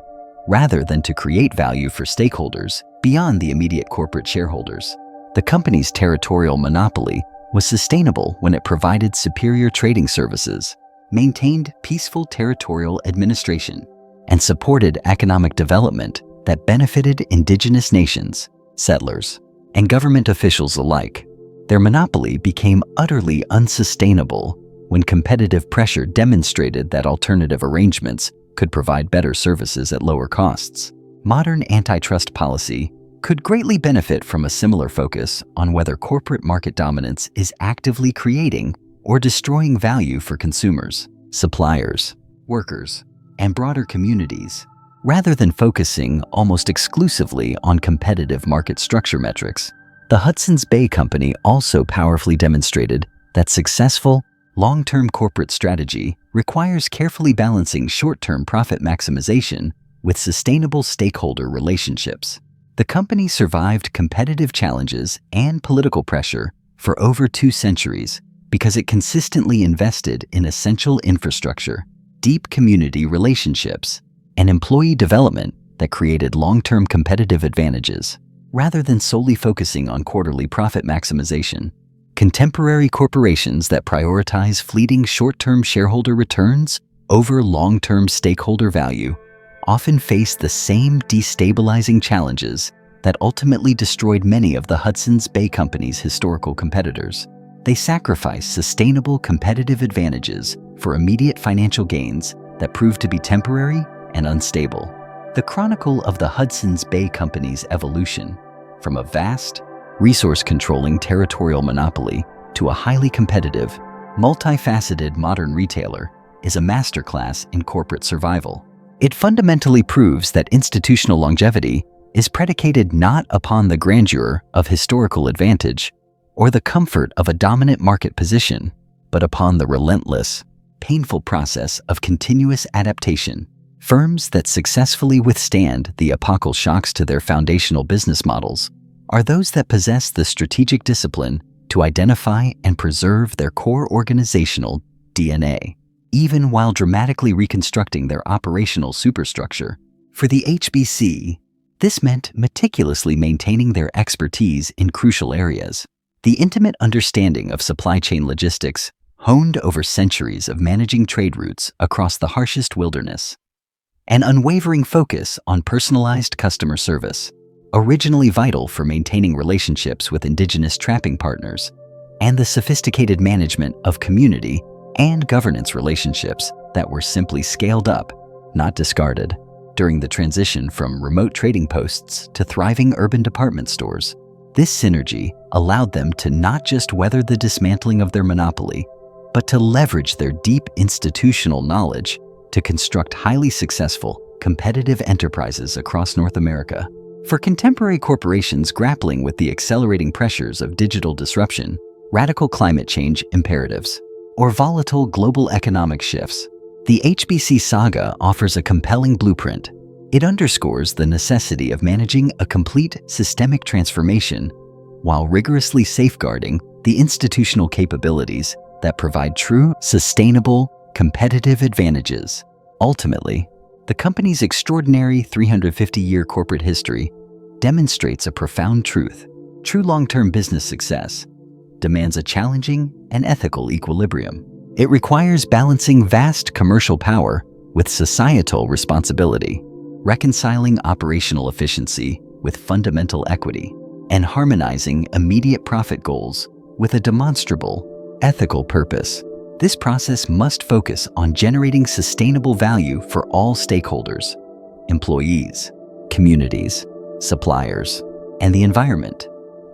rather than to create value for stakeholders beyond the immediate corporate shareholders. The company's territorial monopoly was sustainable when it provided superior trading services, maintained peaceful territorial administration, and supported economic development that benefited indigenous nations, settlers, and government officials alike. Their monopoly became utterly unsustainable when competitive pressure demonstrated that alternative arrangements could provide better services at lower costs. Modern antitrust policy could greatly benefit from a similar focus on whether corporate market dominance is actively creating or destroying value for consumers, suppliers, workers, and broader communities, rather than focusing almost exclusively on competitive market structure metrics. The Hudson's Bay Company also powerfully demonstrated that successful, long-term corporate strategy requires carefully balancing short-term profit maximization with sustainable stakeholder relationships. The company survived competitive challenges and political pressure for over 2 centuries because it consistently invested in essential infrastructure, deep community relationships, and employee development that created long-term competitive advantages, rather than solely focusing on quarterly profit maximization. Contemporary corporations that prioritize fleeting short-term shareholder returns over long-term stakeholder value often face the same destabilizing challenges that ultimately destroyed many of the Hudson's Bay Company's historical competitors. They sacrifice sustainable competitive advantages for immediate financial gains that prove to be temporary and unstable. The chronicle of the Hudson's Bay Company's evolution from a vast, resource-controlling territorial monopoly to a highly competitive, multifaceted modern retailer is a masterclass in corporate survival. It fundamentally proves that institutional longevity is predicated not upon the grandeur of historical advantage or the comfort of a dominant market position, but upon the relentless, painful process of continuous adaptation. Firms that successfully withstand the epochal shocks to their foundational business models are those that possess the strategic discipline to identify and preserve their core organizational DNA, even while dramatically reconstructing their operational superstructure. For the HBC, this meant meticulously maintaining their expertise in crucial areas. The intimate understanding of supply chain logistics, honed over centuries of managing trade routes across the harshest wilderness, an unwavering focus on personalized customer service, originally vital for maintaining relationships with indigenous trapping partners, and the sophisticated management of community and governance relationships that were simply scaled up, not discarded. During the transition from remote trading posts to thriving urban department stores, this synergy allowed them to not just weather the dismantling of their monopoly, but to leverage their deep institutional knowledge to construct highly successful, competitive enterprises across North America. For contemporary corporations grappling with the accelerating pressures of digital disruption, radical climate change imperatives, or volatile global economic shifts, the HBC saga offers a compelling blueprint. It underscores the necessity of managing a complete systemic transformation while rigorously safeguarding the institutional capabilities that provide true, sustainable, competitive advantages. Ultimately, the company's extraordinary 350-year corporate history demonstrates a profound truth. True long-term business success demands a challenging and ethical equilibrium. It requires balancing vast commercial power with societal responsibility, reconciling operational efficiency with fundamental equity, and harmonizing immediate profit goals with a demonstrable, ethical purpose. This process must focus on generating sustainable value for all stakeholders: employees, communities, suppliers, and the environment,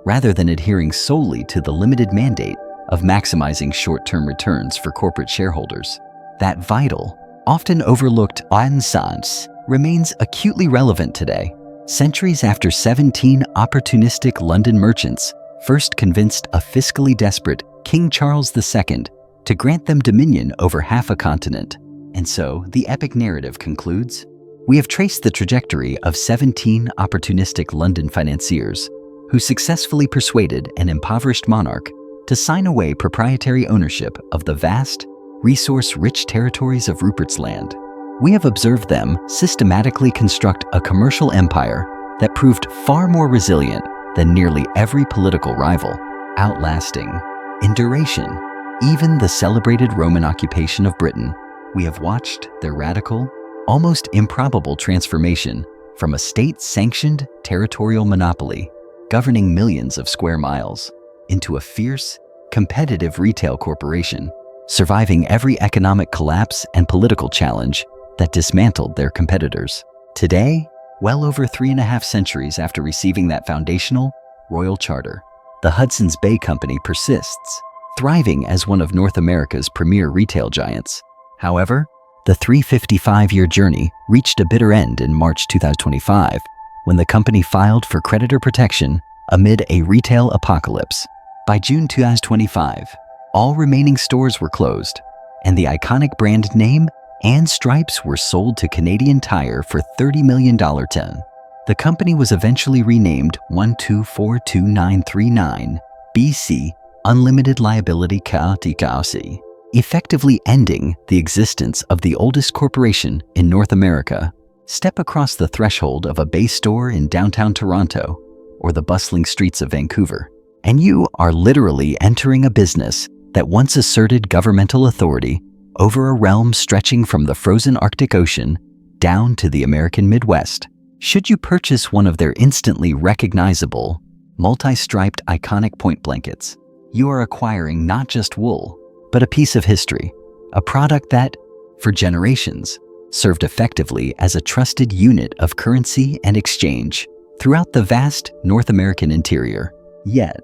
rather than adhering solely to the limited mandate of maximizing short-term returns for corporate shareholders. That vital, often overlooked nuance remains acutely relevant today, centuries after 17 opportunistic London merchants first convinced a fiscally desperate King Charles II to grant them dominion over half a continent. And so, the epic narrative concludes, we have traced the trajectory of 17 opportunistic London financiers who successfully persuaded an impoverished monarch to sign away proprietary ownership of the vast, resource-rich territories of Rupert's Land. We have observed them systematically construct a commercial empire that proved far more resilient than nearly every political rival, outlasting, in duration, even the celebrated Roman occupation of Britain. We have watched their radical, almost improbable transformation from a state-sanctioned territorial monopoly governing millions of square miles into a fierce, competitive retail corporation, surviving every economic collapse and political challenge that dismantled their competitors. Today, well over 3.5 centuries after receiving that foundational royal charter, the Hudson's Bay Company persists, thriving as one of North America's premier retail giants. However, the 355-year journey reached a bitter end in March 2025 when the company filed for creditor protection amid a retail apocalypse. By June 2025, all remaining stores were closed, and the iconic brand name and stripes were sold to Canadian Tire for $30 million. The company was eventually renamed 12423939 BC Unlimited Liability KTKC, effectively ending the existence of the oldest corporation in North America. Step across the threshold of a Bay store in downtown Toronto or the bustling streets of Vancouver, and you are literally entering a business that once asserted governmental authority over a realm stretching from the frozen Arctic Ocean down to the American Midwest. Should you purchase one of their instantly recognizable, multi-striped iconic point blankets, you are acquiring not just wool, but a piece of history, a product that, for generations, served effectively as a trusted unit of currency and exchange throughout the vast North American interior. Yet,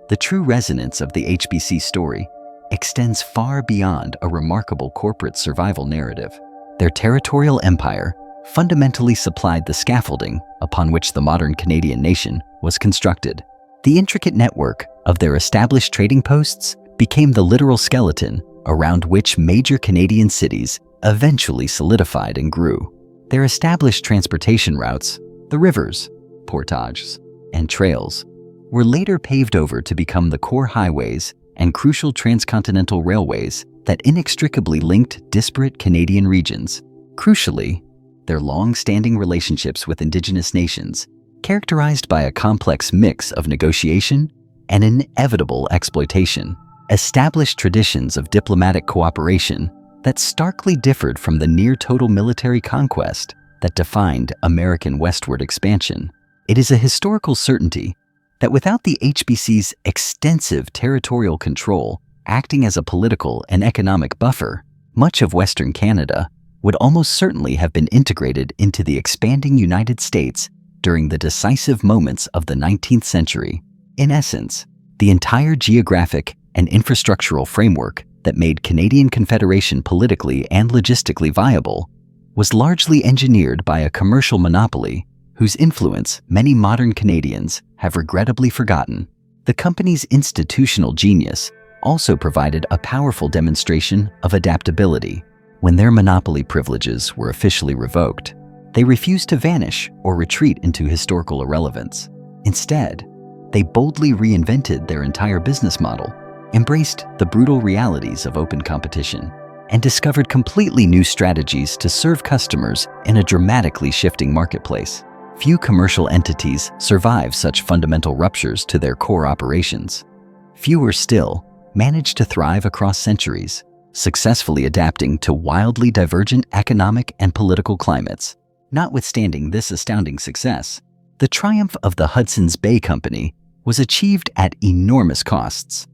the true resonance of the HBC story extends far beyond a remarkable corporate survival narrative. Their territorial empire fundamentally supplied the scaffolding upon which the modern Canadian nation was constructed. The intricate network of their established trading posts became the literal skeleton around which major Canadian cities eventually solidified and grew. Their established transportation routes, the rivers, portages, and trails, were later paved over to become the core highways and crucial transcontinental railways that inextricably linked disparate Canadian regions. Crucially, their long-standing relationships with Indigenous nations, characterized by a complex mix of negotiation and inevitable exploitation, established traditions of diplomatic cooperation that starkly differed from the near-total military conquest that defined American westward expansion. It is a historical certainty that without the HBC's extensive territorial control acting as a political and economic buffer, much of Western Canada would almost certainly have been integrated into the expanding United States during the decisive moments of the 19th century. In essence, the entire geographic and infrastructural framework that made Canadian Confederation politically and logistically viable was largely engineered by a commercial monopoly whose influence many modern Canadians have regrettably forgotten. The company's institutional genius also provided a powerful demonstration of adaptability. When their monopoly privileges were officially revoked, they refused to vanish or retreat into historical irrelevance. Instead, they boldly reinvented their entire business model, embraced the brutal realities of open competition, and discovered completely new strategies to serve customers in a dramatically shifting marketplace. Few commercial entities survive such fundamental ruptures to their core operations. Fewer still manage to thrive across centuries, successfully adapting to wildly divergent economic and political climates. Notwithstanding this astounding success, the triumph of the Hudson's Bay Company was achieved at enormous costs,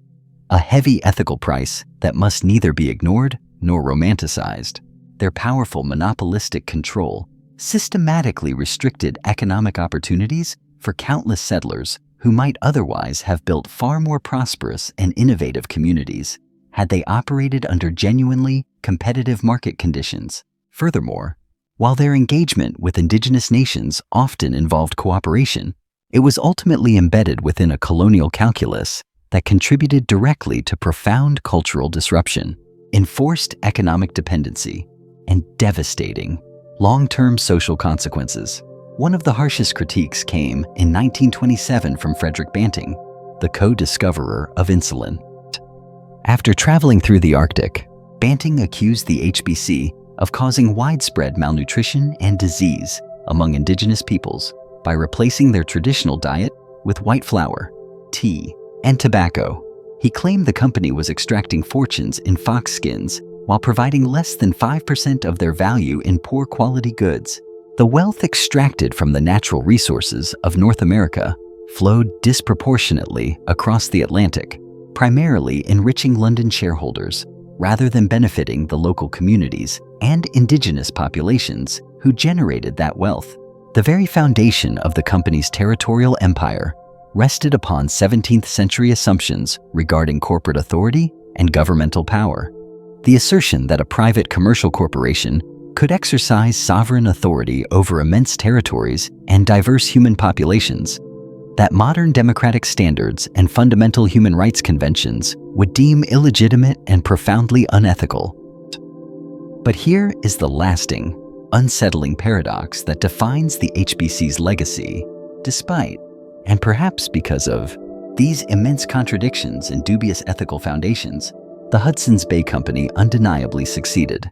a heavy ethical price that must neither be ignored nor romanticized. Their powerful monopolistic control systematically restricted economic opportunities for countless settlers who might otherwise have built far more prosperous and innovative communities had they operated under genuinely competitive market conditions. Furthermore, while their engagement with indigenous nations often involved cooperation, it was ultimately embedded within a colonial calculus that contributed directly to profound cultural disruption, enforced economic dependency, and devastating long-term social consequences. One of the harshest critiques came in 1927 from Frederick Banting, the co-discoverer of insulin. After traveling through the Arctic, Banting accused the HBC of causing widespread malnutrition and disease among indigenous peoples by replacing their traditional diet with white flour, tea, and tobacco. He claimed the company was extracting fortunes in fox skins while providing less than 5% of their value in poor quality goods. The wealth extracted from the natural resources of North America flowed disproportionately across the Atlantic, primarily enriching London shareholders rather than benefiting the local communities and indigenous populations who generated that wealth. The very foundation of the company's territorial empire rested upon 17th century assumptions regarding corporate authority and governmental power. The assertion that a private commercial corporation could exercise sovereign authority over immense territories and diverse human populations, that modern democratic standards and fundamental human rights conventions would deem illegitimate and profoundly unethical. But here is the lasting, unsettling paradox that defines the HBC's legacy. Despite, and perhaps because of, these immense contradictions and dubious ethical foundations, the Hudson's Bay Company undeniably succeeded.